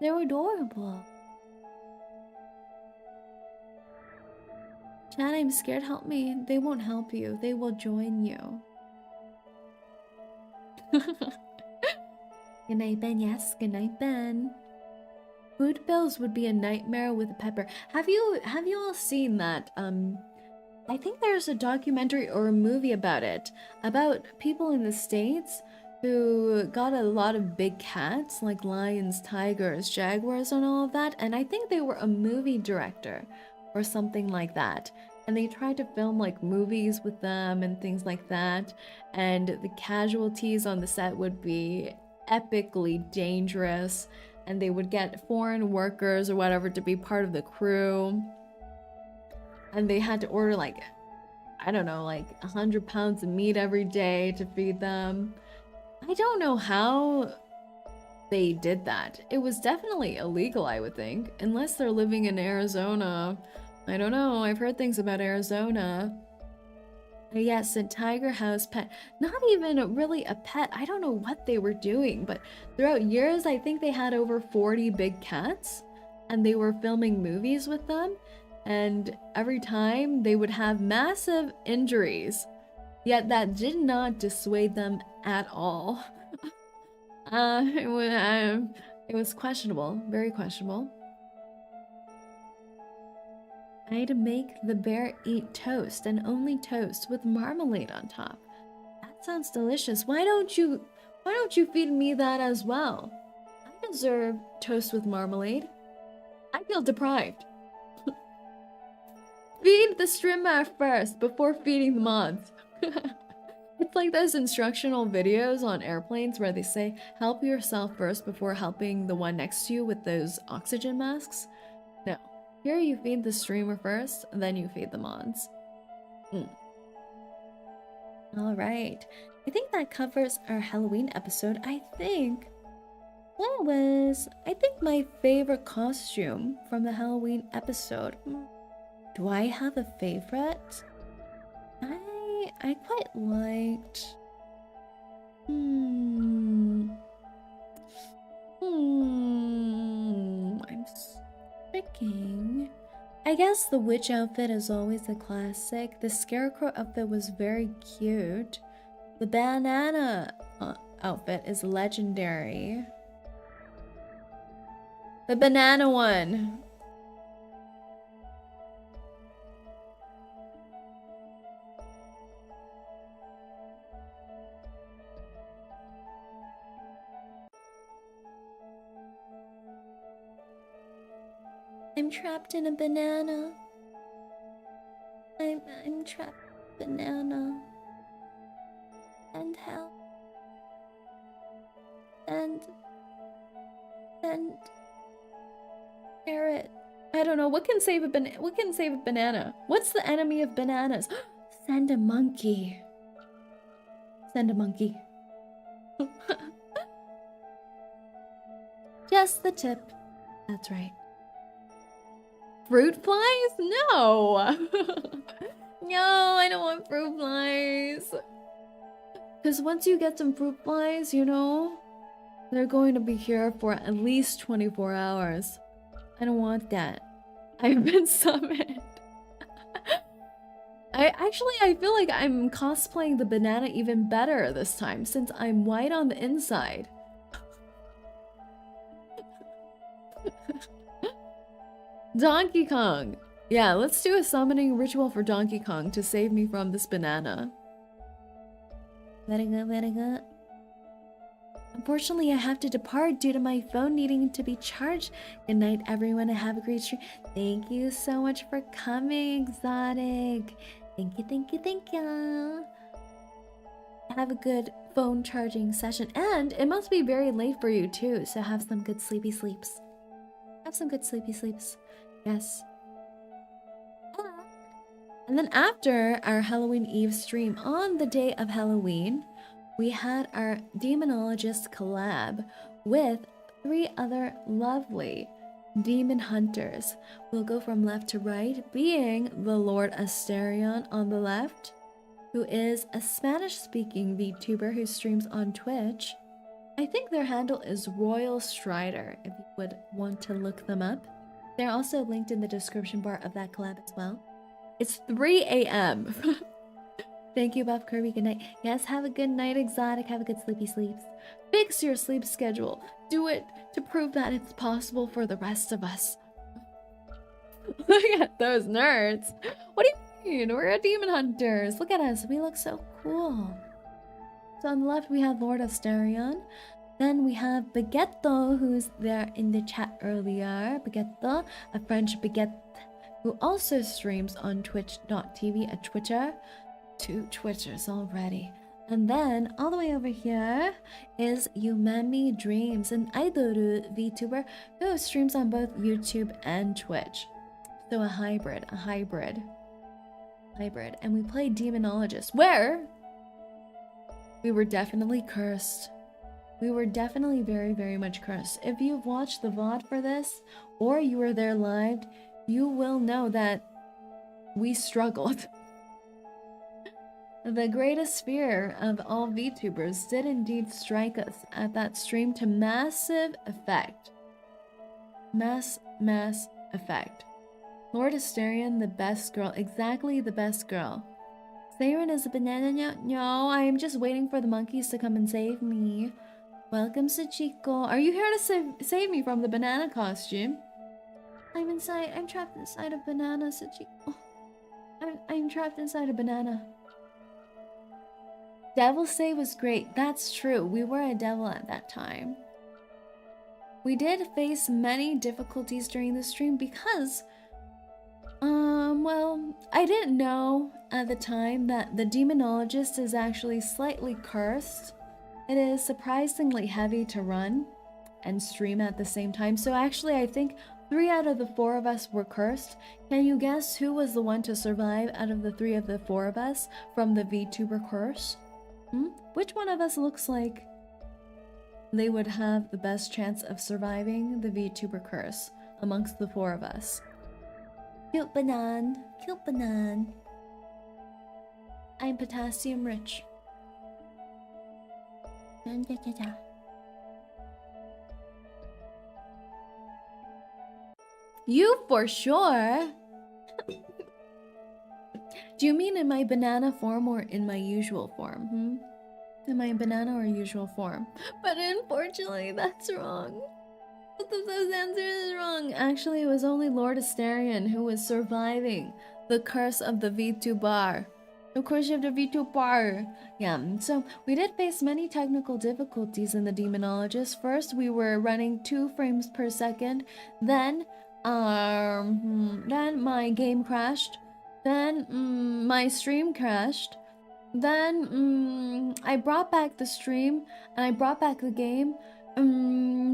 They're adorable. Chad, I'm scared. Help me. They won't help you. They will join you. Good night, Ben. Yes, good night, Ben. Food bills would be a nightmare with a pepper. Have you all seen that? I think there's a documentary or a movie about it, about people in the States who got a lot of big cats, like lions, tigers, jaguars, and all of that. And I think they were a movie director or something like that. And they tried to film like movies with them and things like that. And the casualties on the set would be epically dangerous. And they would get foreign workers or whatever to be part of the crew. And they had to order like, I don't know, like 100 pounds of meat every day to feed them. I don't know how they did that. It was definitely illegal, I would think. Unless they're living in Arizona. I don't know. I've heard things about Arizona. Yes, a tiger house pet. Not even really a pet. I don't know what they were doing, but throughout years, I think they had over 40 big cats. and they were filming movies with them, and every time they would have massive injuries, yet that did not dissuade them at all. It was questionable, very questionable. I'd make the bear eat toast, and only toast with marmalade on top. That sounds delicious. Why don't you feed me that as well? I deserve toast with marmalade. I feel deprived. Feed the streamer first before feeding the mods. It's like those instructional videos on airplanes where they say, help yourself first before helping the one next to you with those oxygen masks. No. Here you feed the streamer first, then you feed the mods. Alright. I think that covers our Halloween episode. I think that was, my favorite costume from the Halloween episode. Do I have a favorite? I quite liked... I'm thinking... I guess the witch outfit is always a classic. The scarecrow outfit was very cute. The banana outfit is legendary. The banana one. I'm trapped in a banana. I'm trapped in a banana. And help. And carrot. I don't know. What can save a banana? What's the enemy of bananas? Send a monkey. Send a monkey. Just the tip. That's right. Fruit flies? No! No, I don't want fruit flies. Because once you get some fruit flies, you know, they're going to be here for at least 24 hours. I don't want that. I've been summoned. I feel like I'm cosplaying the banana even better this time since I'm white on the inside. Donkey Kong! Yeah, let's do a summoning ritual for Donkey Kong to save me from this banana. Very good, very good. Unfortunately, I have to depart due to my phone needing to be charged. Good night, everyone, and have a great stream. Thank you so much for coming, Exotic. Thank you, thank you, thank you. Have a good phone charging session. And it must be very late for you, too, so have some good sleepy sleeps. Have some good sleepy sleeps. Yes. And then after our Halloween Eve stream on the day of Halloween, we had our demonologist collab with 3 other lovely demon hunters. We'll go from left to right, being the Lord Asterion on the left, who is a Spanish-speaking VTuber who streams on Twitch. I think their handle is Royal Strider, if you would want to look them up. They're also linked in the description bar of that collab as well. It's 3 a.m. Thank you, Buff Kirby. Good night. Yes, have a good night, Exotic. Have a good sleepy sleeps. Fix your sleep schedule. Do it to prove that it's possible for the rest of us. Look at those nerds. What do you mean? We're demon hunters. Look at us. We look so cool. So on the left, we have Lord Asterion. Then we have Baguetto, who's there in the chat earlier. Baguetto, a French baguette, who also streams on twitch.tv, a Twitter. 2 Twitters already. And then, all the way over here is Umami Dreams, an idol VTuber who streams on both YouTube and Twitch. So a hybrid. And we play Demonologist, where we were definitely cursed. We were definitely very, very much cursed. If you've watched the VOD for this, or you were there live, you will know that we struggled. The greatest fear of all VTubers did indeed strike us at that stream to massive effect. Mass effect. Lord Asterion, the best girl. Exactly the best girl. Saerin is a banana. No, I am just waiting for the monkeys to come and save me. Welcome, 𝐂𝐴𝐚𝐭. Are you here to save me from the banana costume? I'm inside. I'm trapped inside a banana, 𝐂𝐴𝐚𝐭. I'm trapped inside a banana. Devil's Say was great. That's true. We were a devil at that time. We did face many difficulties during the stream because, well, I didn't know at the time that the demonologist is actually slightly cursed. It is surprisingly heavy to run and stream at the same time. So actually, I think 3 out of the 4 of us were cursed. Can you guess who was the one to survive out of the 3 of the 4 of us from the VTuber curse? Which one of us looks like they would have the best chance of surviving the VTuber curse amongst the 4 of us? Cute banan, cute banan. I'm potassium rich. You for sure. Do you mean in my banana form or in my usual form? In my banana or usual form? But unfortunately, that's wrong. Both of those answers is wrong. Actually, it was only Lord Asterion who was surviving the curse of the VTuber. The curse of the VTuber. Yeah, so we did face many technical difficulties in the Demonologist. First, we were running 2 frames per second. Then my game crashed. Then my stream crashed. Then I brought back the stream and I brought back the game.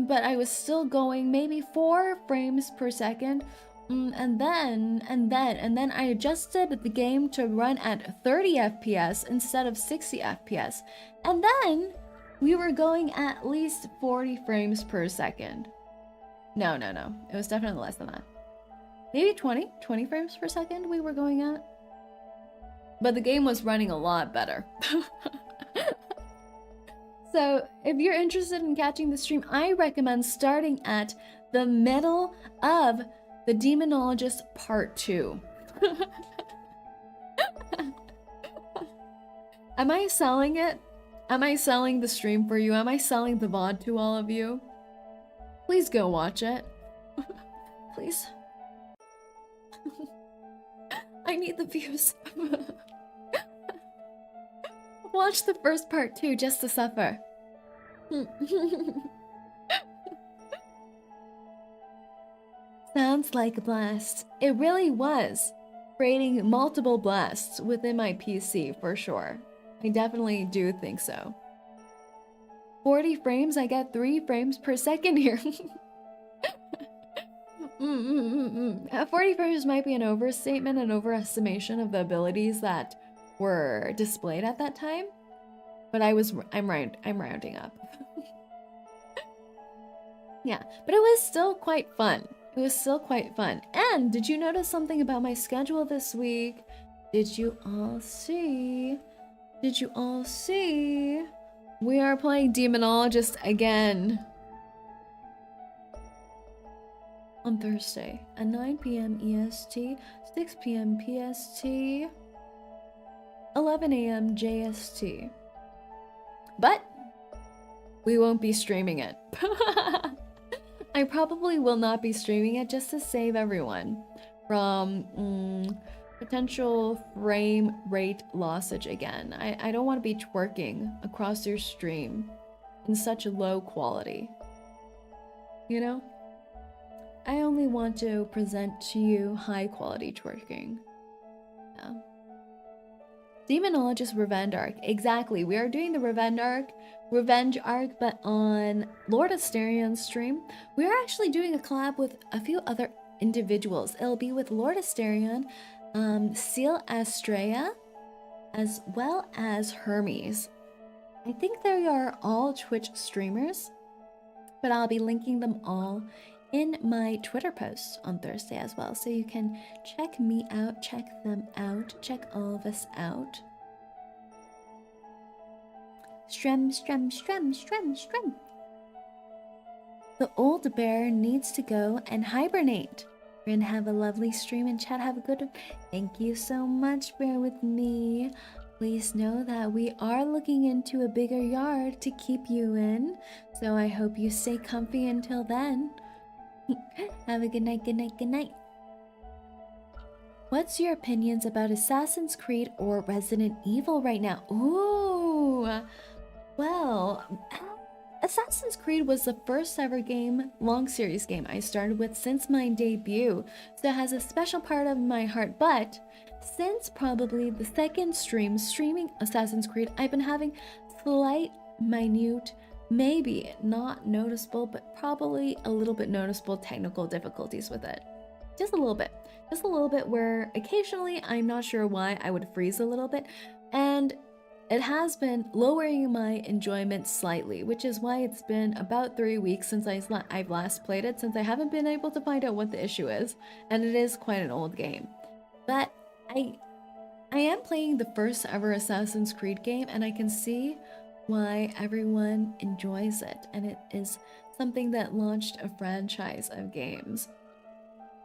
But I was still going maybe 4 frames per second. And then I adjusted the game to run at 30 FPS instead of 60 FPS. And then we were going at least 40 frames per second. No. It was definitely less than that. Maybe 20 frames per second we were going at. But the game was running a lot better. So if you're interested in catching the stream, I recommend starting at the middle of the Demonologist Part 2. Am I selling it? Am I selling the stream for you? Am I selling the VOD to all of you? Please go watch it. Please. I need the views. Watch the first part too, just to suffer. Sounds like a blast. It really was. Creating multiple blasts within my PC, for sure. I definitely do think so. 40 frames, I get 3 frames per second here. 40 frames might be an overstatement, an overestimation of the abilities that were displayed at that time, but I'm rounding up. Yeah, but it was still quite fun. It was still quite fun. And did you notice something about my schedule this week? Did you all see? Did you all see? We are playing Demonologist again. On Thursday at 9 p.m. EST, 6 p.m. PST, 11 a.m. JST. But we won't be streaming it. I probably will not be streaming it just to save everyone from potential frame rate lossage again. I don't want to be twerking across your stream in such low quality. You know? I only want to present to you high quality twerking. Yeah. Demonologist Revenge Arc. Exactly. We are doing the Revenge Arc, but on Lord Asterion's stream. We are actually doing a collab with a few other individuals. It'll be with Lord Asterion, 𝐒𝐴𝐚𝐿, as well as Hermes. I think they are all Twitch streamers, but I'll be linking them all in my Twitter post on Thursday as well, so you can check me out, check them out, check all of us out. Strem. The old bear needs to go and hibernate. We're gonna have a lovely stream and chat. Have a good one. Thank you so much, bear with me. Please know that we are looking into a bigger yard to keep you in. So I hope you stay comfy until then. Have a good night, good night, good night. What's your opinions about Assassin's Creed or Resident Evil right now? Ooh, well, Assassin's Creed was the first ever long series game I started with since my debut, so it has a special part of my heart. But since probably the second streaming Assassin's Creed, I've been having slight, minute, maybe not noticeable, but probably a little bit noticeable technical difficulties with it. Just a little bit. Just a little bit where occasionally I'm not sure why I would freeze a little bit, and it has been lowering my enjoyment slightly, which is why it's been about 3 weeks since I've last played it, since I haven't been able to find out what the issue is, and it is quite an old game. But I am playing the first ever Assassin's Creed game, and I can see why everyone enjoys it, and it is something that launched a franchise of games.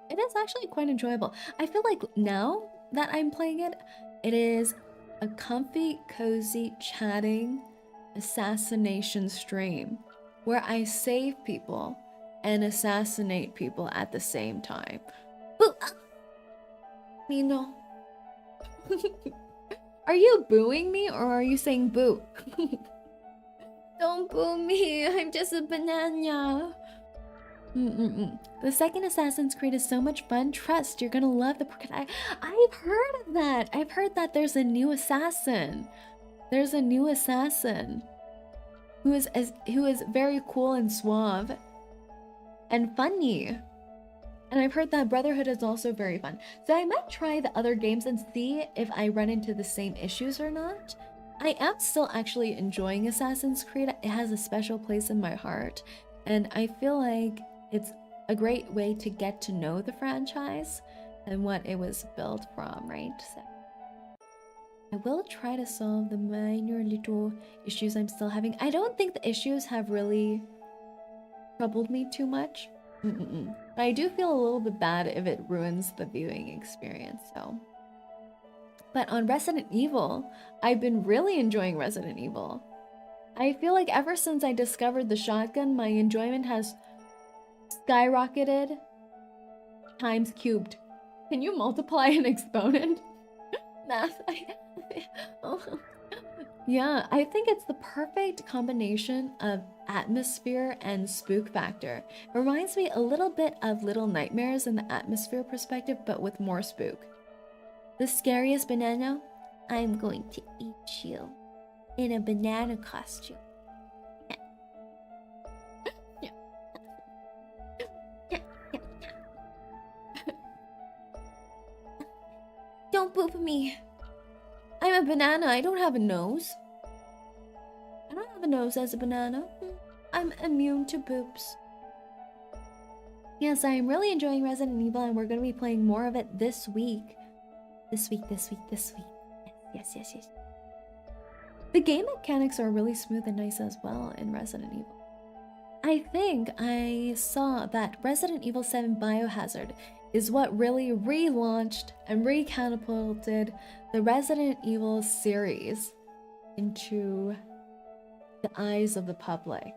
It is actually quite enjoyable. I feel like now that I'm playing it, it is a comfy, cozy, chatting assassination stream where I save people and assassinate people at the same time. Boo! Me no. Are you booing me or are you saying boo? Don't boo me, I'm just a banana. The second Assassin's Creed is so much fun. Trust, you're gonna love the... I've heard of that. I've heard that there's a new assassin. There's a new assassin who is very cool and suave and funny. And I've heard that Brotherhood is also very fun. So I might try the other games and see if I run into the same issues or not. I am still actually enjoying Assassin's Creed. It has a special place in my heart. And I feel like it's a great way to get to know the franchise and what it was built from, right? So I will try to solve the minor little issues I'm still having. I don't think the issues have really troubled me too much. But I do feel a little bit bad if it ruins the viewing experience, so. But on Resident Evil, I've been really enjoying Resident Evil. I feel like ever since I discovered the shotgun, my enjoyment has skyrocketed times cubed. Can you multiply an exponent? Math. Yeah, I think it's the perfect combination of atmosphere and spook factor. It reminds me a little bit of Little Nightmares in the atmosphere perspective, but with more spook. The scariest banana? I'm going to eat you in a banana costume. Don't boop me. I'm a banana. I don't have a nose. I don't have a nose as a banana. I'm immune to boops. Yes, I'm really enjoying Resident Evil, and we're going to be playing more of it this week. This week. Yes. The game mechanics are really smooth and nice as well in Resident Evil. I think I saw that Resident Evil 7 Biohazard is what really relaunched and recatapulted the Resident Evil series into the eyes of the public.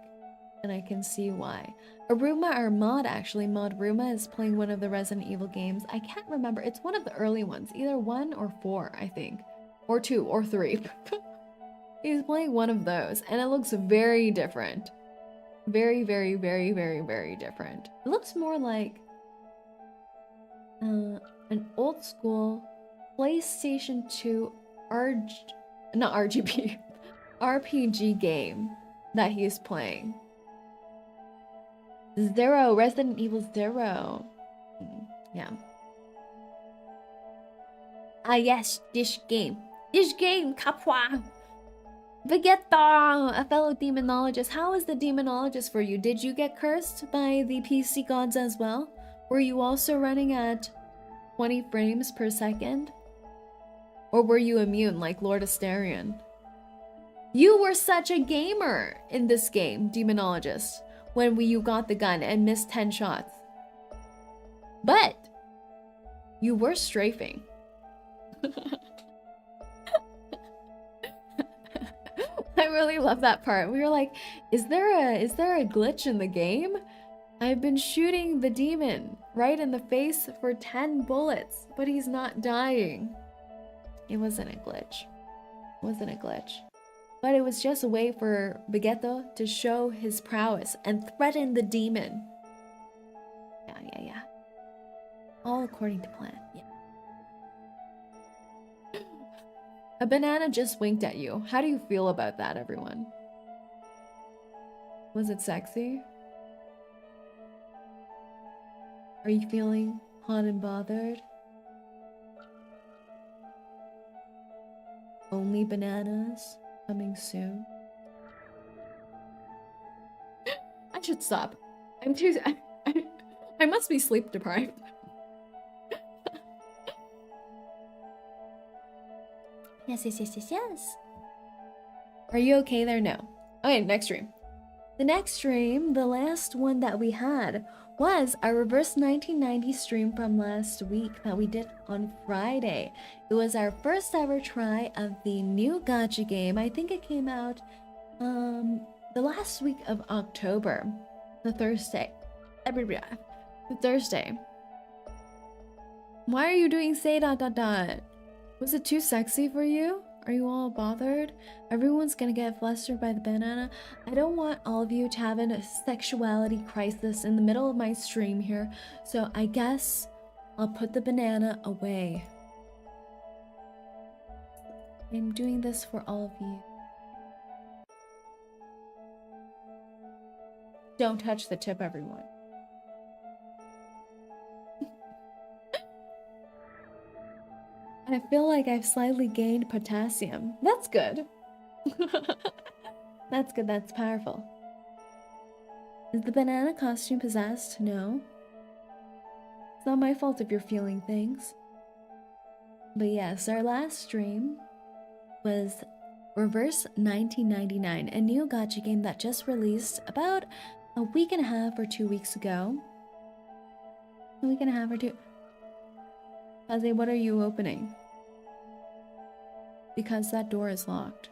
And I can see why. Aruma, or Mod actually, Mod Ruma, is playing one of the Resident Evil games. I can't remember. It's one of the early ones. Either 1 or 4, I think. Or 2 or 3. He's playing one of those. And it looks very different. Very different. It looks more like an old school PlayStation 2 RPG game that he's playing. Resident Evil 0. Yeah. Ah yes, this game, Kapwa. Vegeta, a fellow demonologist. How is the demonologist for you? Did you get cursed by the PC gods as well? Were you also running at 20 frames per second? Or were you immune like Lord Asterion? You were such a gamer in this game, demonologist. when you got the gun and missed 10 shots. But you were strafing. I really love that part. We were like, is there a glitch in the game? I've been shooting the demon right in the face for 10 bullets, but he's not dying. It wasn't a glitch. It wasn't a glitch. But it was just a way for Baguetto to show his prowess and threaten the demon. Yeah. All according to plan, yeah. A banana just winked at you. How do you feel about that, everyone? Was it sexy? Are you feeling hot and bothered? Only bananas coming soon. I should stop. I must be sleep deprived. Yes. Are you okay there? No. Okay, next stream. The next stream, the last one that we had, was our reverse 1990 stream from last week that we did on Friday. It was our first ever try of the new gacha game. I think it came out the last week of October, the Thursday. The Thursday. Why are you doing say ... Was it too sexy for you? Are you all bothered? Everyone's gonna get flustered by the banana. I don't want all of you to have a sexuality crisis in the middle of my stream here, so I guess I'll put the banana away. I'm doing this for all of you. Don't touch the tip, everyone. I feel like I've slightly gained potassium. That's good. That's good, that's powerful. Is the banana costume possessed? No. It's not my fault if you're feeling things. But yes, our last stream was Reverse 1999, a new gacha game that just released about a week and a half or 2 weeks ago. A week and a half or two. Kaze, what are you opening? Because that door is locked.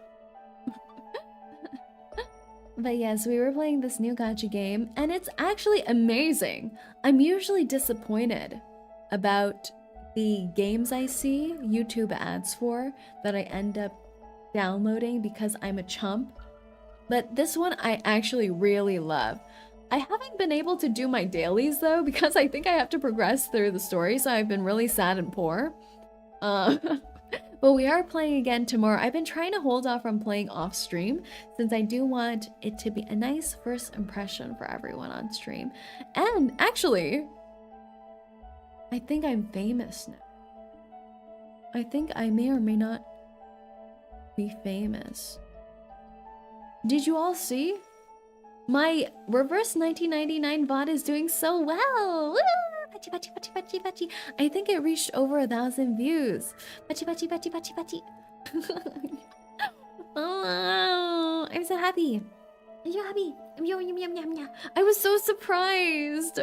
But yes, we were playing this new gacha game, and it's actually amazing. I'm usually disappointed about the games I see YouTube ads for that I end up downloading because I'm a chump. But this one I actually really love. I haven't been able to do my dailies though because I think I have to progress through the story, so I've been really sad and poor. But we are playing again tomorrow. I've been trying to hold off from playing off stream since I do want it to be a nice first impression for everyone on stream. And actually, I think I'm famous now. I think I may or may not be famous. Did you all see? My reverse 1999 VOD is doing so well! Woo! Pachi, pachi, pachi, pachi, pachi. I think it reached over 1,000 views. Pachi, pachi, pachi, pachi, pachi. Oh, I'm so happy. I'm so happy. I was so surprised.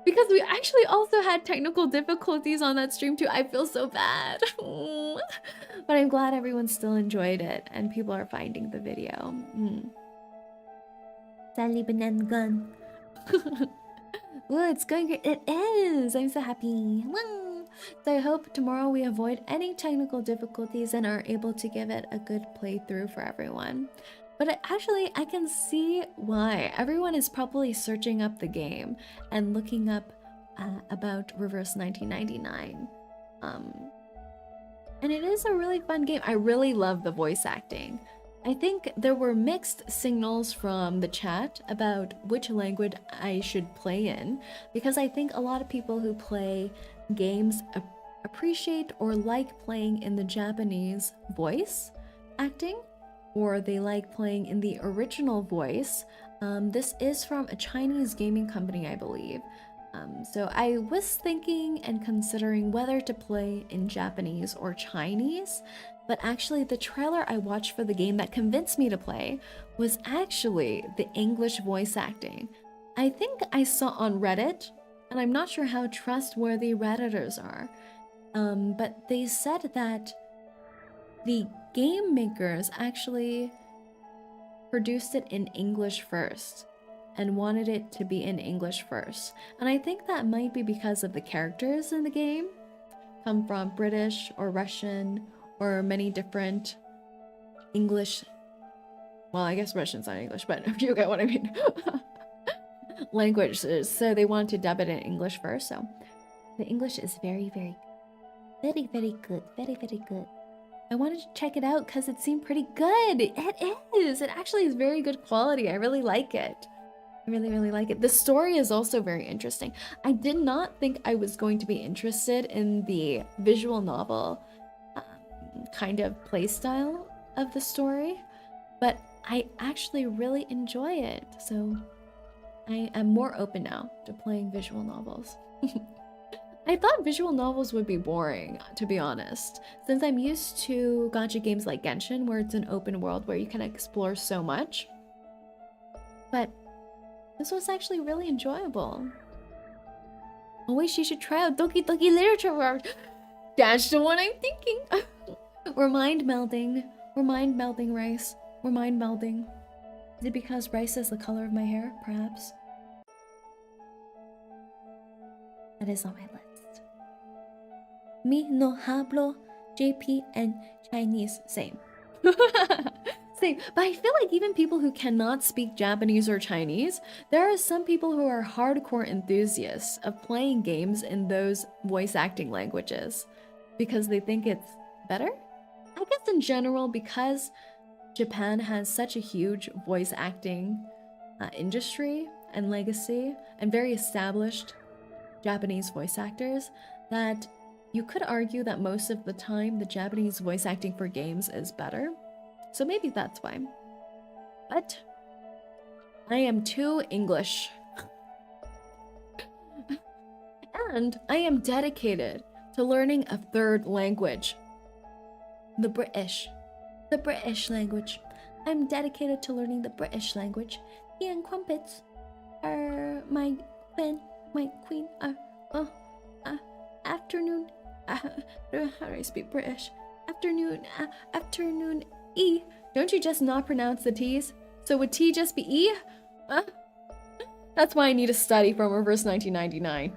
Because we actually also had technical difficulties on that stream too. I feel so bad. But I'm glad everyone still enjoyed it and people are finding the video. Sally banana gun. Well, it's going great. It is. I'm so happy. So I hope tomorrow we avoid any technical difficulties and are able to give it a good playthrough for everyone. But actually, I can see why. Everyone is probably searching up the game and looking up about Reverse 1999. And it is a really fun game. I really love the voice acting. I think there were mixed signals from the chat about which language I should play in, because I think a lot of people who play games appreciate or like playing in the Japanese voice acting, or they like playing in the original voice. This is from a Chinese gaming company, I believe. So I was thinking and considering whether to play in Japanese or Chinese, but actually the trailer I watched for the game that convinced me to play was actually the English voice acting. I think I saw on Reddit, and I'm not sure how trustworthy Redditors are, but they said that the game makers actually produced it in English first and wanted it to be in English first. And I think that might be because of the characters in the game come from British or Russian or many different English, well, I guess Russian's not English, but you get what I mean, languages. So they wanted to dub it in English first. So the English is very, very good. Very good. I wanted to check it out because it seemed pretty good. It is. It actually is very good quality. I really like it. I really like it. The story is also very interesting. I did not think I was going to be interested in the visual novel kind of play style of the story, but I actually really enjoy it. So I am more open now to playing visual novels. I thought visual novels would be boring, to be honest, since I'm used to gacha games like Genshin, where it's an open world where you can explore so much. But this was actually really enjoyable. Oh wait, she should try out Doki Doki Literature World. That's the one I'm thinking. We're mind melding. We're mind melding, Rice. We're mind melding. Is it because rice is the color of my hair, perhaps? That is on my list. Me no hablo JP and Chinese. Same. Same. But I feel like even people who cannot speak Japanese or Chinese, there are some people who are hardcore enthusiasts of playing games in those voice acting languages because they think it's better. I guess in general, because Japan has such a huge voice acting industry and legacy and very established Japanese voice actors, that you could argue that most of the time the Japanese voice acting for games is better. So maybe that's why. But I am too English. And I am dedicated to learning a third language. The British language. I'm dedicated to learning the British language. Tea and crumpets are my queen. Afternoon. How do I speak British? Afternoon. E. Don't you just not pronounce the T's? So would T just be E? That's why I need to study from reverse 1999.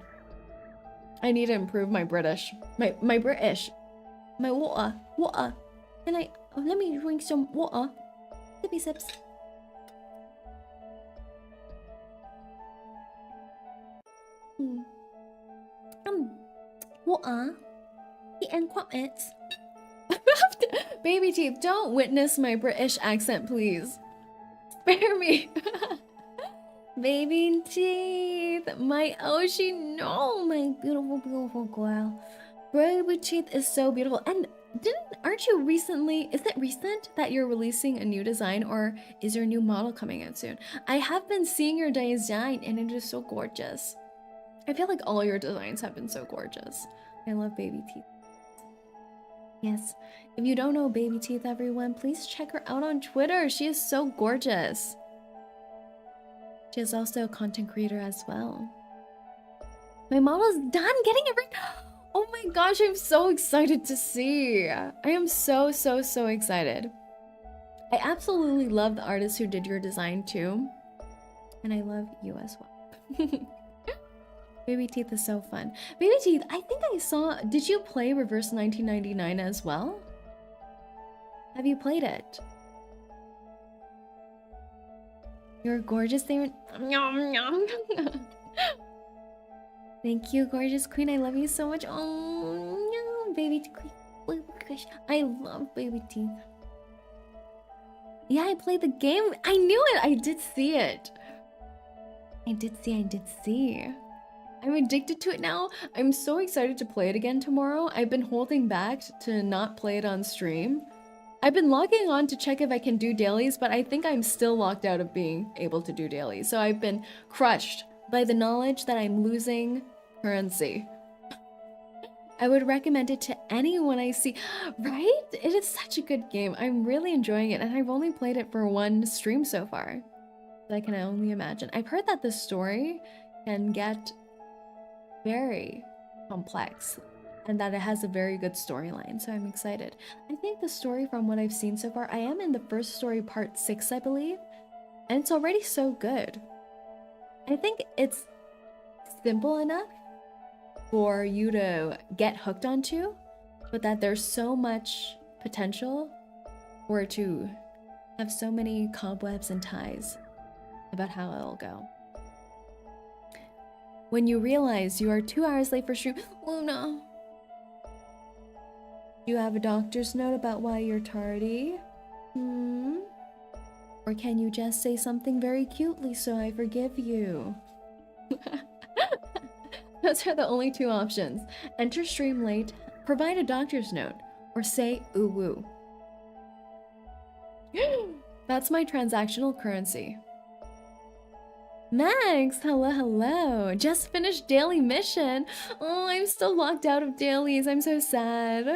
I need to improve my British. My British. My water. Can I... let me drink some water. Sippy sips. Water. Tea and crumpets. Baby teeth, don't witness my British accent, please. Spare me. Baby teeth, my Oshi, no, my beautiful girl. Baby teeth is so beautiful. And aren't you recently, is it recent that you're releasing a new design, or is your new model coming out soon? I have been seeing your design and it is so gorgeous. I feel like all your designs have been so gorgeous. I love baby teeth. Yes, if you don't know baby teeth, everyone, please check her out on Twitter. She is so gorgeous. She is also a content creator as well. My model is done getting it right. Oh my gosh, I'm so excited to see. I am so excited. I absolutely love the artist who did your design too. And I love you as well. Baby teeth is so fun. Baby teeth, I think I saw... Did you play Reverse 1999 as well? Have you played it? You're gorgeous, Saerin. Thank you, gorgeous queen. I love you so much. Oh, no, baby queen. I love baby teeth. Yeah, I played the game. I knew it. I did see it. I did see. I'm addicted to it now. I'm so excited to play it again tomorrow. I've been holding back to not play it on stream. I've been logging on to check if I can do dailies, but I think I'm still locked out of being able to do dailies. So I've been crushed by the knowledge that I'm losing currency. I would recommend it to anyone I see. Right? It is such a good game. I'm really enjoying it, and I've only played it for one stream so far. I can only imagine. I've heard that the story can get very complex and that it has a very good storyline, so I'm excited. I think the story, from what I've seen so far, I am in the first story, part 6, I believe, and it's already so good. I think it's simple enough for you to get hooked onto, but that there's so much potential for it to have so many cobwebs and ties about how it'll go. When you realize you are 2 hours late for stream, Luna, do you have a doctor's note about why you're tardy? Or can you just say something very cutely so I forgive you? Those are the only 2 options. Enter stream late, provide a doctor's note, or say ooh woo. That's my transactional currency. Max, hello, hello. Just finished daily mission. Oh, I'm still locked out of dailies. I'm so sad.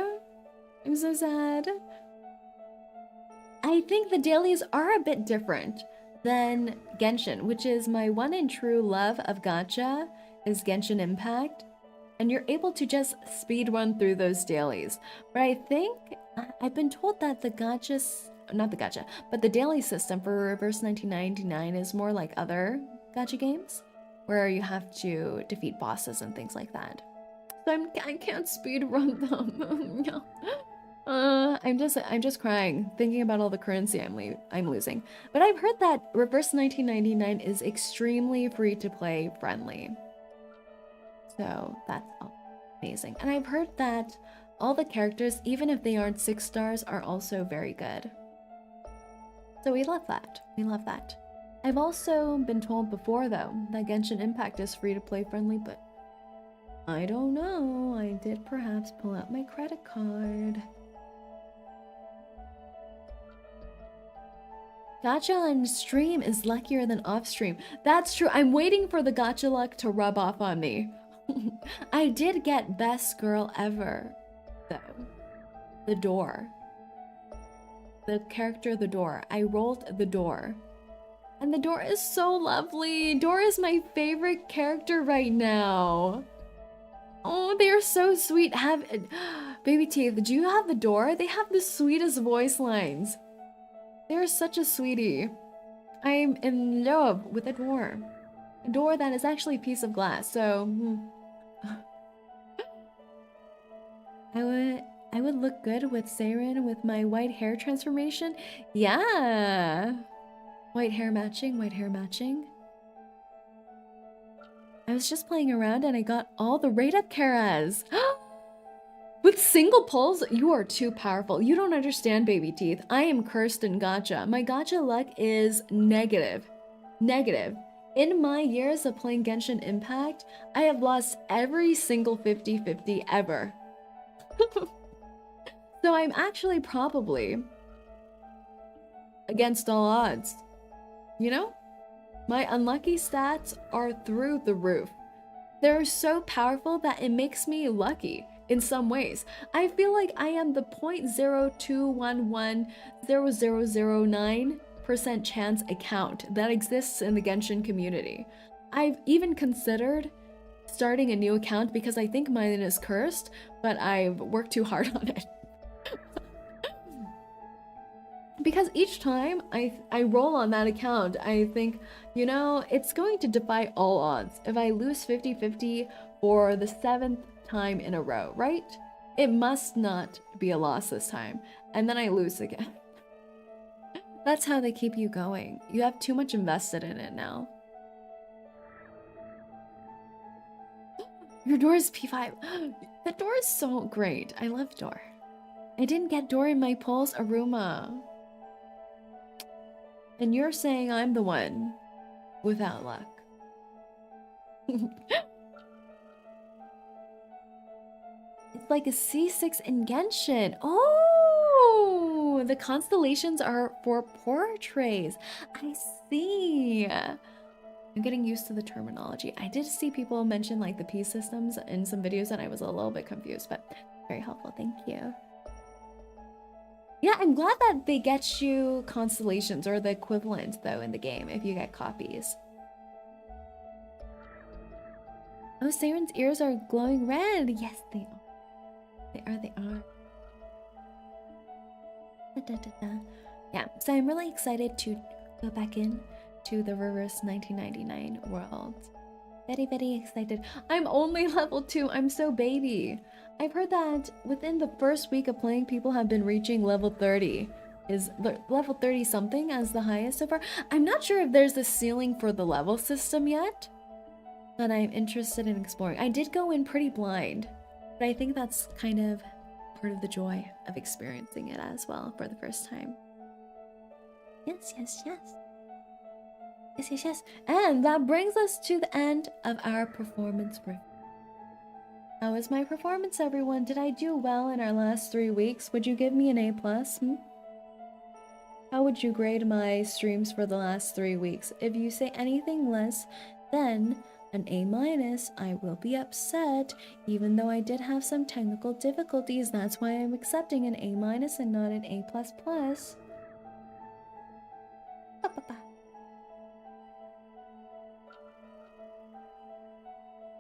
I'm so sad. I think the dailies are a bit different than Genshin, which is my one and true love of gacha, is Genshin Impact. And you're able to just speed run through those dailies. But I think I've been told that the gachas, not the gacha, but the daily system for Reverse 1999 is more like other gacha games, where you have to defeat bosses and things like that. So I can't speed run them. No. I'm just crying thinking about all the currency I'm losing. But I've heard that Reverse 1999 is extremely free to play friendly. So that's amazing. And I've heard that all the characters, even if they aren't 6 stars, are also very good. So we love that. We love that. I've also been told before, though, that Genshin Impact is free to play friendly, but I don't know. I did perhaps pull out my credit card. Gacha on stream is luckier than off stream. That's true. I'm waiting for the gacha luck to rub off on me. I did get best girl ever, though. The door. The character, the door. I rolled the door. And the door is so lovely. Door is my favorite character right now. Oh, they are so sweet. Baby Teeth, do you have the door? They have the sweetest voice lines. They're such a sweetie. I'm in love with a door. A door that is actually a piece of glass, so... I would look good with Saerin with my white hair transformation. Yeah! White hair matching, white hair matching. I was just playing around and I got all the rate-up Karas. With single pulls, you are too powerful. You don't understand, Baby Teeth. I am cursed in gacha. My gacha luck is negative. Negative. In my years of playing Genshin Impact, I have lost every single 50-50 ever. So I'm actually probably against all odds. You know? My unlucky stats are through the roof. They're so powerful that it makes me lucky in some ways. I feel like I am the 0.021100009% chance account that exists in the Genshin community. I've even considered starting a new account because I think mine is cursed, but I've worked too hard on it. Because each time I roll on that account, I think, you know, it's going to defy all odds if I lose 50-50 for the 7th time in a row, right? It must not be a loss this time. And then I lose again. That's how they keep you going. You have too much invested in it now. Your door is P5. The door is so great. I love door. I didn't get door in my polls, Aruma. And you're saying I'm the one without luck. It's like a C6 in Genshin. Oh, the constellations are for portraits. I see. I'm getting used to the terminology. I did see people mention like the P systems in some videos and I was a little bit confused, but very helpful. Thank you. Yeah, I'm glad that they get you constellations or the equivalent though in the game if you get copies. Oh, Saerin's ears are glowing red. Yes, they are. They are. Da, da, da, da. Yeah, so I'm really excited to go back in to the reverse 1999 world. Very, very excited. I'm only level 2. I'm so baby. I've heard that within the first week of playing, people have been reaching level 30. Is level 30 something as the highest so far? I'm not sure if there's a ceiling for the level system yet, but I'm interested in exploring. I did go in pretty blind, but I think that's kind of part of the joy of experiencing it as well for the first time. Yes, yes, yes. Yes, yes, yes. And that brings us to the end of our performance review. How was my performance, everyone? Did I do well in our last 3 weeks? Would you give me an A+? How would you grade my streams for the last 3 weeks? If you say anything less than an A-, I will be upset. Even though I did have some technical difficulties, that's why I'm accepting an A- and not an A++.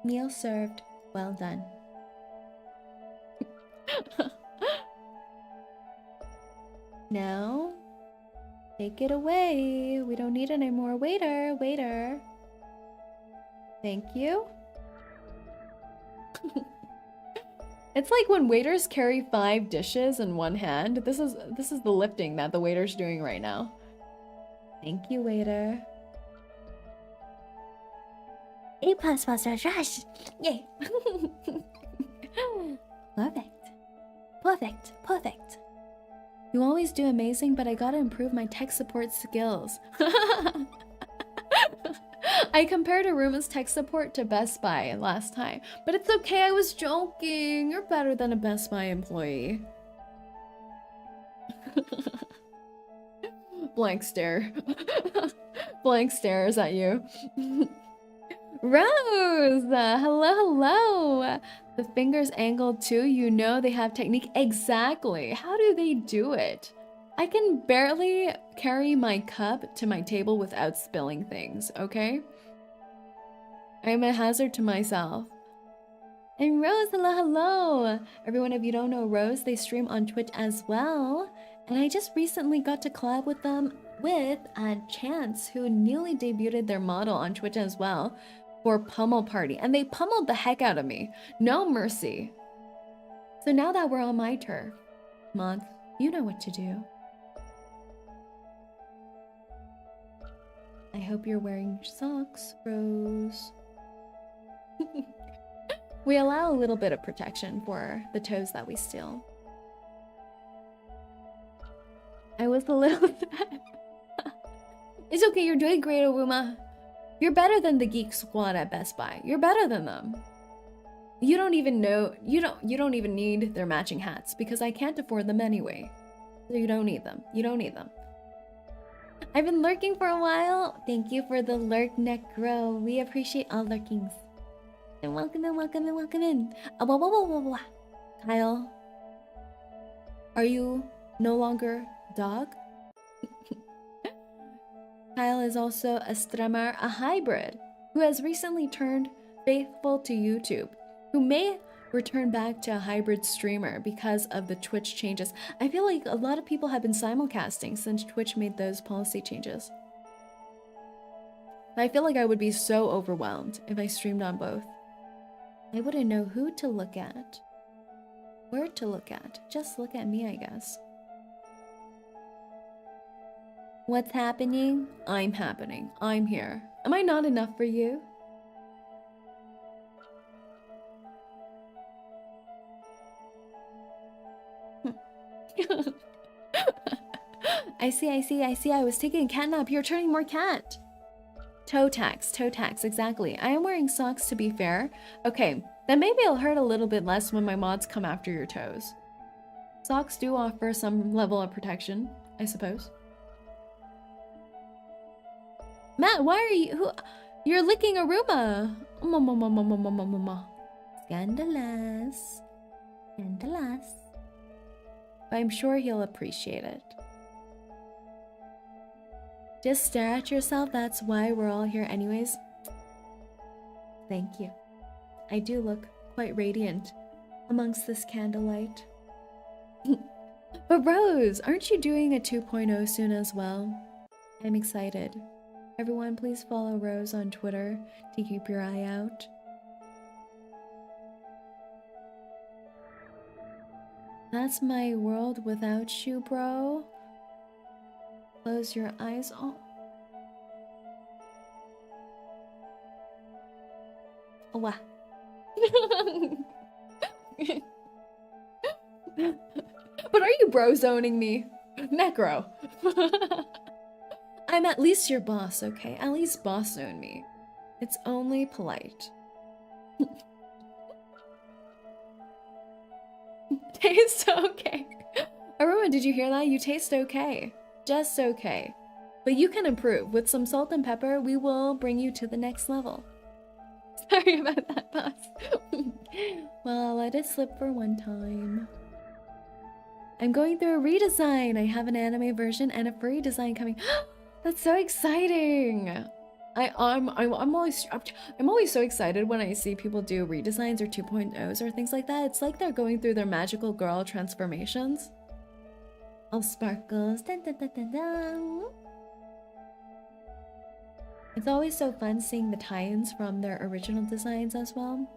Meal served. Well done. Now, take it away. We don't need any more. Waiter, waiter. Thank you. It's like when waiters carry 5 dishes in one hand. This is the lifting that the waiter's doing right now. Thank you, waiter. A++ rush. Yay. Perfect. Perfect. Perfect. You always do amazing, but I gotta improve my tech support skills. I compared Aruma's tech support to Best Buy last time, but it's okay, I was joking. You're better than a Best Buy employee. Blank stare. Blank stares at you. Rose! Hello, hello! The fingers angled too, you know they have technique. Exactly! How do they do it? I can barely carry my cup to my table without spilling things, okay? I'm a hazard to myself. And Rose, hello, hello! Everyone, if you don't know Rose, they stream on Twitch as well. And I just recently got to collab with them with Chance, who newly debuted their model on Twitch as well for Pummel Party. And they pummeled the heck out of me. No mercy. So now that we're on my turf, mods, you know what to do. I hope you're wearing your socks, Rose. We allow a little bit of protection for the toes that we steal. I was a little sad. It's okay, you're doing great, Aruma. You're better than the Geek Squad at Best Buy. You're better than them. You don't even know, you don't even need their matching hats because I can't afford them anyway. So you don't need them. You don't need them. I've been lurking for a while. Thank you for the lurk, Necro. We appreciate all lurkings. And welcome in, welcome in, welcome in. Kyle, are you no longer dog? Kyle is also a streamer, a hybrid, who has recently turned faithful to YouTube, who may return back to a hybrid streamer because of the Twitch changes. I feel like a lot of people have been simulcasting since Twitch made those policy changes. I feel like I would be so overwhelmed if I streamed on both. I wouldn't know who to look at, where to look at. Just look at me, I guess. What's happening? I'm happening. I'm here. Am I not enough for you? I see. I was taking a cat nap. You're turning more cat. Toe tax, exactly. I am wearing socks to be fair. Okay, then maybe it'll hurt a little bit less when my mods come after your toes. Socks do offer some level of protection, I suppose. Matt, why are you... You're licking Aruma. Scandalous. Scandalous. but I'm sure he'll appreciate it. Just stare at yourself, that's why we're all here anyways. Thank you. I do look quite radiant amongst this candlelight. But Rose, aren't you doing a 2.0 soon as well? I'm excited. Everyone, please follow Rose on Twitter to keep your eye out. That's my world without you, bro. Close your eyes. Oh. Oh, wow. But are you bro zoning me? Necro. I'm at least your boss, okay? At least boss zone me. It's only polite. Taste okay. Aruma, did you hear that? You taste okay. Just okay. But you can improve. With some salt and pepper, we will bring you to the next level. Sorry about that, boss. Well, I'll let it slip for one time. I'm going through a redesign. I have an anime version and a free design coming. That's so exciting. I'm always so excited when I see people do redesigns or 2.0s or things like that. It's like they're going through their magical girl transformations. All sparkles. Dun, dun, dun, dun, dun. It's always so fun seeing the tie-ins from their original designs as well.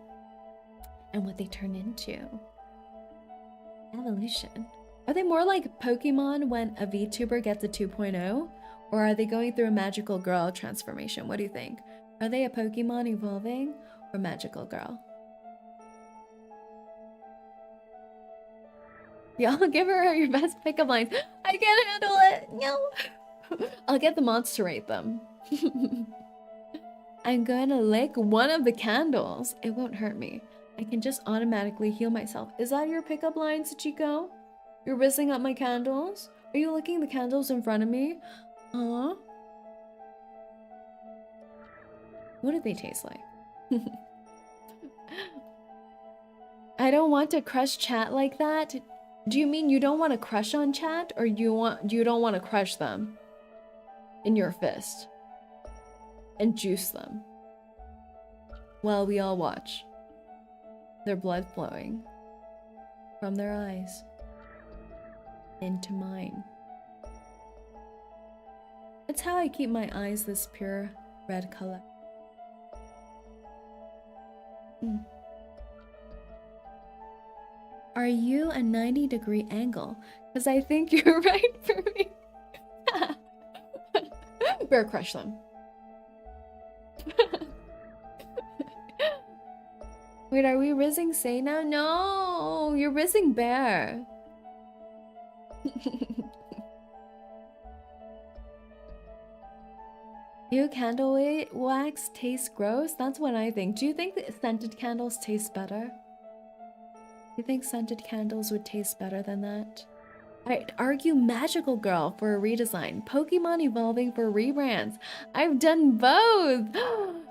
And what they turn into. Evolution. Are they more like Pokemon when a VTuber gets a 2.0? Or are they going through a magical girl transformation? What do you think? Are they a Pokemon evolving or magical girl? Yeah, I'll give her your best pickup lines. I can't handle it. No. I'll get the mods to rate them. I'm gonna lick one of the candles. It won't hurt me. I can just automatically heal myself. Is that your pickup line, Sachiko? You're whizzing up my candles? Are you licking the candles in front of me? Huh? What do they taste like? I don't want to crush chat like that. Do you mean you don't want to crush on chat, or you don't want to crush them in your fist and juice them while we all watch their blood flowing from their eyes into mine? That's how I keep my eyes this pure red color. Are you a 90-degree angle? Because I think you're right for me. Bear crush them. Wait, are we rizzing Say now? No, you're rizzing Bear. Ew, candle wax tastes gross? That's what I think. Do you think that scented candles taste better? Do you think scented candles would taste better than that? I'd argue Magical Girl for a redesign. Pokemon evolving for rebrands. I've done both!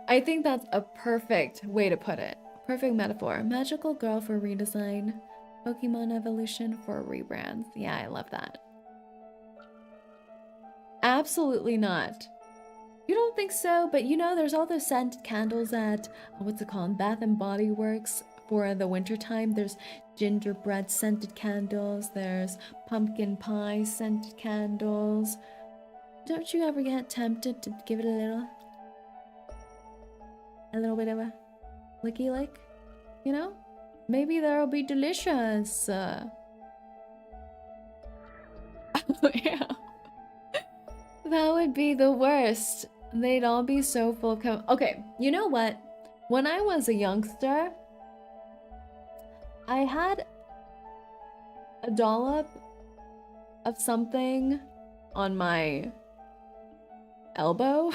I think that's a perfect way to put it. Perfect metaphor. Magical Girl for redesign. Pokemon evolution for rebrands. Yeah, I love that. Absolutely not. You don't think so? But you know, there's all those scented candles at, what's it called? Bath and Body Works for the winter time. There's gingerbread scented candles. There's pumpkin pie scented candles. Don't you ever get tempted to give it a little bit of a licky lick? You know? Maybe that'll be delicious. Yeah. That would be the worst. They'd all be so full of okay, you know what? When I was a youngster, I had a dollop of something on my elbow.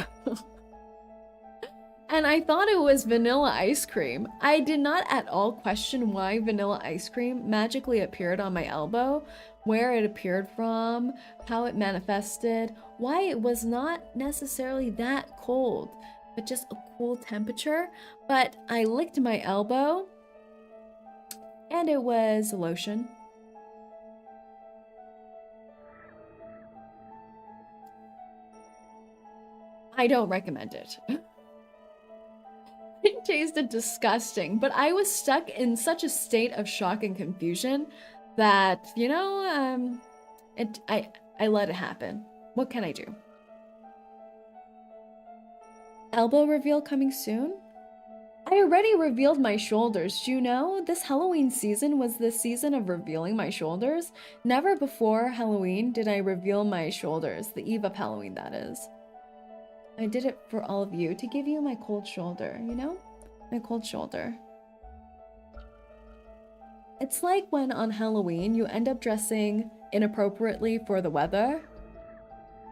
And I thought it was vanilla ice cream. I did not at all question why vanilla ice cream magically appeared on my elbow, where it appeared from, how it manifested, why it was not necessarily that cold, but just a cool temperature. But I licked my elbow, and it was lotion. I don't recommend it. It tasted disgusting, but I was stuck in such a state of shock and confusion that, you know, I let it happen. What can I do? Elbow reveal coming soon? I already revealed my shoulders. Do you know? This Halloween season was the season of revealing my shoulders. Never before Halloween did I reveal my shoulders. The eve of Halloween, that is. I did it for all of you to give you my cold shoulder, you know? My cold shoulder. It's like when on Halloween you end up dressing inappropriately for the weather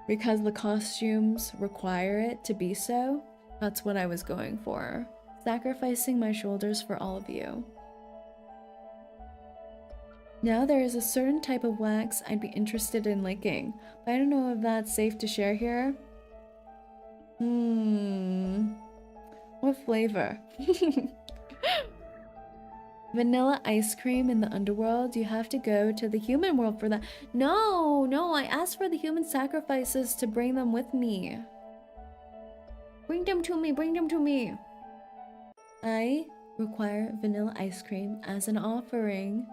because the costumes require it to be so. That's what I was going for. Sacrificing my shoulders for all of you. Now there is a certain type of wax I'd be interested in licking, but I don't know if that's safe to share here. What flavor? Vanilla ice cream in the underworld. You have to go to the human world for that. No, I asked for the human sacrifices to bring them with me. Bring them to me. I require vanilla ice cream as an offering,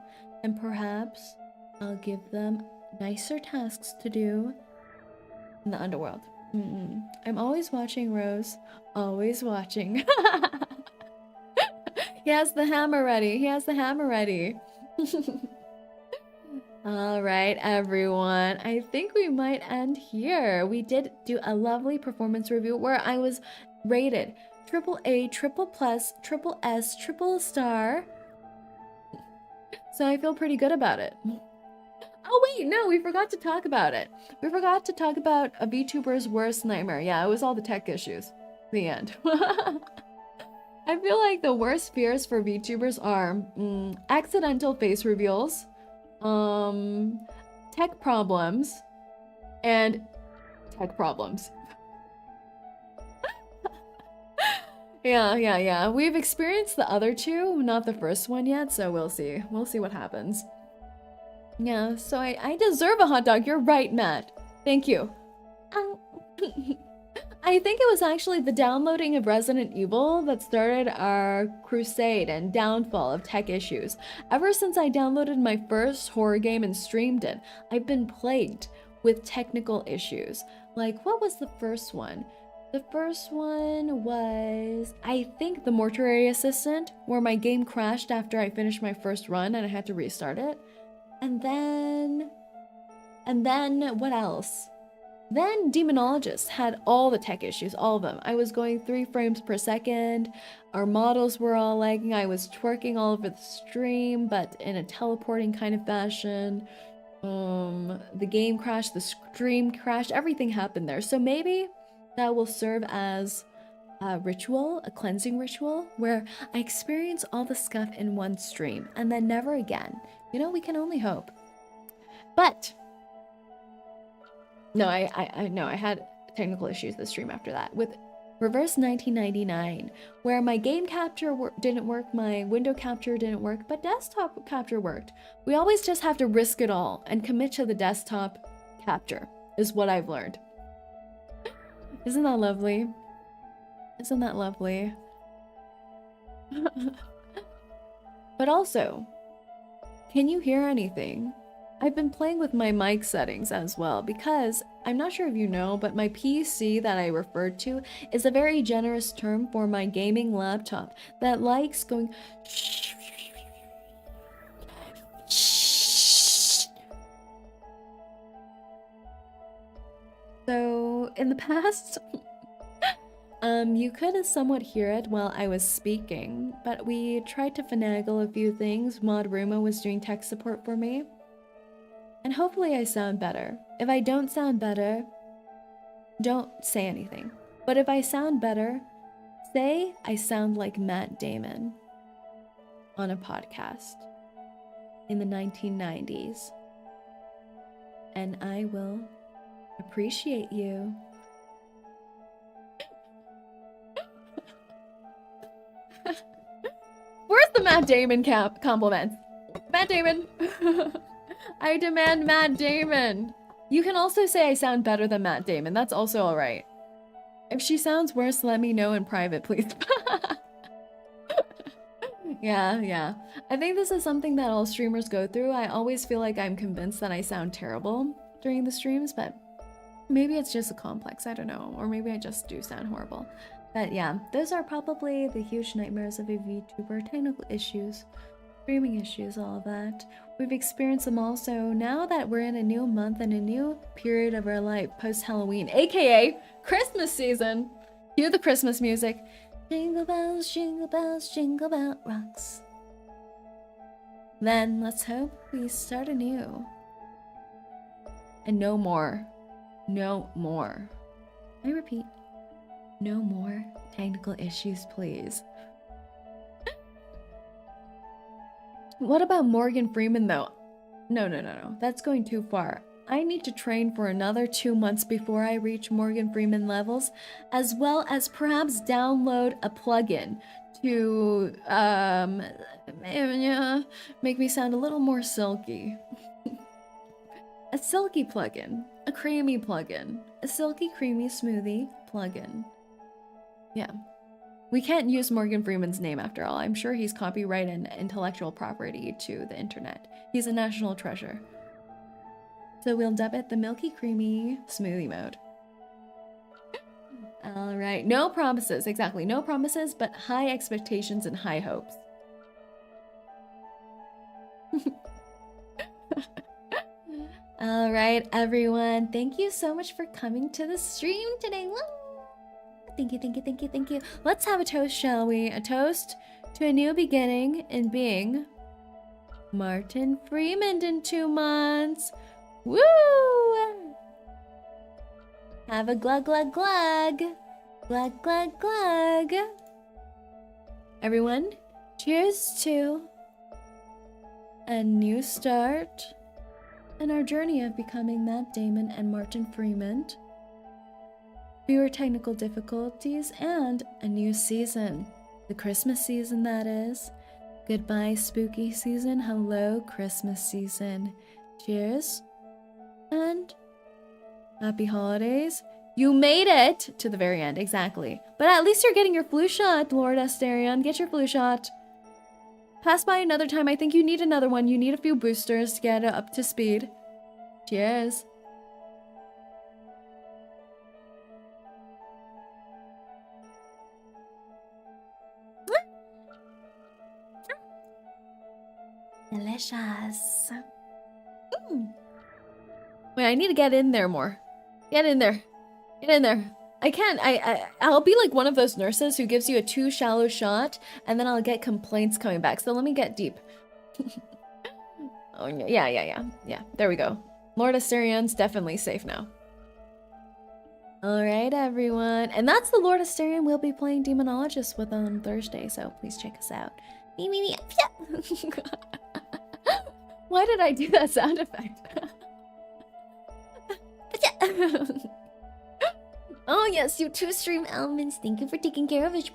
and perhaps I'll give them nicer tasks to do in the underworld. I'm always watching, Rose. Always watching. He has the hammer ready. All right, everyone. I think we might end here. We did do a lovely performance review where I was rated AAA, triple plus, triple S, triple star. So I feel pretty good about it. Oh wait, no, we forgot to talk about it. We forgot to talk about a VTuber's worst nightmare. Yeah, it was all the tech issues. The end. I feel like the worst fears for VTubers are accidental face reveals, tech problems, and tech problems. Yeah. We've experienced the other two, not the first one yet, so we'll see. We'll see what happens. Yeah, so I deserve a hot dog. You're right, Matt. Thank you. I think it was actually the downloading of Resident Evil that started our crusade and downfall of tech issues. Ever since I downloaded my first horror game and streamed it, I've been plagued with technical issues. Like, what was the first one? The first one was, I think, the Mortuary Assistant, where my game crashed after I finished my first run and I had to restart it. And then what else? Then Demonologist had all the tech issues, all of them. I was going 3 frames per second. Our models were all lagging. I was twerking all over the stream, but in a teleporting kind of fashion. The game crashed, the stream crashed, everything happened there. So maybe that will serve as a ritual, a cleansing ritual, where I experience all the scuff in one stream and then never again. You know, we can only hope. But no, I had technical issues this stream after that with Reverse 1999, where my game capture didn't work, my window capture didn't work, but desktop capture worked. We always just have to risk it all and commit to the desktop capture, is what I've learned. Isn't that lovely? Isn't that lovely? But also, can you hear anything? I've been playing with my mic settings as well because I'm not sure if you know, but my PC that I referred to is a very generous term for my gaming laptop that likes going so in the past you could somewhat hear it while I was speaking, but we tried to finagle a few things. Mod Ruma was doing tech support for me. And hopefully I sound better. If I don't sound better, don't say anything. But if I sound better, say I sound like Matt Damon on a podcast in the 1990s. And I will appreciate you. Where's the Matt Damon compliment? Matt Damon! I demand Matt Damon. You can also say I sound better than Matt Damon. That's also all right. If she sounds worse, let me know in private, please. Yeah. I think this is something that all streamers go through. I always feel like I'm convinced that I sound terrible during the streams, but maybe it's just a complex, I don't know. Or maybe I just do sound horrible. But yeah, those are probably the huge nightmares of a VTuber. Technical issues, streaming issues, all of that. We've experienced them all, so now that we're in a new month and a new period of our life post-Halloween, aka Christmas season, cue the Christmas music. Jingle bells, jingle bells, jingle bell rocks. Then let's hope we start anew. And no more. I repeat, no more technical issues, please. What about Morgan Freeman though? No. That's going too far. I need to train for another 2 months before I reach Morgan Freeman levels, as well as perhaps download a plugin to make me sound a little more silky. A silky plugin, a creamy plugin, a silky creamy smoothie plugin. Yeah. We can't use Morgan Freeman's name after all. I'm sure he's copyright and intellectual property to the internet. He's a national treasure. So we'll dub it the Milky Creamy Smoothie mode. All right, no promises, exactly. No promises, but high expectations and high hopes. All right, everyone. Thank you so much for coming to the stream today. Thank you. Let's have a toast, shall we? A toast to a new beginning in being Martin Freeman in 2 months. Woo! Have a glug glug glug. Glug glug glug. Everyone, cheers to a new start in our journey of becoming Matt Damon and Martin Freeman. Fewer technical difficulties and a new season. The Christmas season, that is. Goodbye, spooky season. Hello, Christmas season. Cheers. And happy holidays. You made it to the very end, exactly. But at least you're getting your flu shot, Lord Asterion. Get your flu shot. Pass by another time. I think you need another one. You need a few boosters to get up to speed. Cheers. Delicious. Wait, I need to get in there more. Get in there. Get in there. I can't. I'll be like one of those nurses who gives you a too shallow shot, and then I'll get complaints coming back. So let me get deep. Oh, yeah. There we go. Lord Asterion's definitely safe now. All right, everyone. And that's the Lord Asterion we'll be playing Demonologist with on Thursday, so please check us out. Me. Why did I do that sound effect? Oh yes, you two stream elements. Thank you for taking care of it.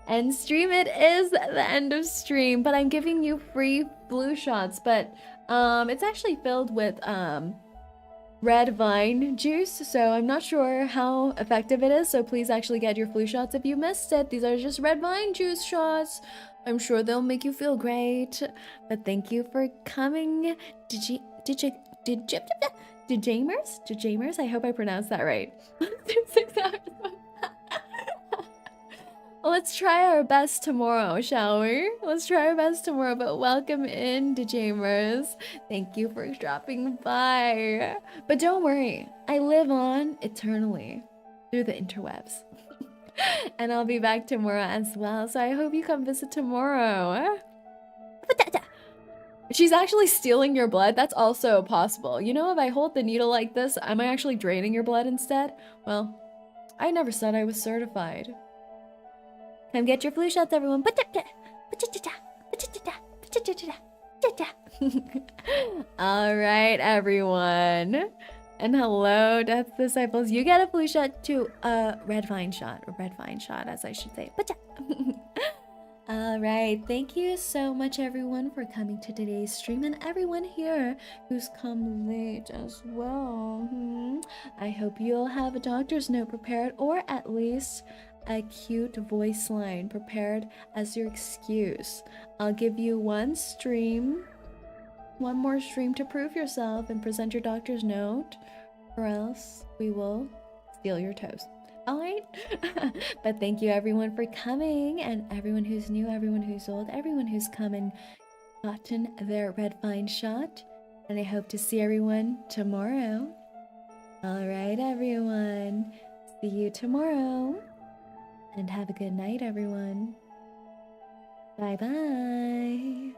And stream it is the end of stream, but I'm giving you free flu shots, but it's actually filled with red vine juice, so I'm not sure how effective it is, so please actually get your flu shots if you missed it. These are just red vine juice shots. I'm sure they'll make you feel great. But thank you for coming. DJamers? I hope I pronounced that right. 6 hours. Let's try our best tomorrow, shall we? Let's try our best tomorrow, but welcome in, DJamers. Thank you for dropping by. But don't worry, I live on eternally through the interwebs. And I'll be back tomorrow as well, so I hope you come visit tomorrow. She's actually stealing your blood. That's also possible. You know, if I hold the needle like this, am I actually draining your blood instead? Well, I never said I was certified. Come get your flu shots, everyone. All right, everyone. And hello, Death Disciples. You get a flu shot too. Red vine shot, or red vine shot, as I should say. All right, thank you so much everyone for coming to today's stream, and everyone here who's come late as well. I hope you'll have a doctor's note prepared, or at least a cute voice line prepared as your excuse. I'll give you one more stream to prove yourself and present your doctor's note, or else we will steal your toes. All right. But thank you everyone for coming, and everyone who's new, everyone who's old, everyone who's come and gotten their red vine shot, and I hope to see everyone tomorrow. All right, everyone, see you tomorrow, and have a good night, everyone. Bye bye.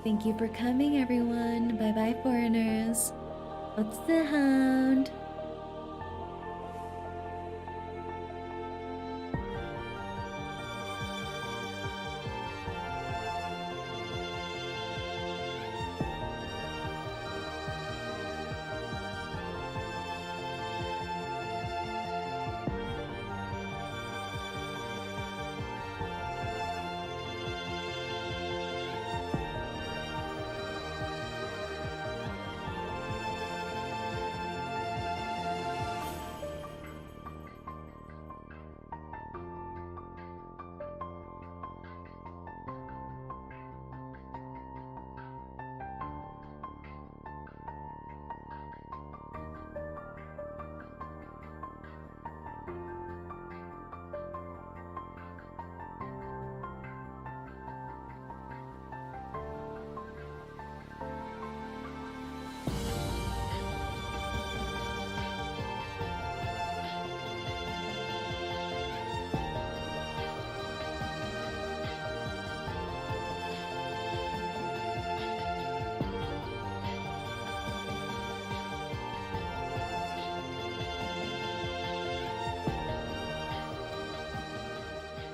Thank you for coming, everyone. Bye bye, foreigners. 𝐂𝐡𝐚𝐭 𝐑𝐮𝐥𝐬.